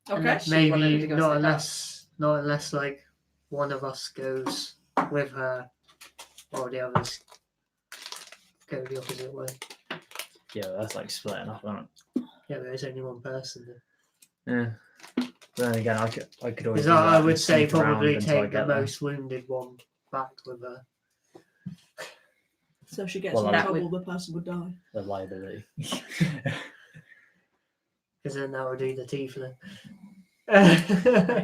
Okay. Unless she wanted Maybe to go not sit unless like one of us goes with her, or the others go the opposite way. Yeah, that's like splitting up, isn't it? Yeah, but there's only one person. Yeah. But then again, I could always. Because do that I and would say sneak around probably until I take the get there. most wounded one back with her. So if she gets Well, in that trouble, the person would die. The liability. Because then that would do the teeth then.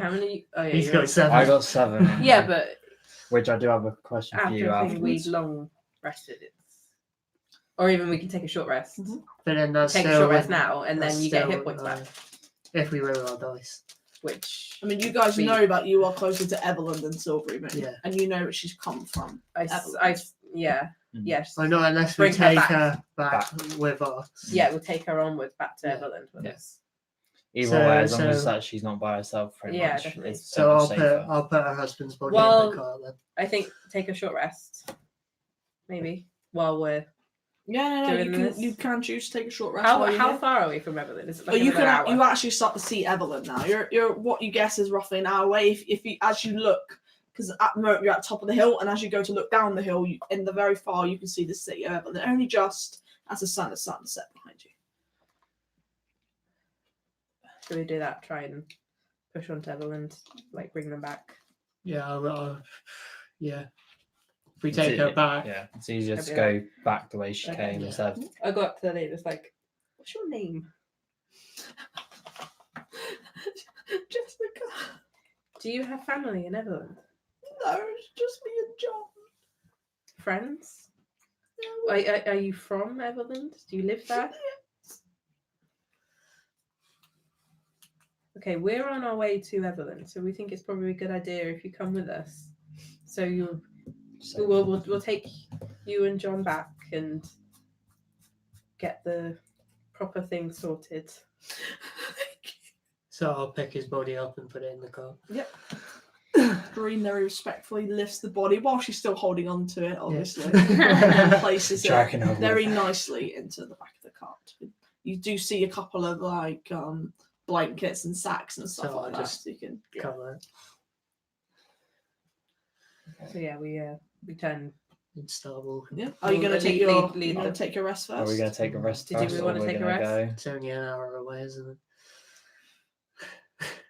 How many? Oh yeah, He's you're got right. 7. I got 7. Yeah, but Which I do have a question for you after I think we afterwards. long rested, it's Or even we can take a short rest. Mhm. But then that's Take a still short rest when- now, and that's then you get still, hit points back. If we roll our dice. Which I mean, you guys We- know that you are closer to Evelyn than Silvery Moon. Yeah. And you know where she's come from. yeah, Mm. yes. Well, not unless we Bring her take back. her back with us. Yeah, we'll take her onwards back to Yeah. Everland with Yeah. us. Either So- way, as long as so- that she's not by herself, pretty Yeah, much. definitely. It's So much safer. I'll put her husband's body Well- in the car then. I think take a short rest, maybe while we're. Yeah, no, Doing this. you can choose to take a short rest. How while you're how here. far are we from Everland? Is it like But you another hour? you actually start to see Evelyn now. You're what you guess is roughly an hour away. If you as you look, because at the moment you're at the top of the hill, and as you go to look down the hill, in the very far you can see the city of Evelyn. Only just as the sun is starting to set behind you. Should we do that? Try and push on to Everland, like bring them back. Yeah, yeah. If we It's take e- her back, Yeah, it's easier to That'd go back the way she Okay. came Yeah. instead of I go up to the lady. It's like, what's your name? Jessica, Do you have family in Everland? no, it's just me and John. Friends? Yeah, Are you from Everland? Do you live there? Okay, we're on our way to Everland, so we think it's probably a good idea if you come with us. So we'll take you and John back and get the proper thing sorted. so I'll pick his body up and put it in the car. Green very respectfully lifts the body while she's still holding on to it, obviously, Yeah. and places it Dragging her very with. nicely into the back of the cart. You do see a couple of like blankets and sacks and stuff So like I'll that. just So you can Cover it So yeah, we turn. and start walking. yeah. Are you We'll gonna take lead- your lead you gonna them. take your rest first? Are we going to take a rest Did you first, wanna or we're take a going to rest? It's only an hour away, isn't it?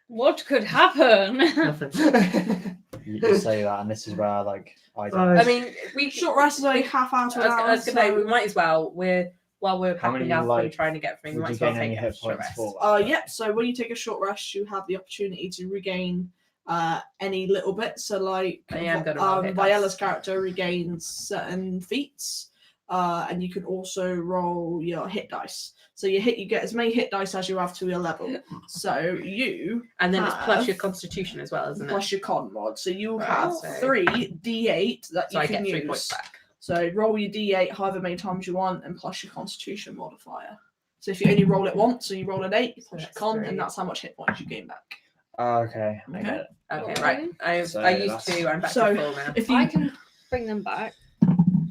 What could happen? Nothing. You say that, and this is where like I don't. Right. I mean, we Short rest is only half hour to an hour. I was gonna say we so- might as well. While we're How many, packing up like, and trying to get everything, we Would might you as well gain any take a hit short points rest. for that? Yep. So when you take a short rest, you have the opportunity to regain any little bit. So like I am gonna roll hit Violella's dice. character regains certain feats, and you can also roll your hit dice. So you get as many hit dice as you have to your level. So you And then it's plus have- your constitution as well, isn't it? plus your con mod. So you Right, have so- 3 d8 that So you I can get 3 use. points back. So roll your d8 however many times you want, and plus your constitution modifier. So if you only roll it once, so you roll an 8, So plus your that's con, 3. and that's how much hit points you gain back. Oh, okay, I Okay. get it. Okay, Okay. right. I So used that's- 2. I'm back So, to full now. If I you can bring them back.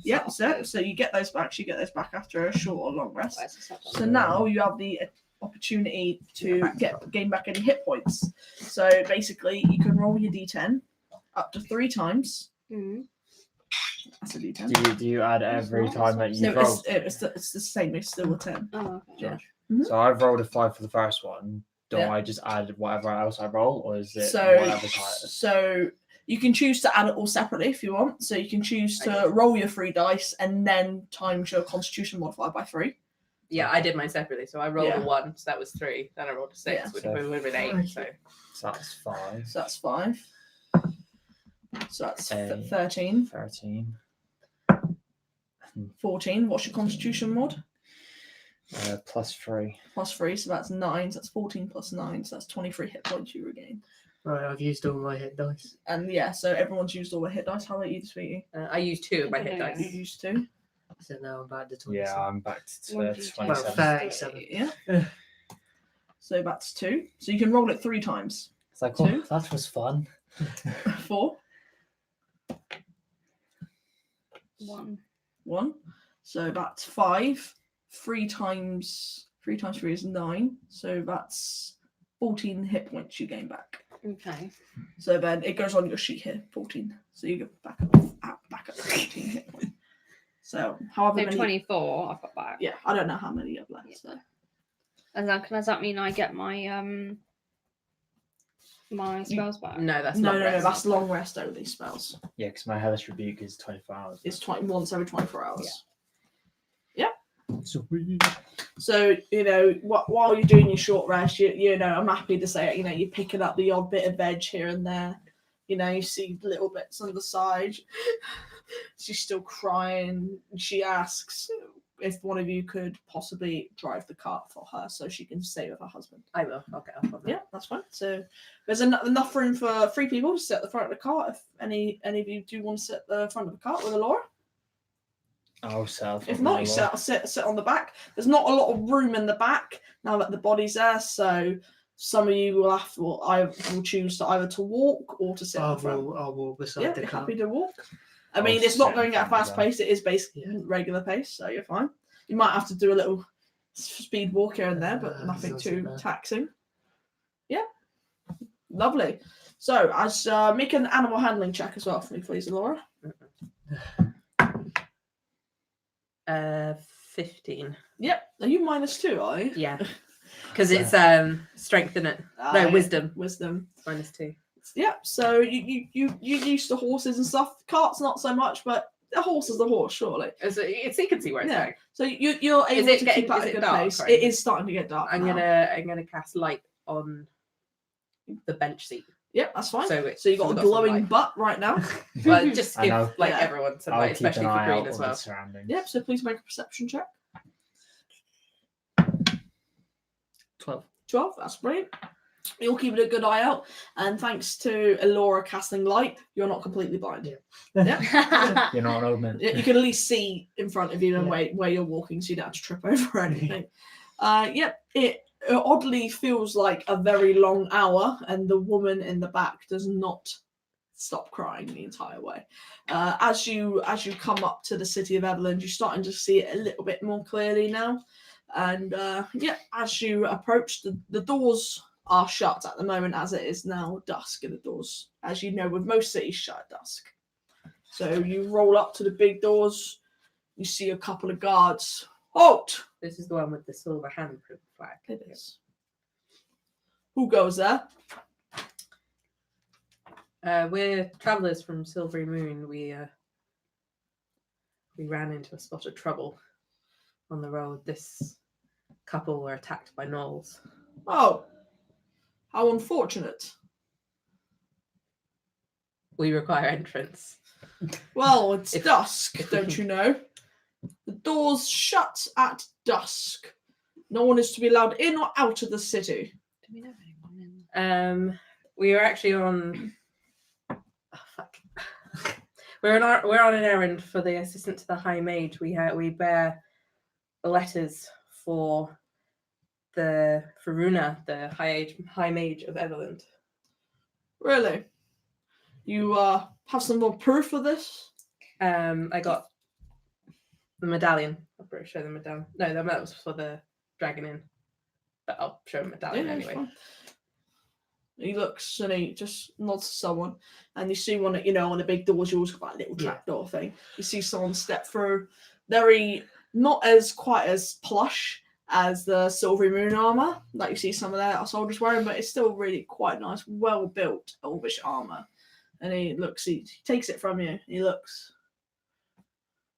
Yep, so you get those back. You get those back after a short or long rest. Where's the second So now you have the opportunity to gain back any hit points. So basically, you can roll your d10 up to 3 times. one? That's a d10. Do you add every nice. time that you No, roll? it's the same. It's still a 10. Oh, okay. Yeah. So I've rolled a 5 for the first one. Do Yeah. I just add whatever else I roll, or is it So, whatever's highest? so you can choose to add it all separately if you want. So you can choose to roll your 3 dice and then times your Constitution modifier by 3. Yeah, I did mine separately. So I rolled Yeah. a 1, so that was 3. Then I rolled a 6, Yeah. which So- would have been 8. Okay. So So that's 5, So that's 5. So that's Okay. 13. 13, 14. What's your Constitution mod? plus 3. Plus 3, so that's 9. So that's 14 plus 9. So that's 23 hit points you regain. Right, I've used all my hit dice. And yeah, so everyone's used all the hit dice. How about you, sweetie? I used 2 of my hit Okay. You dice. used 2. So now I'm back to 27. Yeah, I'm back to What did you take? 27. Well, 37. Yeah. So that's 2. So you can roll it 3 times. It's like, 2. oh, that was fun. 4. 1. 1. So that's 5. 3 times 3 is 9. So that's 14 hit points you gain back. Okay. So then it goes on your sheet here, 14. So you go back up 14 hit points. So however So many. 24 I've got back. Yeah, I don't know how many you have left. So. And then does that mean I get my my spells back? No, that's No, not no, rest. that's long rest only spells. Yeah, because my Hellish Rebuke is 24 hours. It's once every 24 hours. Sweet. So, while you're doing your short rest, I'm happy to say, you're picking up the odd bit of veg here and there. You see little bits on the side. She's still crying. And she asks, if one of you could possibly drive the cart for her so she can stay with her husband. I will. I'll get up on that. Yeah, that's fine. So there's enough room for 3 people to sit at the front of the cart. If any of you do want to sit at the front of the cart with Laura. I'll sell. If not, you sit on the back. There's not a lot of room in the back now that the body's there, so some of you will choose to either to walk or to sit at the front. I'll walk beside Yeah, the you're car. happy to walk. I I'll mean, it's not sit going in at a front as fast well. pace. It is basically regular pace, so you're fine. You might have to do a little speed walk here and there, but nothing Not too too bad. taxing. Yeah, lovely. So, as make an animal handling check as well for me, please, Laura. 15. Yep. Are you -2, are you? Yeah. Because it's strength in it. Ah, No, yeah. wisdom. Wisdom. -2. Yeah. So you used to horses and stuff. Carts not so much, but a horse is a horse, surely. So you can see where it's Yeah. going. So you're able it to getting- keep at is a it good dark, pace. right? It is starting to get dark. I'm now. gonna cast light on the bench seat. Yep, that's fine. So So you got we've a some glowing light. butt right now. Well, just I give know. like Yeah. everyone some I'll light, keep an especially for eye green out as on well. the surroundings. Yep. So please make a perception check. 12. 12. That's brilliant. You're keeping a good eye out, and thanks to Elora casting light, you're not completely blind. Yeah. You're not an old man. You can at least see in front of you and Yeah. where you're walking, so you don't have to trip over anything. Yep. It oddly feels like a very long hour, and the woman in the back does not stop crying the entire way. As you come up to the city of Everland, you're starting to see it a little bit more clearly now. And as you approach, the doors are shut at the moment, as it is now dusk, and the doors, as you know, with most cities, shut at dusk. So you roll up to the big doors. You see a couple of guards. Halt! This is the one with the silver handprint flag. It is. Who goes there? We're travellers from Silvery Moon. We ran into a spot of trouble on the road. This couple were attacked by gnolls. Oh, how unfortunate. We require entrance. Well, it's If- dusk, if we don't can- you know? The doors shut at dusk. No one is to be allowed in or out of the city. Do we know anyone in? We are actually on. Oh, fuck. We're on an errand for the assistant to the High Mage. We bear the letters for Runa, the High Mage of Everland. Really? You have some more proof of this? I got the medallion. I'll probably show the medallion. No, that was for the Dragon Inn. But I'll show the medallion it's anyway. fine. He looks and he just nods to someone, and you see one that, on the big doors, you always got that little Yeah. trapdoor thing. You see someone step through, very not as quite as plush as the Silvery Moon armor that you see some of their soldiers wearing, but it's still really quite nice, well built elvish armor. And he takes it from you. He looks.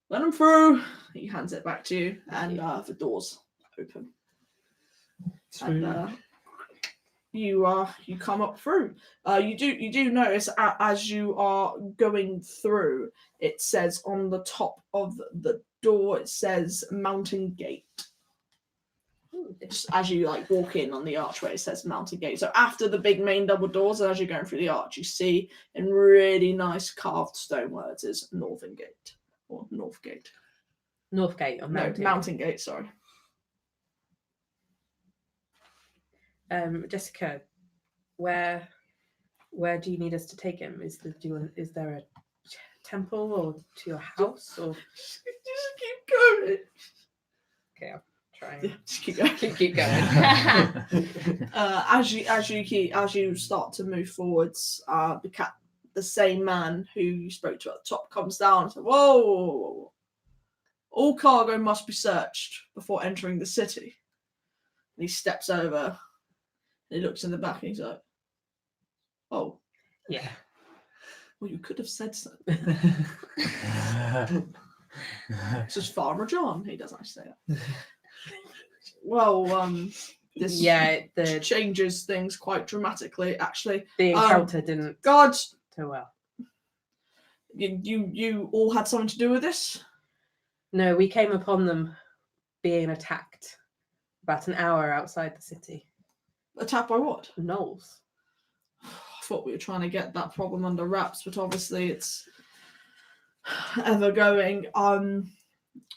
Let him through. He hands it back to you, and the doors open. And you come up through. You do notice as you are going through, it says on the top of the door, it says Mountain Gate. Just as you walk in on the archway, it says Mountain Gate. So after the big main double doors, and as you're going through the arch, you see in really nice carved stone words is Northern Gate or North Gate. Northgate or Mountain. Mountain Gate. Sorry. Jessica, where do you need us to take him? Is there a temple or to your house or? Just keep going. Okay, I'll try. Yeah, just keep going. Keep going. As you start to move forwards, the same man who you spoke to at the top comes down and says, "Whoa! All cargo must be searched before entering the city." And he steps over and he looks in the back and he's like, "Oh, Yeah. well, you could have said so." This is Farmer John. He doesn't actually say that. Well, this The changes things quite dramatically, actually. encounter didn't God, go well. you all had something to do with this? No, we came upon them being attacked about an hour outside the city. Attacked by what? Gnolls. I thought we were trying to get that problem under wraps, but obviously it's ever going.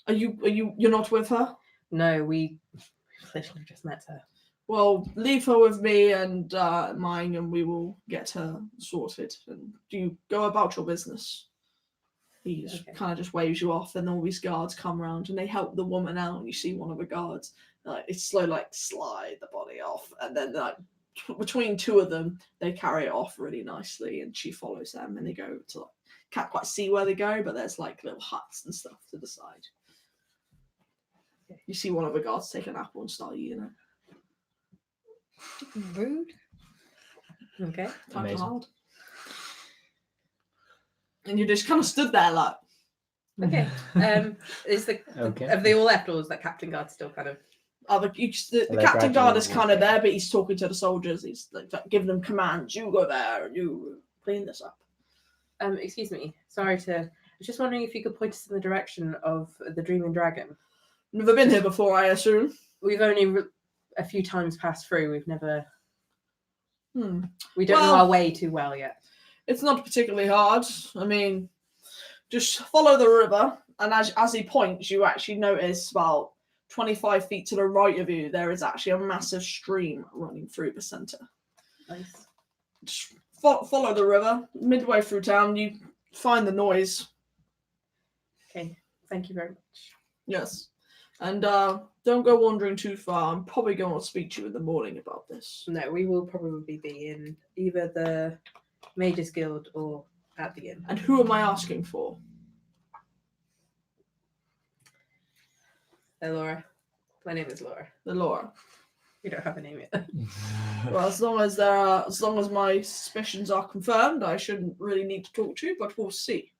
You're not with her? No, we literally just met her. Well, leave her with me and mine, and we will get her sorted. And you go about your business. He kind of just waves you off, and all these guards come around, and they help the woman out. And you see one of the guards, it's slowly slide the body off, and then between two of them, they carry it off really nicely, and she follows them, and they go to can't quite see where they go, but there's little huts and stuff to the side. You see one of the guards take an apple and start eating it. Rude. Okay. Times are hard. And you just kind of stood there like. Okay. Is the Okay. Have they all left, or is that captain guard still kind of? The They're captain guard gradually is kind of walking. there, but he's talking to the soldiers. He's giving them commands. You go there and you clean this up. Excuse me. Sorry to. I was just wondering if you could point us in the direction of the Dreaming Dragon. Never been here before, I assume. We've only a few times passed through. We've never. We don't know Well- our way too well yet. It's not particularly hard. I mean, just follow the river, and as he points, you actually notice about 25 feet to the right of you, there is actually a massive stream running through the centre. Nice. Just follow the river. Midway through town, you find the noise. Okay. Thank you very much. Yes. And don't go wandering too far. I'm probably going to speak to you in the morning about this. No, we will probably be in either the Mages Guild or at the inn. And who am I asking for? Laura. My name is Laura. The Laura. We don't have a name yet. Well, as long as my suspicions are confirmed, I shouldn't really need to talk to you, but we'll see.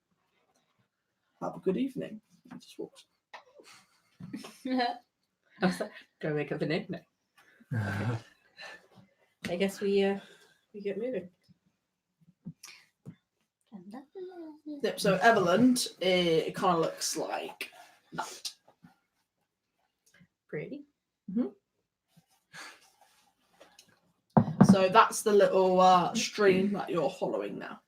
Have a good evening. I just walked. Do I make up a name? No. I guess we get moving. Yep, so Everland, it kind of looks like that. Pretty. So that's the little stream that you're following now.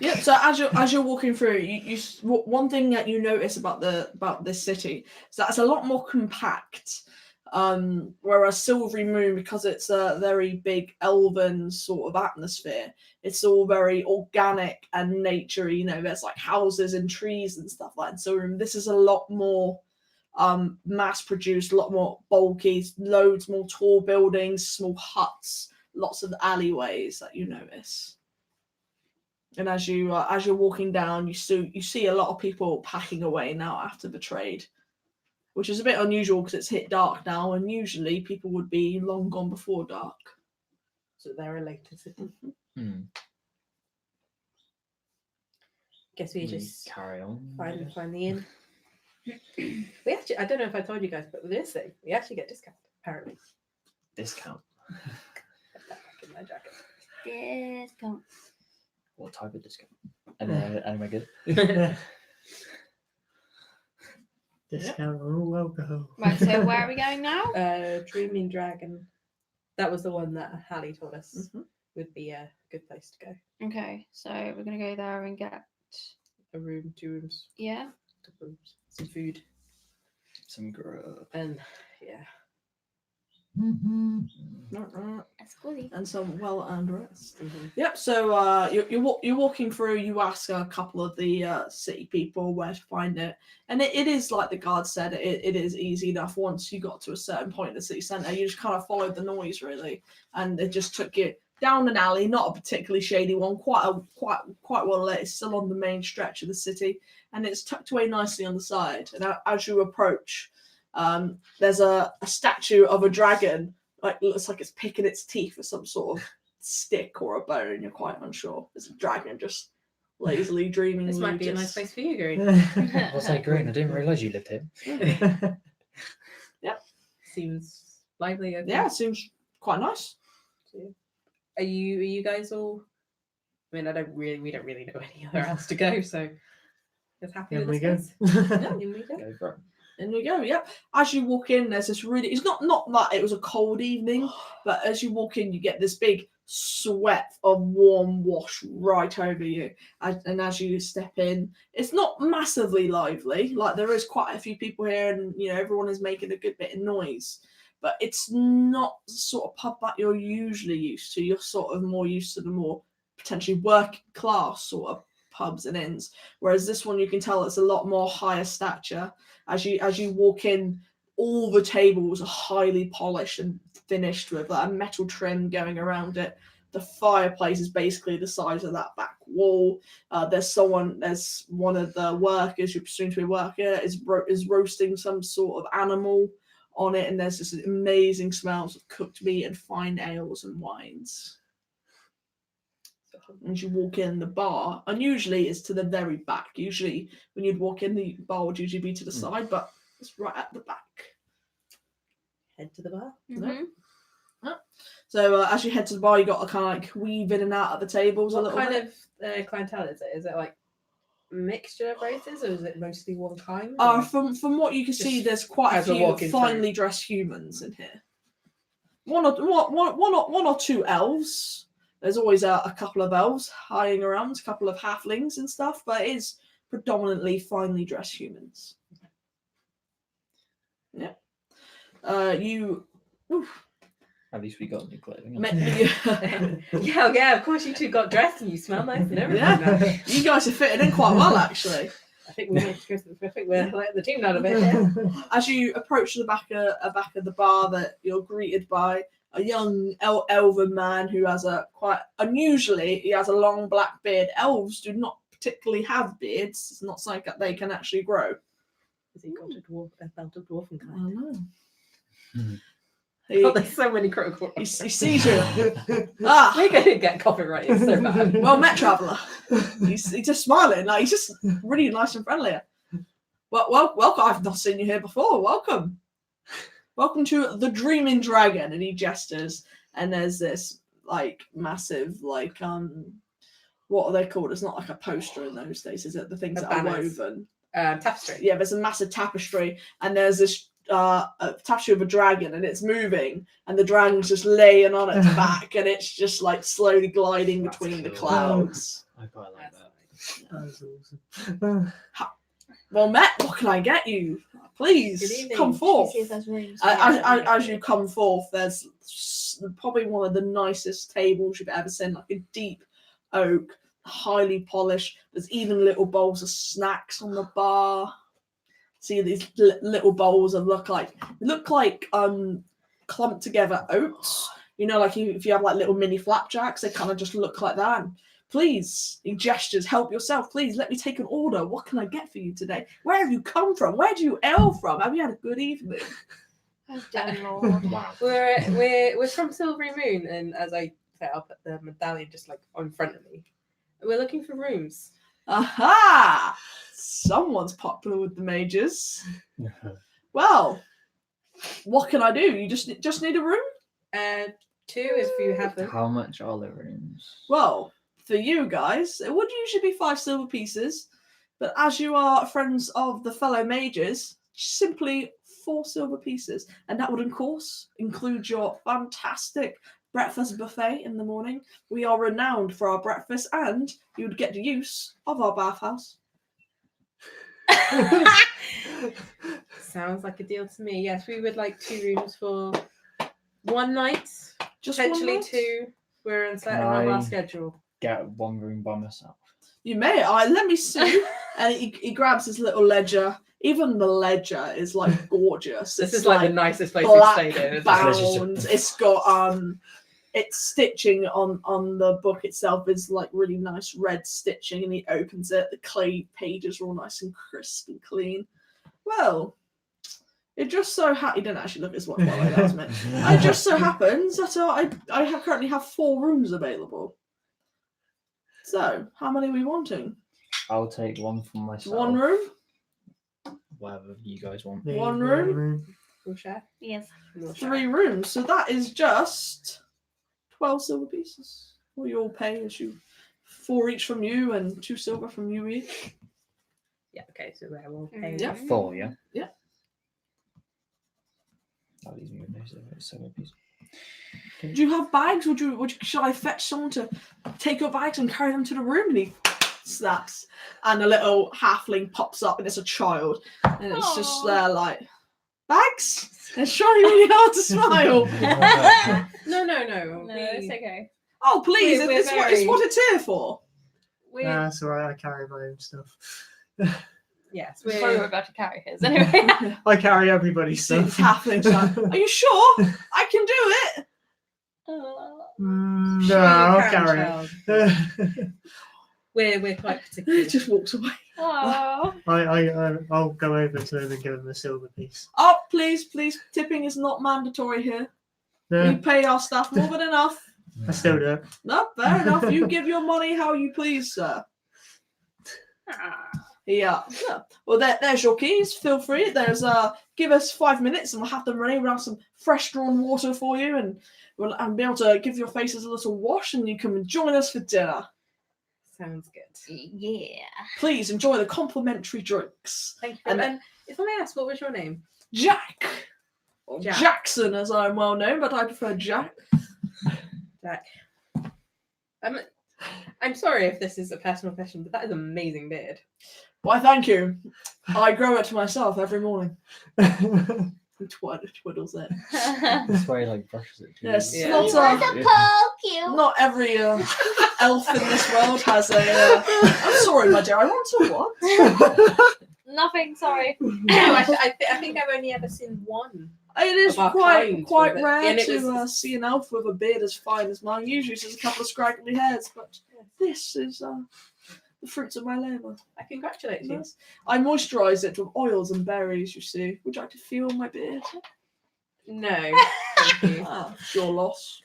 Yep. So as you're walking through, you one thing that you notice about this city is that it's a lot more compact. Whereas Silvery Moon, because it's a very big elven sort of atmosphere, it's all very organic and naturey. There's houses and trees and stuff like that. So this is a lot more mass produced, a lot more bulky, loads more tall buildings, small huts, lots of alleyways that you notice. And as you're walking down, you see a lot of people packing away now after the trade, which is a bit unusual because it's hit dark now, and usually people would be long gone before dark. So they're related. Guess we just carry on. find the inn. We actually, I don't know if I told you guys, but with this thing, we actually get discount, apparently. Discount. Put that back in my jacket. Discount. What type of discount? Anyway, good. Discount on all alcohol. Right, so where are we going now? Dreaming Dragon. That was the one that Hallie told us would be a good place to go. Okay, so we're going to go there and get... A room, 2 rooms, Yeah? a couple rooms, some food, Some grub. and yeah. That's cool. And some well-earned rest. Mm-hmm. Yep. So you're walking through. You ask a couple of the city people where to find it, and it is like the guard said. It is easy enough. Once you got to a certain point in the city centre, you just kind of followed the noise really, and it just took you down an alley, not a particularly shady one, quite well lit. It's still on the main stretch of the city, and it's tucked away nicely on the side. And as you approach, there's a statue of a dragon. Like looks like it's picking its teeth with some sort of stick or a bone. You're quite unsure. It's a dragon just lazily dreaming. This might be a nice place for you, Green. What's that green? I didn't realise you lived here. Seems lively. Okay. Yeah, it seems quite nice. Are you guys all? I mean, we don't really know anywhere else to go. So As happy Here with we this go. place. In we go. Go for it. In you go, yep. As you walk in, there's this really, it's not that it was a cold evening, but as you walk in, you get this big sweat of warm wash right over you. And as you step in, it's not massively lively. Like, there is quite a few people here, and, you know, everyone is making a good bit of noise. But it's not the sort of pub that you're usually used to. You're sort of more used to the more potentially working class sort of pubs and inns. Whereas this one, you can tell it's a lot more higher stature. As you walk in, all the tables are highly polished and finished with a metal trim going around it. The fireplace is basically the size of that back wall. There's one of the workers, your soon to be worker, is roasting some sort of animal on it, and there's this amazing smells of cooked meat and fine ales and wines. As you walk in, the bar unusually is to the very back. Usually when you'd walk in, the bar would usually be to the side, but it's right at the back. Head to the bar. Mhm. So as you head to the bar, you got to kind of like weave in and out at the tables a What little kind bit. of clientele is it? Is it like mixture of races, or is it mostly one kind? From what you can see, Just there's quite a as we're few walking through. finely dressed humans in here. One or two elves. There's always a couple of elves hiding around, a couple of halflings and stuff, but it is predominantly finely dressed humans. Yeah. At least we got new clothing. Yeah, of course you two got dressed and you smell nice and everything. Yeah. You guys are fitting in quite well, actually. I think we're letting the team down a bit. Yeah. As you approach the back of the bar, that you're greeted by a young elven man who has he has a long black beard. Elves do not particularly have beards. It's not something that they can actually grow. Has he got a belt of dwarven I kind? don't Hmm. know. There's so many critical. He sees you. We're going to get copyright. It's so bad. Well met, traveller. He's just smiling. Like, he's just really nice and friendly. Well, welcome. I've not seen you here before. Welcome. Welcome to the Dreaming Dragon. And he gestures, and there's this like massive what are they called? It's not like a poster in those days, is it? The things that banners. are woven. Tapestry. Yeah, there's a massive tapestry, and there's this a tapestry of a dragon, and it's moving, and the dragon's just laying on its back, and it's just like slowly gliding That's between the cool. clouds. I quite like that. That was awesome. Well met, what can I get you? Good Please evening. come forth. See if there's rooms. As you come forth, there's probably one of the nicest tables you've ever seen, like a deep oak, highly polished. There's even little bowls of snacks on the bar. See these little bowls that look like clumped together oats. You know, like if you have like little mini flapjacks, they kind of just look like that. And please, he gestures, help yourself. Please let me take an order. What can I get for you today? Where have you come from? Where do you hail from? Have you had a good evening? Oh, dear Lord. Wow. We're from Silvery Moon, and as I say, I'll put the medallion just like in front of me. We're looking for rooms. Aha! Someone's popular with the mages. Well, what can I do? You just need a room? 2 if you have them. How much are the rooms? Well, for you guys, it would usually be 5 silver pieces, but as you are friends of the fellow mages, simply 4 silver pieces, and that would, of course, include your fantastic breakfast buffet in the morning. We are renowned for our breakfast, and you would get the use of our bathhouse. Sounds like a deal to me. Yes, we would like 2 rooms for 1 night. Just Potentially one night? 2. We're uncertain Can of I- our schedule. Get one room by myself. You may. Let me see. And he grabs his little ledger. Even the ledger is like gorgeous. This It's is like the nicest place we've black stayed in. Isn't it? bound. It's got it's stitching on the book itself is like really nice red stitching, and he opens it. The clay pages are all nice and crisp and clean. Well, it just so he didn't actually look at his watch while I asked me. It just so happens that I currently have 4 rooms available. So, how many are we wanting? I'll take one for myself. 1 room? Whatever you guys want. Yeah, One room? We'll share. Yes. We'll share. 3 rooms. So that is just 12 silver pieces. We all pay as you 4 each from you and 2 silver from you each. Yeah, okay, so werewolf. Okay. Yeah. 4, yeah? Yeah. That leaves me with no silver piece. Do you have bags? Should I fetch someone to take your bags and carry them to the room? And he snaps, and a little halfling pops up, and it's a child, and it's just Aw. there like bags. It's trying really hard to smile. No. No, it's okay. Oh please, We're it's what it's here for. We're Nah, that's alright. I carry my own stuff. Yes, probably we're about to carry his anyway. I carry everybody's Seems stuff. halfling's like, are you sure? I can do it. No, Sure you I'll can, carry child. it. We're quite He particular. just walks away. Oh, I'll go over to him and give him a silver piece. Oh please, tipping is not mandatory here. We No, pay our staff more than enough. I still do it. No, fair enough. You give your money how you please, sir. Yeah. Well, there's your keys. Feel free. Give us 5 minutes, and we'll have them ready. We'll have some fresh drawn water for you, and we'll be able to give your faces a little wash, and you can join us for dinner. Sounds good. yeah. Please enjoy the complimentary drinks. Thank you. And- And if I may ask, what was your name? Jack. Or Jack. Jackson, as I'm well known, but I prefer Jack. Jack. I'm sorry if this is a personal question, but that is an amazing beard. Why, thank you. I grow it myself every morning. He twiddles it. That's why he like brushes it. too. Yes, Yeah. not every elf in this world has a. I'm sorry, my dear. I want to what? Nothing, sorry. No, I think I've only ever seen one. It is Of our quite kind, quite was it? rare And it to was- see an elf with a beard as fine as mine. Usually, it's just a couple of scraggly hairs, but this is the fruits of my labour. I congratulate you. Yes. I moisturise it with oils and berries. You see. Would you like to feel my beard? No, thank you. Ah, it's your loss.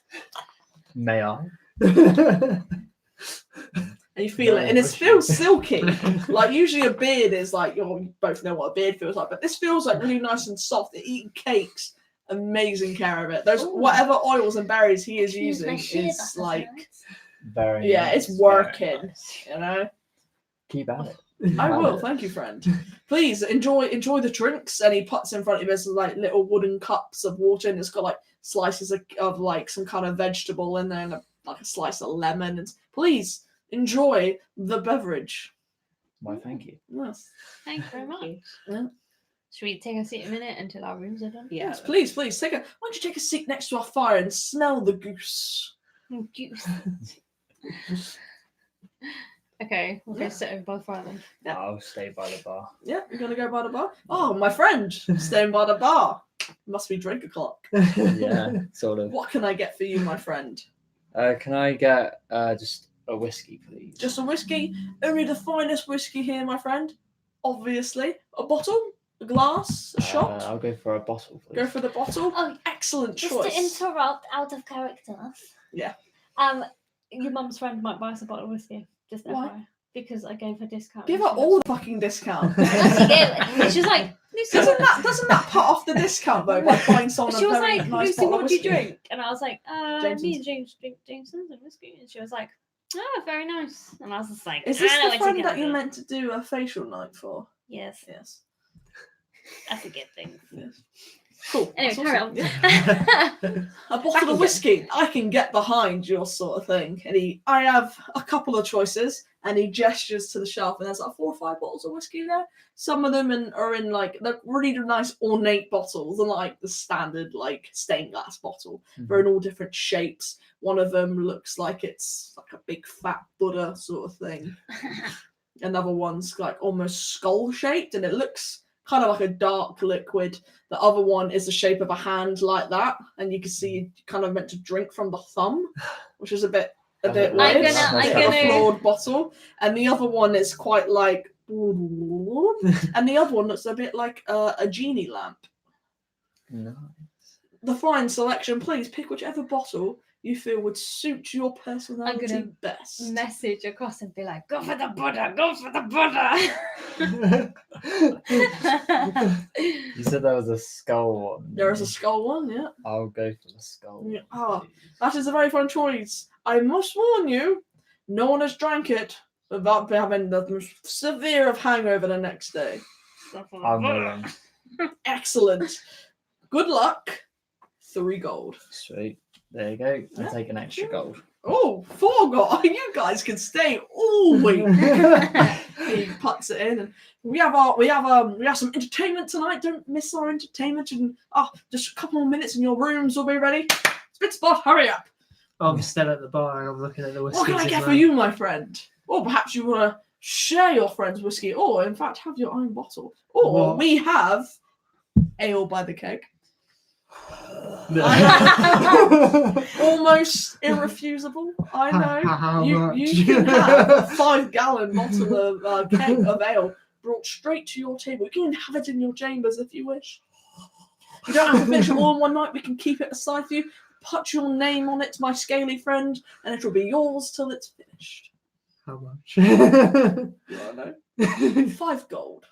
May I? And you feel it, and it feels silky. Like usually a beard is like you both know what a beard feels like, but this feels like really nice and soft. Eating cakes, amazing care of it. Those Ooh. whatever oils and berries he is Use my using shit, is that's like nice. Very yeah, nice, it's very working. nice. You know. Keep at it. I Love will, it. thank you, friend. Please enjoy the drinks. And he puts in front of you some like little wooden cups of water, and it's got like slices of like some kind of vegetable in there, and like a slice of lemon. And please enjoy the beverage. Why, thank you. Yes. Thank you very much. Yeah. Should we take a seat a minute until our rooms are done? Yeah. Yes, please take a. Why don't you take a seat next to our fire and smell the goose? Juice. Okay, we'll go Yeah. sit over by the fire then. Yeah. I'll stay by the bar. Yeah, you're gonna go by the bar. Oh, my friend, staying by the bar. Must be drink o'clock. Yeah, sort of. What can I get for you, my friend? Can I get just a whiskey, please? Just a whiskey. Only the finest whiskey here, my friend. Obviously, a bottle, a glass, a shot. I'll go for a bottle, please. Go for the bottle. Oh, Excellent just choice. to interrupt, out of character. Yeah. Your mum's friend might buy us a bottle of whiskey. Just Why? FYI. Because I gave her discount. Give and her she all was- the fucking discount. No, she gave it. She was like, Lucy, doesn't that put off the discount though by buying someone she a was very like, nice Lucy, bottle of what do you whiskey? drink? And I was like, Jameson's. me and James drink Jameson's and whiskey. And she was like, oh, very nice. And I was just like, Is this I know the what friend you're that gonna you do. meant to do a facial night for? Yes, Yes. I forget things. Yes. Cool. Anyway, That's carry awesome. on. Yeah. A bottle Back of again. whiskey, I can get behind your sort of thing. And I have a couple of choices, and he gestures to the shelf, and there's like 4 or 5 bottles of whiskey there. Some of them are in like they're really nice ornate bottles, and like the standard like stained glass bottle. They're in all different shapes. One of them looks like it's like a big fat Buddha sort of thing. Another one's like almost skull shaped, and it looks kind of like a dark liquid. The other one is the shape of a hand like that, and you can see you kind of meant to drink from the thumb, which is a bit weird. I'm gonna- It's I'm like gonna- a flawed bottle, and the other one is quite like, and the other one looks a bit like a genie lamp. No. The fine selection. Please pick whichever bottle you feel would suit your personality gonna best. Message across and be like, go for the Buddha, go for the Buddha. You said there was a skull one. There is a skull one, yeah. I'll go for the skull. Yeah. one, Oh, please. that is a very fun choice. I must warn you, no one has drank it, without having the most severe of hangover the next day. I'm willing. Excellent. Good luck. 3 gold. Sweet. There you go. Yeah. I'll take an extra gold. Oh, 4 gold. You guys can stay all week. He puts it in, and we have some entertainment tonight. Don't miss our entertainment. And just a couple more minutes, and your rooms will be ready. Spitspot, hurry up. I'm still at the bar and I'm looking at the whiskey. What can I get for you, my friend? Or perhaps you want to share your friend's whiskey, or in fact have your own bottle. Or What? we have ale by the keg. Almost irrefusable. I know. How You much? can have a 5-gallon bottle of keg of ale brought straight to your table. You can have it in your chambers if you wish. You don't have to finish it all in one night. We can keep it aside for you. Put your name on it, my scaly friend, and it will be yours till it's finished. How much? You want to know? 5 gold.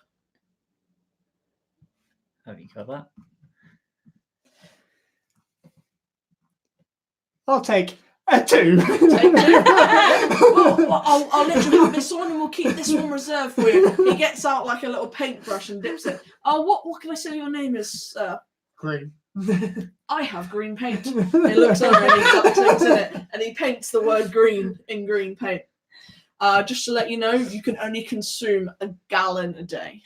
Have you got that? I'll take a 2. Take 2. Well, I'll let you have this one, and we'll keep this one reserved for you. He gets out like a little paintbrush and dips it. What can I say your name is? Green. I have green paint. He looks over and he got things in it, and he paints the word green in green paint. Just to let you know, you can only consume a gallon a day.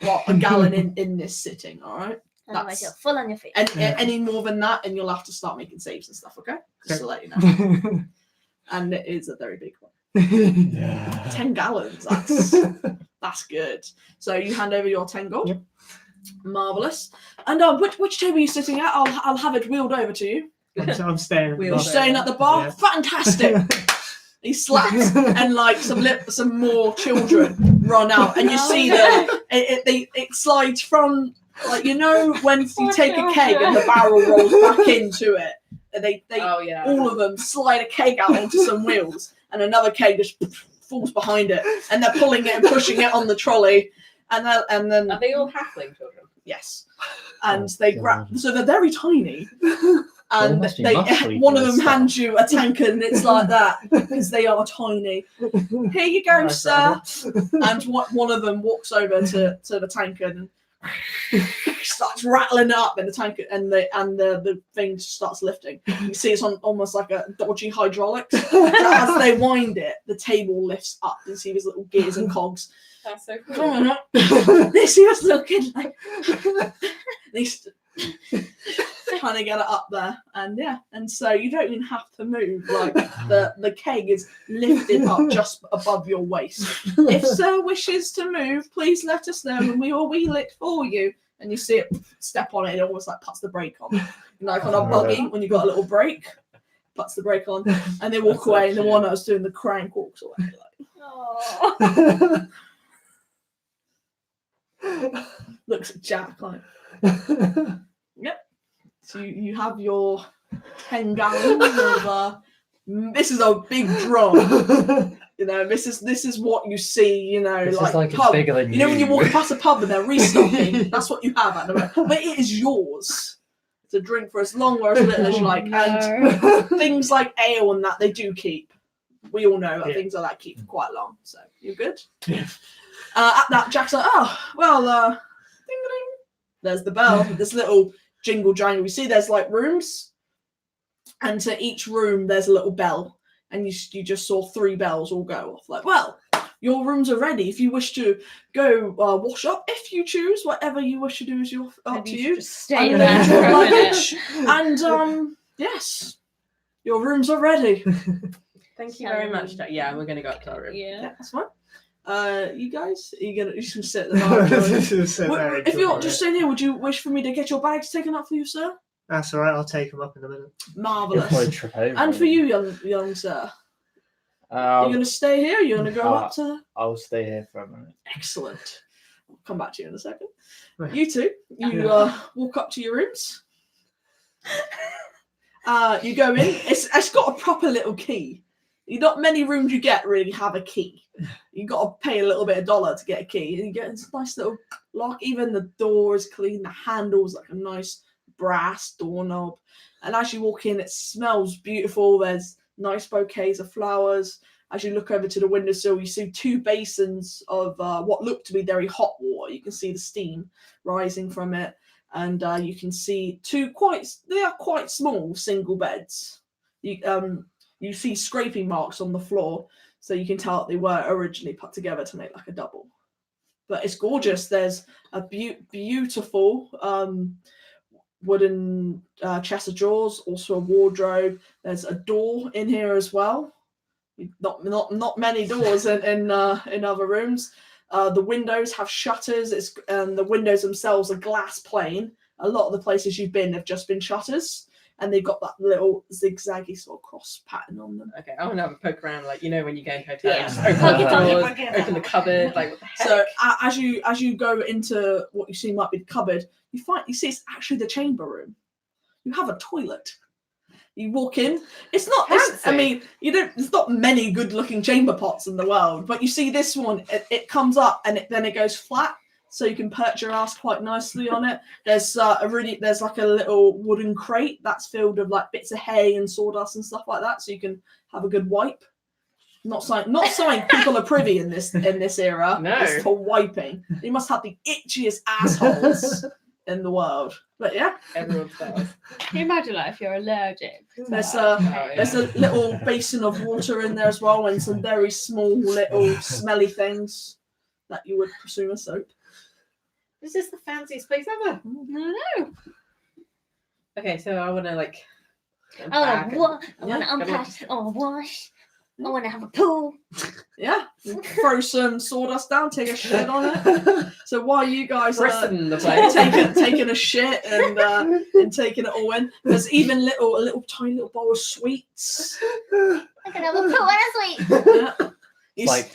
Well, a gallon in this sitting, all right? Otherwise, you're full on your feet. And any more than that, and you'll have to start making saves and stuff, okay? Just to let you know. And it is a very big one. 10 gallons. That's good. So you hand over your 10 gold. Yep. Marvelous. And which table are you sitting at? I'll have it wheeled over to you. I'm staying at the You're bar. staying at the bar. Yeah. Fantastic. He slaps, and like some more children run out, and you see them. It slides from, like, you know, when you take a keg and the barrel rolls back into it. And they all of them slide a keg out onto some wheels, and another keg just falls behind it, and they're pulling it and pushing it on the trolley, and then Are they all halfling children? yes, and Oh, they God. grab, so they're very tiny. And must be they muscly one for of a them start. hands you a tankard, and it's like that because they are tiny. Here you go, Nice, sir. And one of them walks over to the tankard and starts rattling it up in the tankard, and the thing starts lifting. You see it's on almost like a dodgy hydraulics. So as they wind it, the table lifts up. You see these little gears and cogs. That's so cool. Come on, they see us looking like he's trying to get it up there, and so you don't even have to move. Like the keg is lifted up just above your waist. If sir wishes to move, please let us know, and we will wheel it for you. And you see it step on it, it almost like puts the brake on, like on a buggy when you got a little brake, puts the brake on, and they walk That's away. And the actually- one that was doing the crank walks away. Oh. Looks at Jack like. So you have your 10 gallons of this is a big drum. You know, this is what you see, you know, This like, is like it's pub. bigger than You know when you walk past a pub and they're restocking, that's what you have at the moment. But it is yours to drink for as long or as little as you like. And things like ale and that they do keep. We all know that things like that keep for quite long. So you're good? Yeah. At that, Jack's like, oh, well, ding ding. There's the bell, this little jingle jangle. You see there's like rooms, and to each room there's a little bell, and you just saw 3 bells all go off. Like, well, your rooms are ready. If you wish to go wash up, if you choose, whatever you wish to do is up to you. Just stay And there for a minute. And yes, your rooms are ready. Thank you very much, Jack. Yeah, we're going to go up to our room. Yeah. Yeah, that's fine. You guys, you just gonna sit at the bar? If you're just sitting here, would you wish for me to get your bags taken up for you, sir? That's all right. I'll take them up in a minute. You'll Marvelous. probably trip over. And for you, young sir, you're gonna stay here. You're gonna go up to. I'll stay here for a minute. Excellent. I'll come back to you in a second. Right. You two, you walk up to your rooms. You go in. It's got a proper little key. Not many rooms you get really have a key. You got to pay a little bit of $1 to get a key, and you get this nice little lock. Even the door is clean. The handle's like a nice brass doorknob. And as you walk in, it smells beautiful. There's nice bouquets of flowers. as you look over to the windowsill, you see 2 basins of what look to be very hot water. You can see the steam rising from it, and you can see 2 quite small single beds. You see scraping marks on the floor, so you can tell that they were originally put together to make like a double. But it's gorgeous. There's a beautiful wooden chest of drawers, also a wardrobe. There's a door in here as well. Not many doors in other rooms. The windows have shutters. The windows themselves are glass pane. A lot of the places you've been have just been shutters, and they've got that little zigzaggy sort of cross pattern on them. Okay, I want to have a poke around, like, you know, when you go in hotel, Yeah. just open Poke the it, poke it, doors, poke it. open the cupboard, like, what the heck? So as you go into what you see might be the cupboard, you see it's actually the chamber room. You have a toilet. You walk in. It's not. I mean, there's not many good-looking chamber pots in the world, but you see this one. It comes up and then it goes flat, so you can perch your ass quite nicely on it. There's like a little wooden crate that's filled with like bits of hay and sawdust and stuff like that, so you can have a good wipe. Not something people are privy in this era. No. It's for wiping. You must have the itchiest assholes in the world. But yeah, Everyone does. Can you imagine like if you're allergic? there's yeah. a little basin of water in there as well, and some very small little smelly things that you would presume are soap. This is the fanciest place ever. No. Okay, so I want to like. go Oh, back and- what? I Yeah, want to come on. unpack or wash. I want to have a pool. Yeah, throw some sawdust down, take a shit on it. So while you guys are Christen the place. taking a shit and taking it all in, there's even a little tiny little bowl of sweets. I can have a pool and a sweet. Yeah. You Like-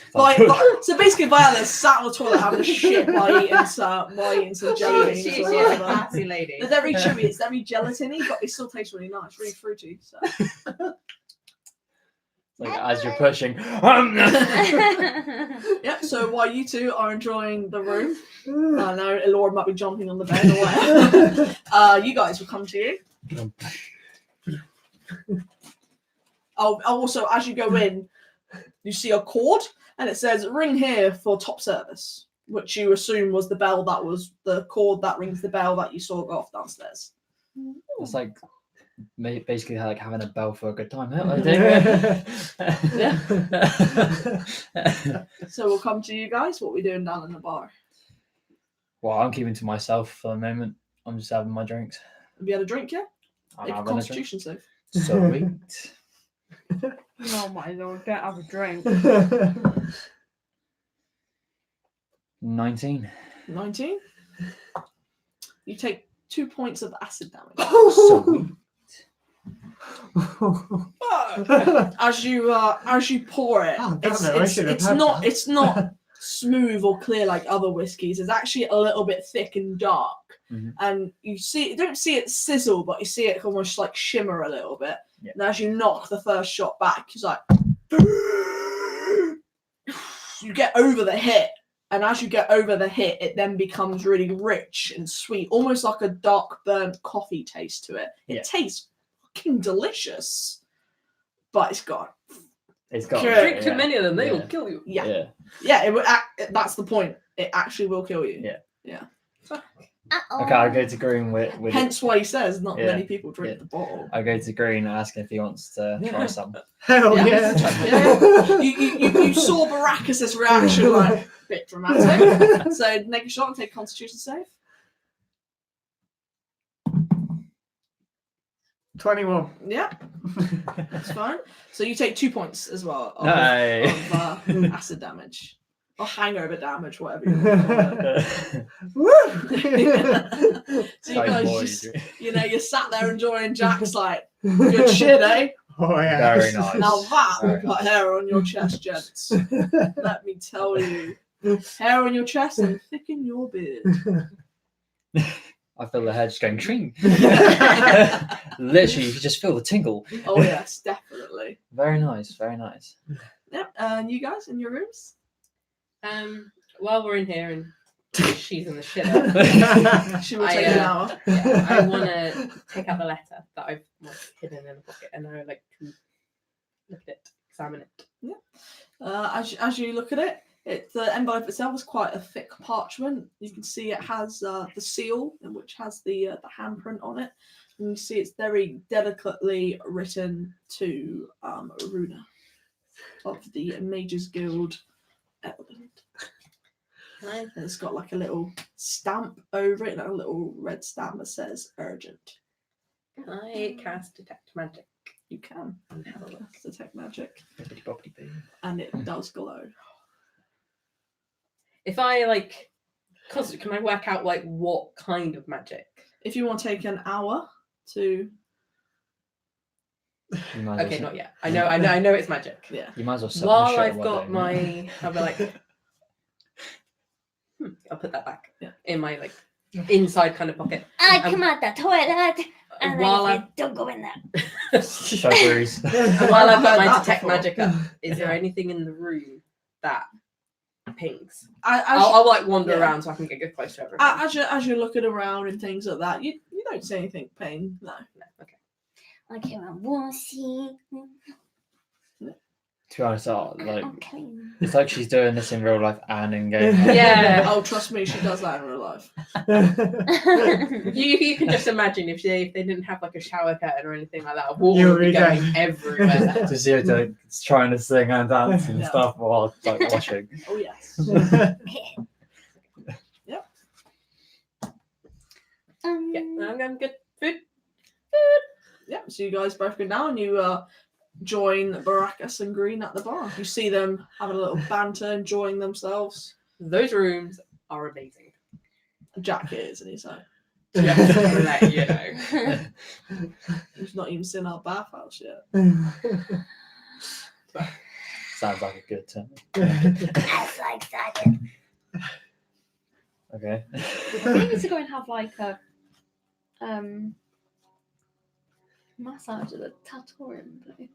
so basically, Violet's sat on the toilet having a shit while eating some jelly beans She's or a whatever. fancy lady. They're very chewy. It's very gelatiny, but it still tastes really nice, really fruity. So. Like as you're pushing. Yeah, so while you two are enjoying the room, I know Elora might be jumping on the bed or whatever, you guys will come to you. Also, as you go in, you see a cord, and it says, ring here for top service, which you assume was the bell that was the cord that rings the bell that you saw go off downstairs. It's like basically like having a bell for a good time. Huh? So we'll come to you guys. What are we doing down in the bar? Well, I'm keeping to myself for the moment. I'm just having my drinks. Have you had a drink yet? I'm Make a having a drink. constitution save. Sweet. Oh my lord, don't have a drink. 19. 19. You take 2 points of acid damage. Sweet. As you pour it, Oh, damn it, I should have had that. it's not smooth or clear like other whiskies. It's actually a little bit thick and dark. Mhm. And you don't see it sizzle, but you see it almost like shimmer a little bit. Yeah. And as you knock the first shot back, it's like you get over the hit. And as you get over the hit, it then becomes really rich and sweet, almost like a dark burnt coffee taste to it. It Yeah. tastes fucking delicious, but it's got It's got Yeah. Drink too many of them, they Yeah. will kill you. yeah. Yeah. It would that's the point. It actually will kill you. Yeah. Uh-oh. Okay, I go to Green with Hence why he says not Yeah. many people drink Yeah. the bottle. I go to Green asking if he wants to try some. Hell Yeah. yeah. You saw Baracus' reaction, like bit dramatic. So make a shot and take a Constitution save. 21. Yeah, that's fine. So you take 2 points as well of, Hey. of acid damage or hangover damage, whatever you want to call it. So you Like guys more just, you you're sat there enjoying Jack's like, good shit, eh? Oh yeah. Very nice. Now that will Very put hair on your chest, gents. Let me tell you. Hair on your chest and thicken your beard. I feel the hair just going tring. Literally, you can just feel the tingle. Oh yes, definitely. Very nice, very nice. Yep. And you guys in your rooms? While we're in here and she's in the shitter, She will I, take an hour. yeah, I want to take out the letter that I've hidden in a pocket, and I would like to look at it because examine it. As you look at it, the envelope itself is quite a thick parchment. You can see it has the seal, which has the handprint on it. And you see it's very delicately written to Runa of the Mages Guild Evelyn. And it's got like a little stamp over it, like a little red stamp that says urgent. Can I cast Detect Magic? You can Have a look. detect magic, Bibbidi-bobbidi-boo. and it does glow. If I like, can I work out like what kind of magic? If you want to take an hour to, You might as Okay, well, not yet. I know it's magic. yeah, you might as well suck the While shit I've away, got don't my, you? I'll be like, I'll put that back Yeah. in my like inside kind of pocket. I come out the toilet and While I I've said, don't go in there. Suggaries. while I've got heard my that detect before. magic up, is there anything in the room that pings? as, I'll like wander yeah. around so I can get close to everything. as you're looking around and things like that, you don't see anything pain. No. No, okay. I came out, won't see. To be honest, like I'm clean. it's like she's doing this in real life and in game. Yeah. Oh, trust me, she does that in real life. You can just imagine if they didn't have like a shower curtain or anything like that, water You would be would be going going- everywhere. Just you like trying to sing and dance and Yeah. stuff while like washing. Oh yes. Yeah, I'm good. Food. Yep. So you guys both go down. You join Baracus and Green at the bar. You see them having a little banter, enjoying themselves. Those rooms are amazing. Jack is, and he's like, Just to let you know. he's not even seen our bathhouse yet. Sounds like a good time. That's like that. Okay. We need to go and have like a massage at the tattooing place.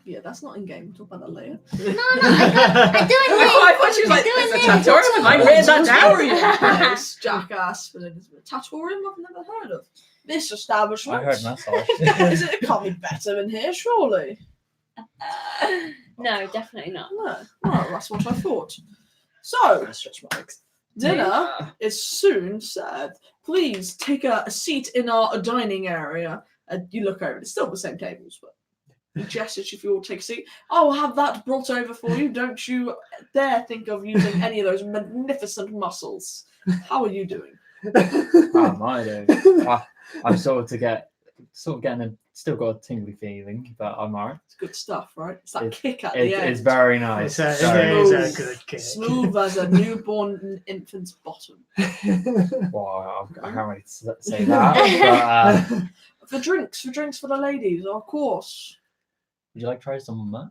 Yeah, that's not in game. We'll talk about that later. No, I do it. I thought she was like, doing there's a it. tattoo. I read that down. Yes, jackass. Tattooing I've never heard of. This establishment. I heard massage. It can't be better than here, surely. No, definitely not. No, well, that's what I thought. So, Stretch my legs. dinner is soon served. Please take a seat in our dining area. You look over, it's still the same tables, but he gestures if you all take a seat. I'll have that brought over for you. Don't you dare think of using any of those magnificent muscles. How are you doing? How am I doing? I'm sort of getting a still got a tingly feeling, but I'm alright. It's good stuff, right? It's that It- kick at the end. It's very nice. It's So- it is a Smooth. good kick. Smooth as a newborn infant's bottom. Well, I can't really say that. But, For drinks for the ladies, of course. would you like to try some on that?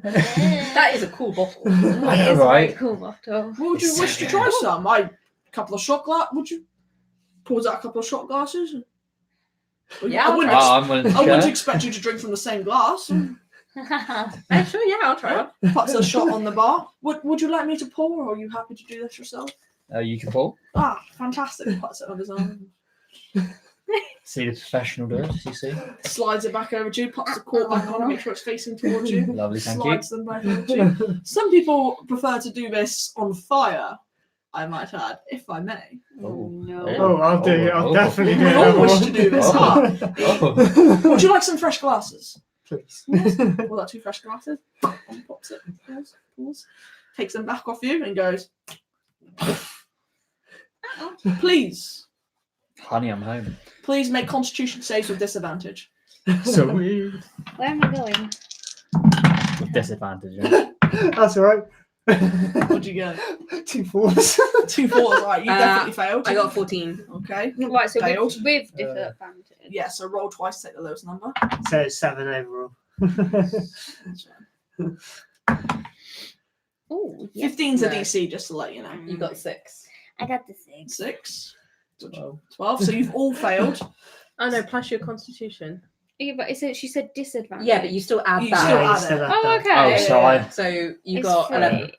That is a cool bottle. I know, It's a very right? cool bottle. Would you It's wish to so try good. some? A couple of shot glass. Would you pause out a couple of shot glasses? Yeah, I I'll wouldn't, try. Oh, I'm willing to I wouldn't share. expect you to drink from the same glass. Sure, yeah, I'll try one. Puts a shot on the bar. Would you like me to pour, or are you happy to do this yourself? You can pull. Ah, fantastic. Puts it on his arm. See the professional do it, you see? Slides it back over to you, puts the cork back on, make sure it's facing towards you. Lovely, thank Slides them back over to you. Some people prefer to do this on fire, I might add, if I may. Oh. No. Oh, I'll do it. I'll definitely do We it. all wish to do this. Oh. Ah, Oh. would you like some fresh glasses? Please. Well, that two fresh glasses. And pops it. Pulls. Takes them back off you and goes, please, Honey, I'm home. please make Constitution saves with disadvantage. So weird. Where am I going? With disadvantage. Yeah? That's all right. What'd you get? 2 4s. 2 4s, right? You definitely failed. I got 14. Okay. Right, so Failed. with disadvantage. Yeah, so roll twice, take the lowest number. So it's 7 overall. That's right. Oh, 15's a No. DC, just to let you know. You got 6. I got the 6. 6. Well, 12. So you've all failed. Oh no, plus your constitution. Yeah, but she said disadvantage. Yeah, but you still add You that. still Yeah, add you still it. have Oh, that. okay. Oh, so I- So you It's got free. 11. No,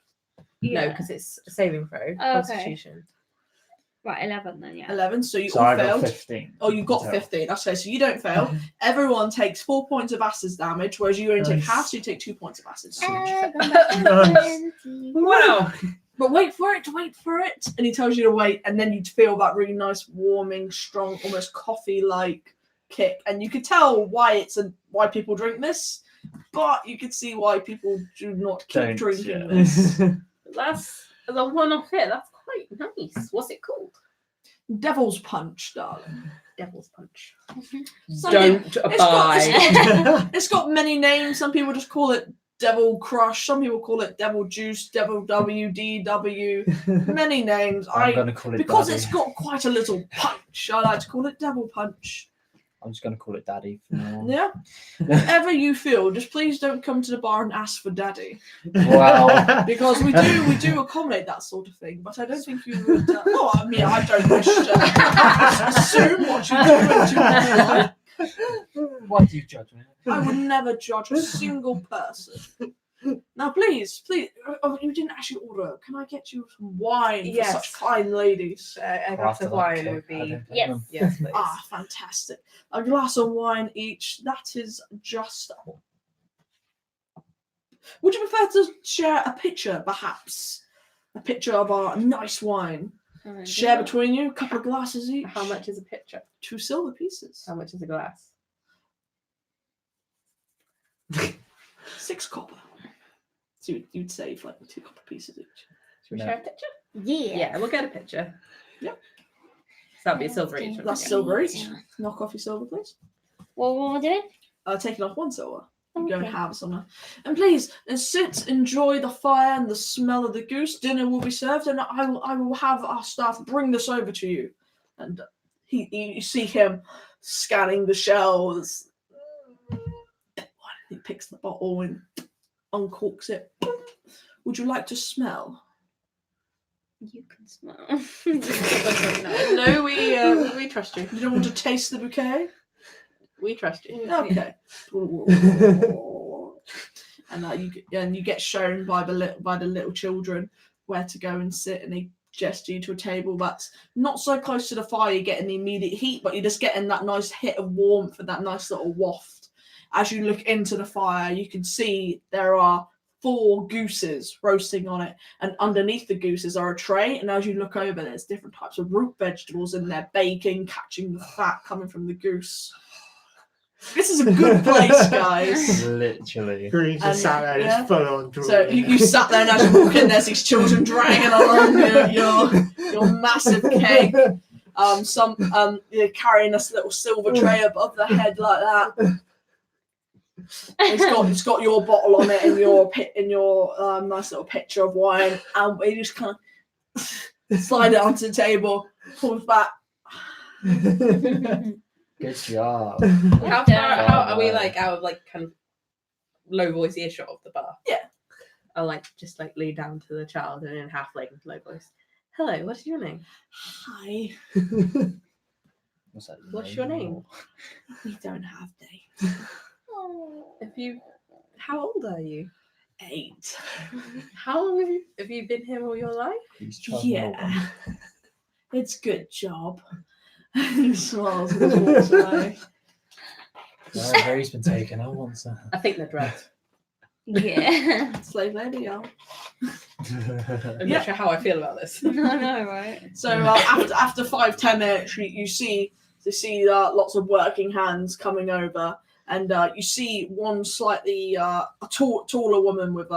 Yeah. because it's a saving throw. Oh, okay. Constitution. Right, 11 then, yeah. 11. So you So all I got failed. 15. Oh, you got So- 15. That's okay. So you don't fail. Everyone takes 4 points of acid damage, whereas you only take Nice. half, so you take 2 points of acid damage. Wow. But wait for it, and he tells you to wait, and then you feel that really nice, warming, strong, almost coffee-like kick, and you could tell why why people drink this, but you could see why people do not keep Don't, drinking yeah. this. That's the one off it. That's quite nice. What's it called? Devil's Punch, darling. Devil's Punch. Some Don't people- abide. It's got many names. Some people just call it Devil Crush. Some people call it Devil Juice, Devil WDW. Many names. I'm going to call it Because Daddy. it's got quite a little punch, I like to call it Devil Punch. I'm just going to call it Daddy from now on. Yeah. Whatever you feel, just please don't come to the bar and ask for Daddy, Wow. because we do accommodate that sort of thing. But I don't think you would. Oh, I mean, I don't wish to assume what you do and do not like. Why do you judge me? I would never judge a single person. Now, please, you didn't actually order. Can I get you some wine for Yes. such fine ladies? A glass of wine would be. Yes. Yes, please. Ah, fantastic. A glass of wine each. That is just. Would you prefer to share a picture, perhaps? A picture of our nice wine. Share between you, a couple of glasses each. How much is a picture? 2 silver pieces. How much is a glass? 6 copper. So you'd save like 2 copper pieces each. Should we No. share a picture? Yeah. Yeah, we'll get a picture. Yep. So that'd be a silver each. That's silver each. Knock off your silver, please. What am I doing? Taking off 1 silver. You go and Okay. have some. And please, sit, enjoy the fire and the smell of the goose. Dinner will be served, and I will have our staff bring this over to you. And you see him scanning the shelves. He picks the bottle and uncorks it. Would you like to smell? You can smell. No, we trust you. You don't want to taste the bouquet? We trust you. Okay. And you get shown by the little children where to go and sit, and they gesture you to a table that's not so close to the fire you're getting the immediate heat, but you're just getting that nice hit of warmth and that nice little waft. As you look into the fire, you can see there are 4 gooses roasting on it, and underneath the gooses are a tray, and as you look over, there's different types of root vegetables in there baking, catching the fat coming from the goose. This is a good place, guys. Literally. Greens And, and sat there, yeah. it's full on. So you sat there, and as you walk in, there's these children dragging along your massive cake. You're carrying this little silver tray above the head like that. It's got your bottle on it and your nice little picture of wine, and you just kind of slide it onto the table, pulls back. Good job. How are we like out of like kind of low voice earshot of the bar? Yeah. I'll just lean down to the child and in half like low voice. Hello, what's your name? Hi. What's your name? We don't have names. How old are you? 8. How long have you been here all your life? Yeah. It's good job. He smiles and just walks away. Harry's been taken. I want some. I think they're drugged. Yeah. Slave lady, yeah. I'm Yeah. not sure how I feel about this. I know, right? So after 5-10 minutes, you see lots of working hands coming over, and you see one slightly taller woman with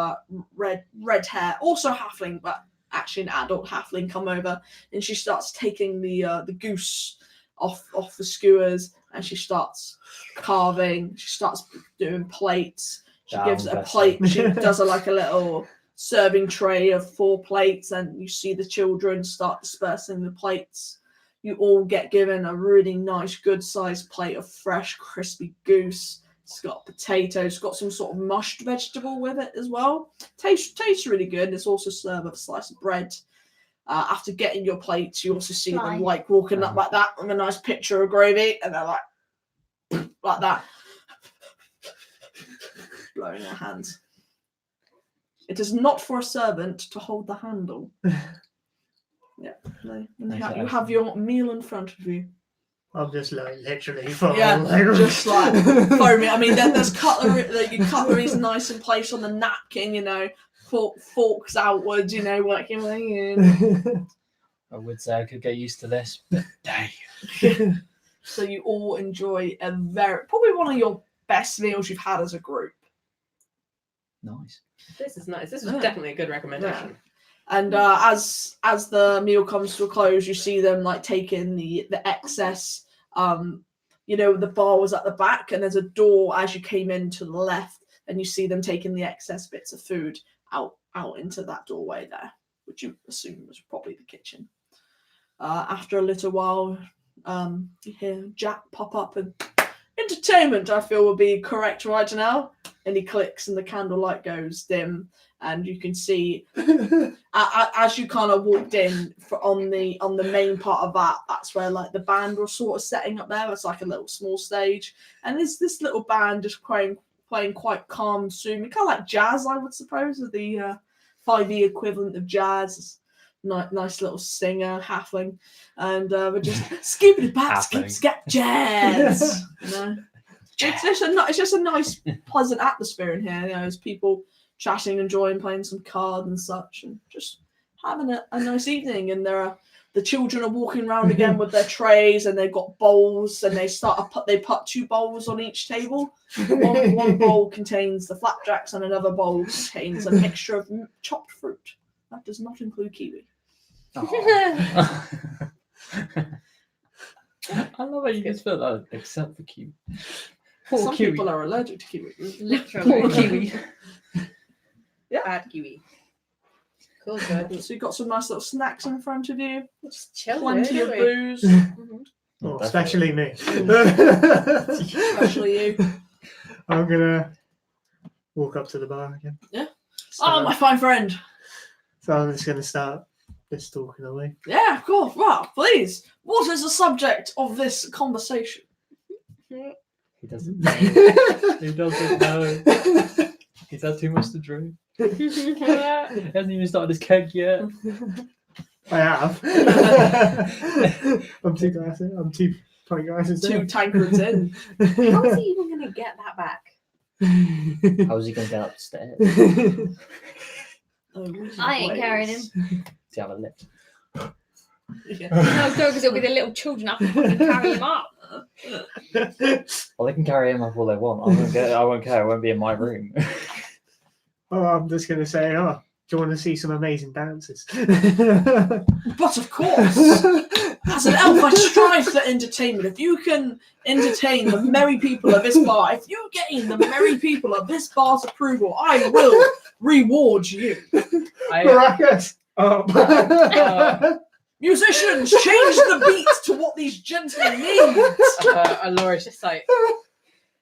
red hair, also halfling, but actually an adult halfling, come over, and she starts taking the goose off the skewers, and she starts carving. She starts doing plates. She gives it a plate. She does a little serving tray of 4 plates, and you see the children start dispersing the plates. You all get given a really nice, good-sized plate of fresh, crispy goose. It's got potatoes. It's got some sort of mushed vegetable with it as well. Tastes really good. It's also served with a slice of bread. After getting your plates, you also see them walking up like that with a nice pitcher of gravy, and they're like that, blowing their hands. It is not for a servant to hold the handle. You have your meal in front of you. I'm just like literally full. Yeah, just like foaming. I mean, there's cutlery. Your cutlery's nice and placed on the napkin. You know, forks outwards. You know, working way in. I would say I could get used to this, but damn. So you all enjoy probably one of your best meals you've had as a group. Nice. This is nice. This is definitely a good recommendation. And as the meal comes to a close, you see them like taking the excess. The bar was at the back, and there's a door as you came in to the left, and you see them taking the excess bits of food out into that doorway there, which you assume was probably the kitchen. After a little while, you hear Jack pop up, and entertainment, I feel, will be correct right now. And he clicks, and the candlelight goes dim. And you can see as you kind of walked in on the main part of that's where like the band was sort of setting up there. It's like a little small stage, and there's this little band just playing quite calm, soothing, kind of like jazz, I would suppose, or the 5e equivalent of jazz. Nice little singer, halfling, and we're just skippity pat, skip jazz. It's just a nice, pleasant atmosphere in here. There's people chatting, enjoying, playing some cards and such, and just having a nice evening. And the children are walking around again with their trays, and they've got bowls, and they put 2 bowls on each table. One bowl contains the flapjacks, and another bowl contains a mixture of chopped fruit. That does not include kiwi. I love how you can spell that, except for kiwi. Some people are allergic to kiwi. Literally. Kiwi. Yeah. Bad kiwi. Cool, good. So you've got some nice little snacks in front of you. Just chill. Plenty of booze. Especially me. Especially you. I'm gonna walk up to the bar again. Yeah. So, My fine friend. So I'm just gonna start this talking away. Yeah, of course. Well, please. What is the subject of this conversation? He doesn't know. He doesn't know. He's had too much to drink. He hasn't even started his keg yet. I have. I'm 2 glasses. I'm 2 pint glasses. 2 tankards in. How is he even going to get that back? How's he going to get upstairs? I ain't carrying him. Does he have a lift? Yeah. No, because it'll be the little children. I can fucking carry him up. Well, they can carry him up all they want. I won't care. It won't be in my room. Oh, I'm just gonna say, do you want to see some amazing dances? But of course, as an elf, I strive for entertainment. If you can entertain the merry people of this bar, if you gain the merry people of this bar's approval, I will reward you. Maracas! Musicians, change the beat to what these gentlemen need. Laura's just like...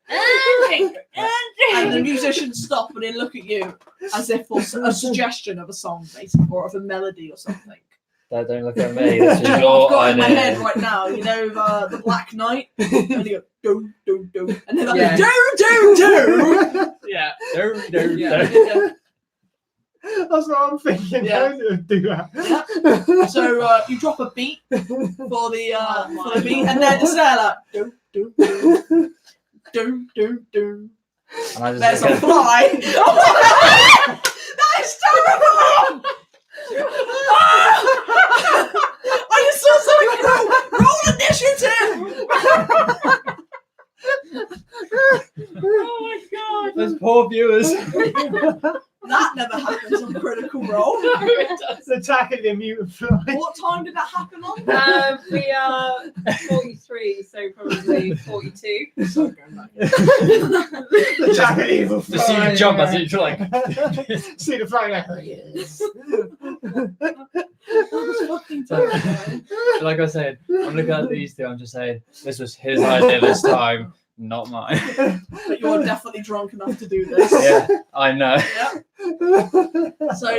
And the musicians stop and they look at you as if for a suggestion of a song, basically, or of a melody or something. Don't look at me. This is I've your got in my idea. head right now, the Black Knight, and you go do do do, and then like Yeah. do. Yeah. Yeah. That's what I'm thinking. Yeah. Don't do that. So you drop a beat for the beat, and then it's there like do do do do do do. And I just There's look a at- fly. That is terrible. I just saw something. Roll initiative. Oh my god. Those poor viewers. That never happens on Critical Role. It's attacking the mutant fly. What time did that happen on? We are 43, so probably 42. So going back. Attacking evil fly. Just see you jump as you like. See the fly like, oh, yes. That was fucking terrible. Like I said, I'm looking at these 2. I'm just saying this was his idea this time, not mine. But you're definitely drunk enough to do this. Yeah, I know. Yeah. So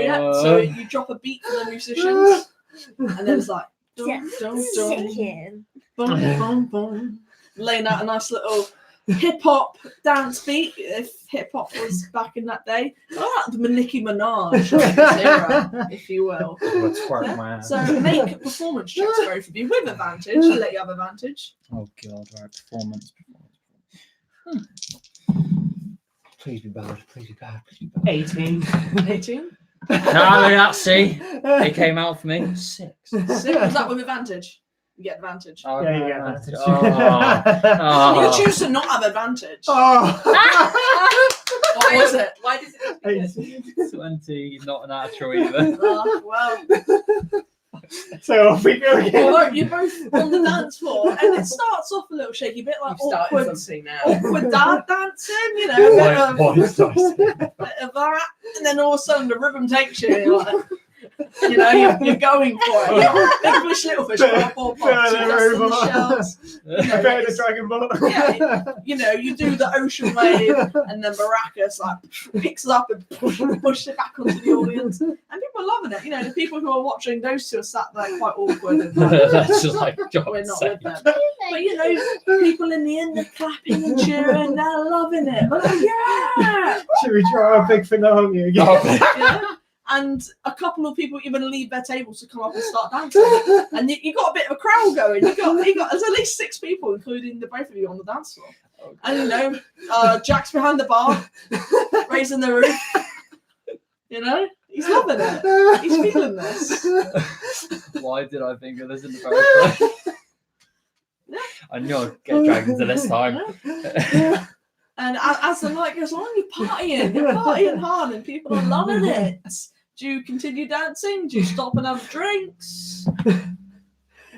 you drop a beat for the musicians, and then it's like dum, dum, dum, bum, bum, bum, laying out a nice little hip hop dance beat, if hip hop was back in that day. Oh, the Nicki Minaj of this era, if you will. Let's twerk my ass. So make performance checks, both of you, with advantage. I'll let you have advantage. Oh god, right, performance. Please be bad, please be bad, please be bad. 18. 18. No, look at that, see? It came out for me. 6. Was that with advantage? You get advantage. Oh, Yeah, you no, get no. advantage. Oh. You choose to not have advantage. Oh. What was it? Why does it? 20, not natural either. Well, So off we go again. well, you're both on the dance floor, and it starts off a little shaky, bit like You've started awkward something now. dad dancing, you know, a bit of, What is that? bit of that, and then all of a sudden the rhythm takes you, and you're like, you know, you're going for it. Big fish, little fish, ball, Fair pops, you dust in the enough. shells. A bit of the Dragon Ball. Yeah, you know, you do the ocean wave, and then Baracus like picks it up and pushes it back onto the audience, and people are loving it. You know, the people who are watching, those two are sat there quite awkward, and like, That's just like we're not with them. But you know, people in the end are clapping and cheering, they're loving it. They're like, yeah! Should we try our big finale again? Yeah. And a couple of people even leave their tables to come up and start dancing. And you got a bit of a crowd going. You got there's at least 6 people, including the both of you, on the dance floor. And you know, Jack's behind the bar, raising the roof. You know, he's loving it. He's feeling this. Why did I think of this in the first place? I knew I'd get dragged into this time. And as the night goes on, you're partying hard, and people are loving it. Do you continue dancing? Do you stop and have drinks?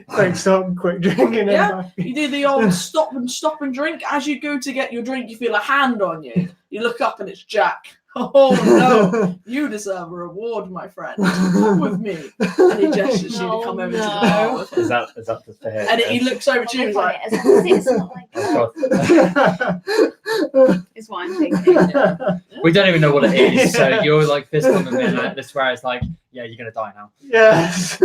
Quick stop, quick drinking. Yeah. You do the old stop and drink. As you go to get your drink, you feel a hand on you. You look up and it's Jack. Oh no, you deserve a reward, my friend. Come with me. And he gestures you to come over to the bar with him. Is that the fair? And he looks over to you and he's like, as long as it's not like that, Oh, is what I'm thinking. God. We don't even know what it is, so you're like fist bumping me, and like, this where it's like, yeah, you're gonna die now. Yes.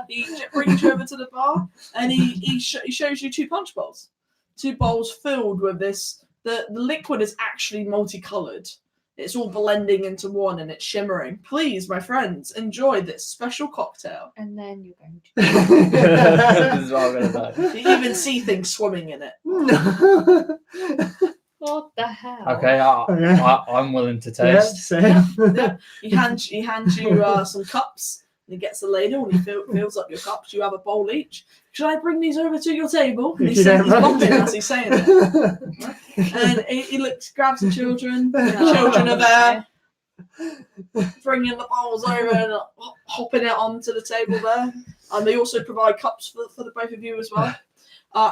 he brings you over to the bar and he shows you 2 punch bowls. 2 bowls filled with this. The liquid is actually multicolored. It's all blending into one and it's shimmering. Please, my friends, enjoy this special cocktail. And then you're going This is what I'm gonna die. You even see things swimming in it. to. What the hell? Okay, I'm willing to Yeah, taste. same. He hands you some cups. And he gets the ladle and he fills up your cups. You have a bowl each. Should I bring these over to your table? And If he's you don't mind. bumping as he's saying it. And he grabs the children. The children are there, bringing the bowls over and hopping it onto the table there. And they also provide cups for the both of you as well.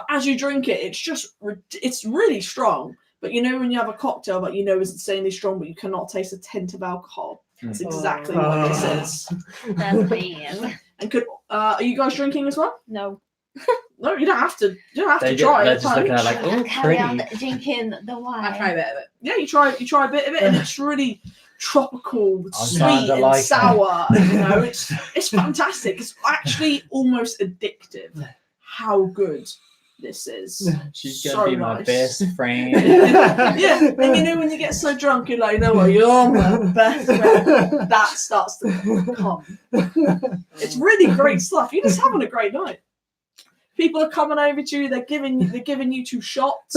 As you drink it, it's really strong. But you know when you have a cocktail that you know is insanely strong, but you cannot taste a hint of alcohol. That's exactly what this is. That's mean. And are you guys drinking as well? No. No, you don't have to. You don't have to They're try just it. looking at it like, oh, Carry on pretty. drinking the wine. I'll try a bit of it. Yeah, you try a bit of it, and it's really tropical, I'm sweet, starting to and like it. sour. You know, it's fantastic. It's actually almost addictive. How good this is. She's gonna So be my nice. best friend. Yeah, and you know when you get so drunk, you're like, you know what, you're my best friend. That starts to come. It's really great stuff. You're just having a great night. People are coming over to you. They're giving you 2 shots.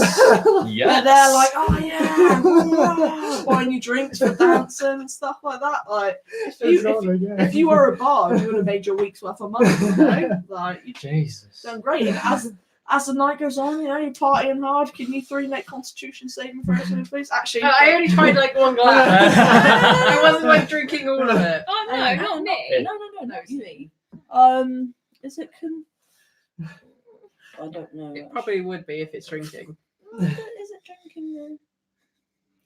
Yes. They're like, oh yeah, buying you drinks for dancing and stuff like that. Like, if you were a bar, you would have made your week's worth of money. You know? Like, you Jesus. done great. And as the night goes on, you know, you're partying hard. Can you 3 make Constitution saving throws, please? Actually, I only tried like 1 glass. I wasn't like drinking all of it. Oh no, not me. No, It's me. Is it? I don't know. It probably would be if it's drinking. Is it drinking though?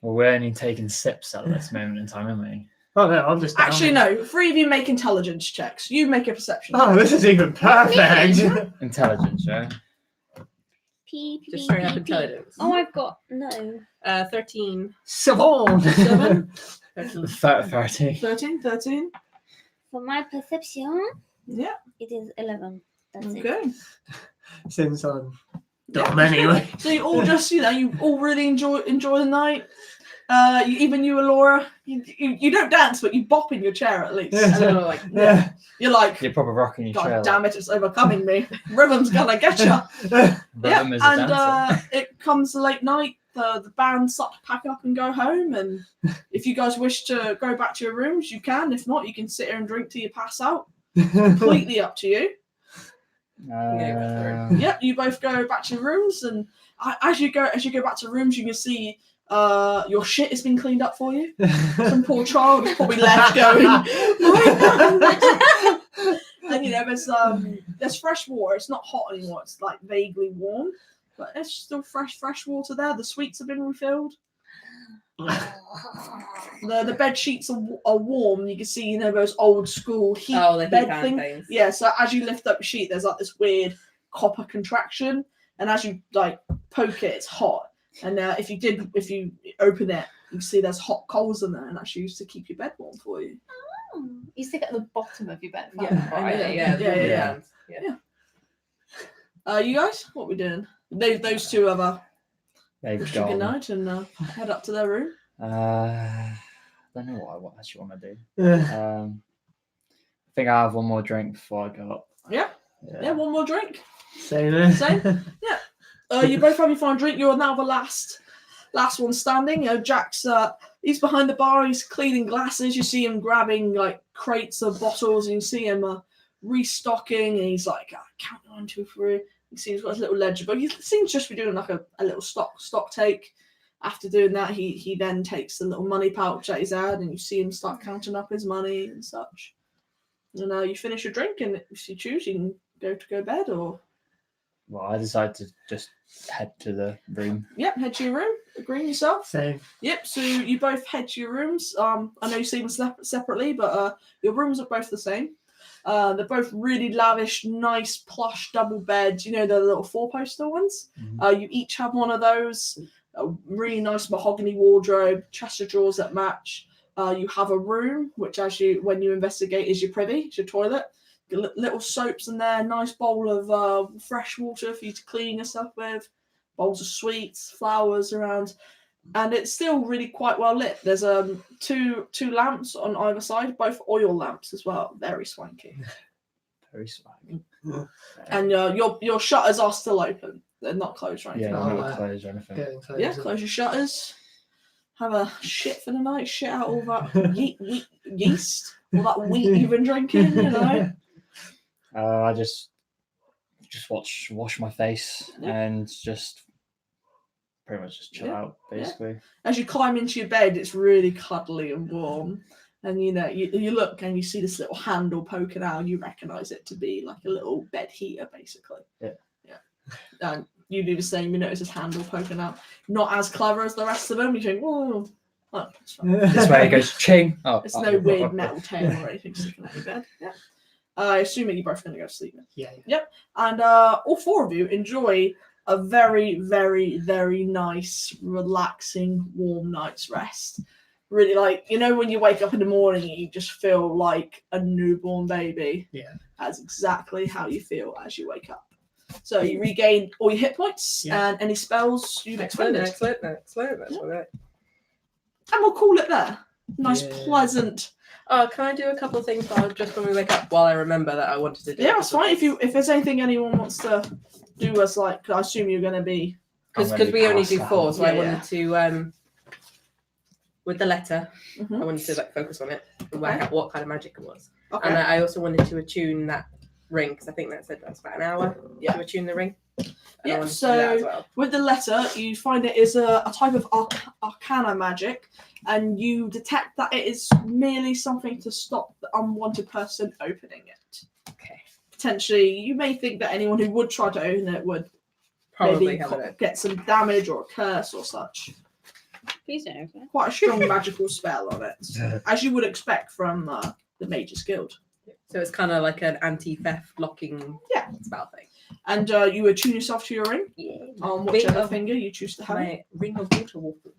Well, we're only taking sips at this moment in time, aren't we? Oh no, I'm just Actually, no. 3 of you make intelligence checks. You make a perception. Oh, this is even perfect. Intelligence, yeah. Just straight up intelligence. Oh, I've got no. 13. Savon. 7, 30. 13. For my perception, Yeah. it is 11. That's it. Okay. Since I'm Dumb anyway. So you all just, you all really enjoy the night. Even you, Laura, you don't dance, but you bop in your chair at least. And then we're like, Yeah. You're like, You're proper rocking your God chair. damn it, it's overcoming me. Rhythm's gonna get you. Rhythm is a and dancer. it comes late night. The band start to pack up and go home. And if you guys wish to go back to your rooms, you can. If not, you can sit here and drink till you pass out. Completely up to you. Yep, you both go back to your rooms, and as you go back to rooms, you can see your shit has been cleaned up for you. Some poor child is probably left going. And there's fresh water. It's not hot anymore. It's like vaguely warm, but there's still fresh water there. The sweets have been refilled. The bed sheets are warm. You can see those old school heat the bed heat thing. things. Yeah, so as you lift up the sheet, there's like this weird copper contraction, and as you like poke it, it's hot. And if you open it, you see there's hot coals in there, and that's used to keep your bed warm for you. Oh, you stick it at the bottom of your bed. Yeah. You guys, what we doing? Those two have a They've wish you good gone. night and head up to their room. I don't know what I actually want to do. I think I have one more drink before I go up. Yeah, one more drink. Same. Same. You both have your final drink. You're now the last one standing. Jack's he's behind the bar. He's cleaning glasses. You see him grabbing like crates of bottles, and you see him restocking. And he's like counting 1, 2, 3. You see he's got his little ledger, but he seems just to be doing like a little stock take. After doing that, he then takes the little money pouch that he's had, and you see him start counting up his money and such. And you finish your drink, and if you choose, you can go to bed or. Well, I decided to just head to the room. Yep, head to your room. Agreeing yourself. Same. Yep. So you both head to your rooms. I know you see them separately, but your rooms are both the same. They're both really lavish, nice plush double beds. The little 4-poster ones. Mm-hmm. You each have one of those. A really nice mahogany wardrobe, chest of drawers that match. You have a room, which when you investigate, is your privy, it's your toilet. Little soaps in there, nice bowl of fresh water for you to clean yourself with, bowls of sweets, flowers around, and it's still really quite well lit. There's two lamps on either side, both oil lamps as well, very swanky. Very swanky. And your shutters are still open; they're not closed or anything. Yeah, Oh, not closed or anything. Getting close. Yeah, close your shutters. Have a shit for the night. Shit out all that yeast, all that wheat you've been drinking. I just wash my face and just pretty much just chill out, basically. As you climb into your bed, it's really cuddly and warm. And you look and you see this little handle poking out, and you recognise it to be like a little bed heater, basically. Yeah. And you do the same. You notice this handle poking out. Not as clever as the rest of them. You think, oh, it's fine. This way it goes ching. Oh, It's no weird metal tail or anything sticking out your bed. Yeah. I assume that you're both going to go to sleep now. Yeah. And all 4 of you enjoy a very, very, very nice, relaxing, warm night's rest. Really, when you wake up in the morning, you just feel like a newborn baby. Yeah. That's exactly how you feel as you wake up. So you regain all your hit points and any spells you've expended. Excellent. That's all right. And we'll call it there. Nice, pleasant. Oh, can I do a couple of things just when we wake up while I remember that I wanted to do? Yeah, that's fine. If there's anything anyone wants to do as I assume you're going to be. Because we only do 4, so I Yeah, wanted to with the letter, Mhm. I wanted to focus on it and work out what kind of magic it was. Okay. And I also wanted to attune that ring, because I think that said that's about an hour Yeah. to attune the ring. And I Yeah, wanted to do that as well. with the letter, you find it is a type of arcana magic, and you detect that it is merely something to stop the unwanted person opening it. Okay. Potentially, you may think that anyone who would try to open it would Probably maybe have it. get some damage or a curse or such. Please don't open it. Quite a strong magical spell on it, as you would expect from the Mage's Guild. So it's kind of like an anti-theft locking spell thing. And you attune yourself to your ring Yeah. on whichever finger you choose to have. My ring of water walking.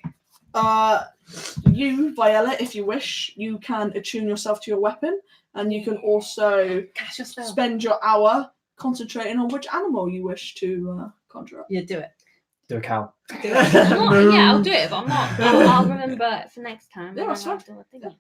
You, Viola, if you wish, you can attune yourself to your weapon, and you can also Cast your spell. spend your hour concentrating on which animal you wish to conjure up. Yeah, do it. Do a cow. Do it. I'm not, yeah, I'll do it, but I'm not. I'll remember for next time. Yeah, when that's I fine. do a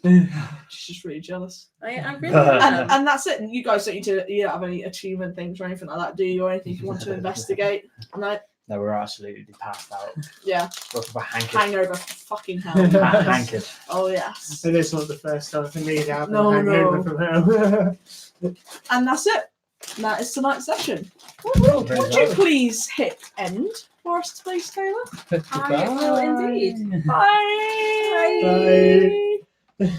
thingy. She's just really jealous. I really am. And that's it. And you guys don't don't have any achievement things or anything like that, do you? Or anything you want to investigate? No. No, we're absolutely passed out. Yeah. We're hankered. Hangover. Fucking hell. Hankered. Oh yes. And it's not the first time for me to have No, a hangover from home. And that's it. That is tonight's session. Very Would you well. please hit end for us, please, Taylor? I will indeed. Bye. Bye.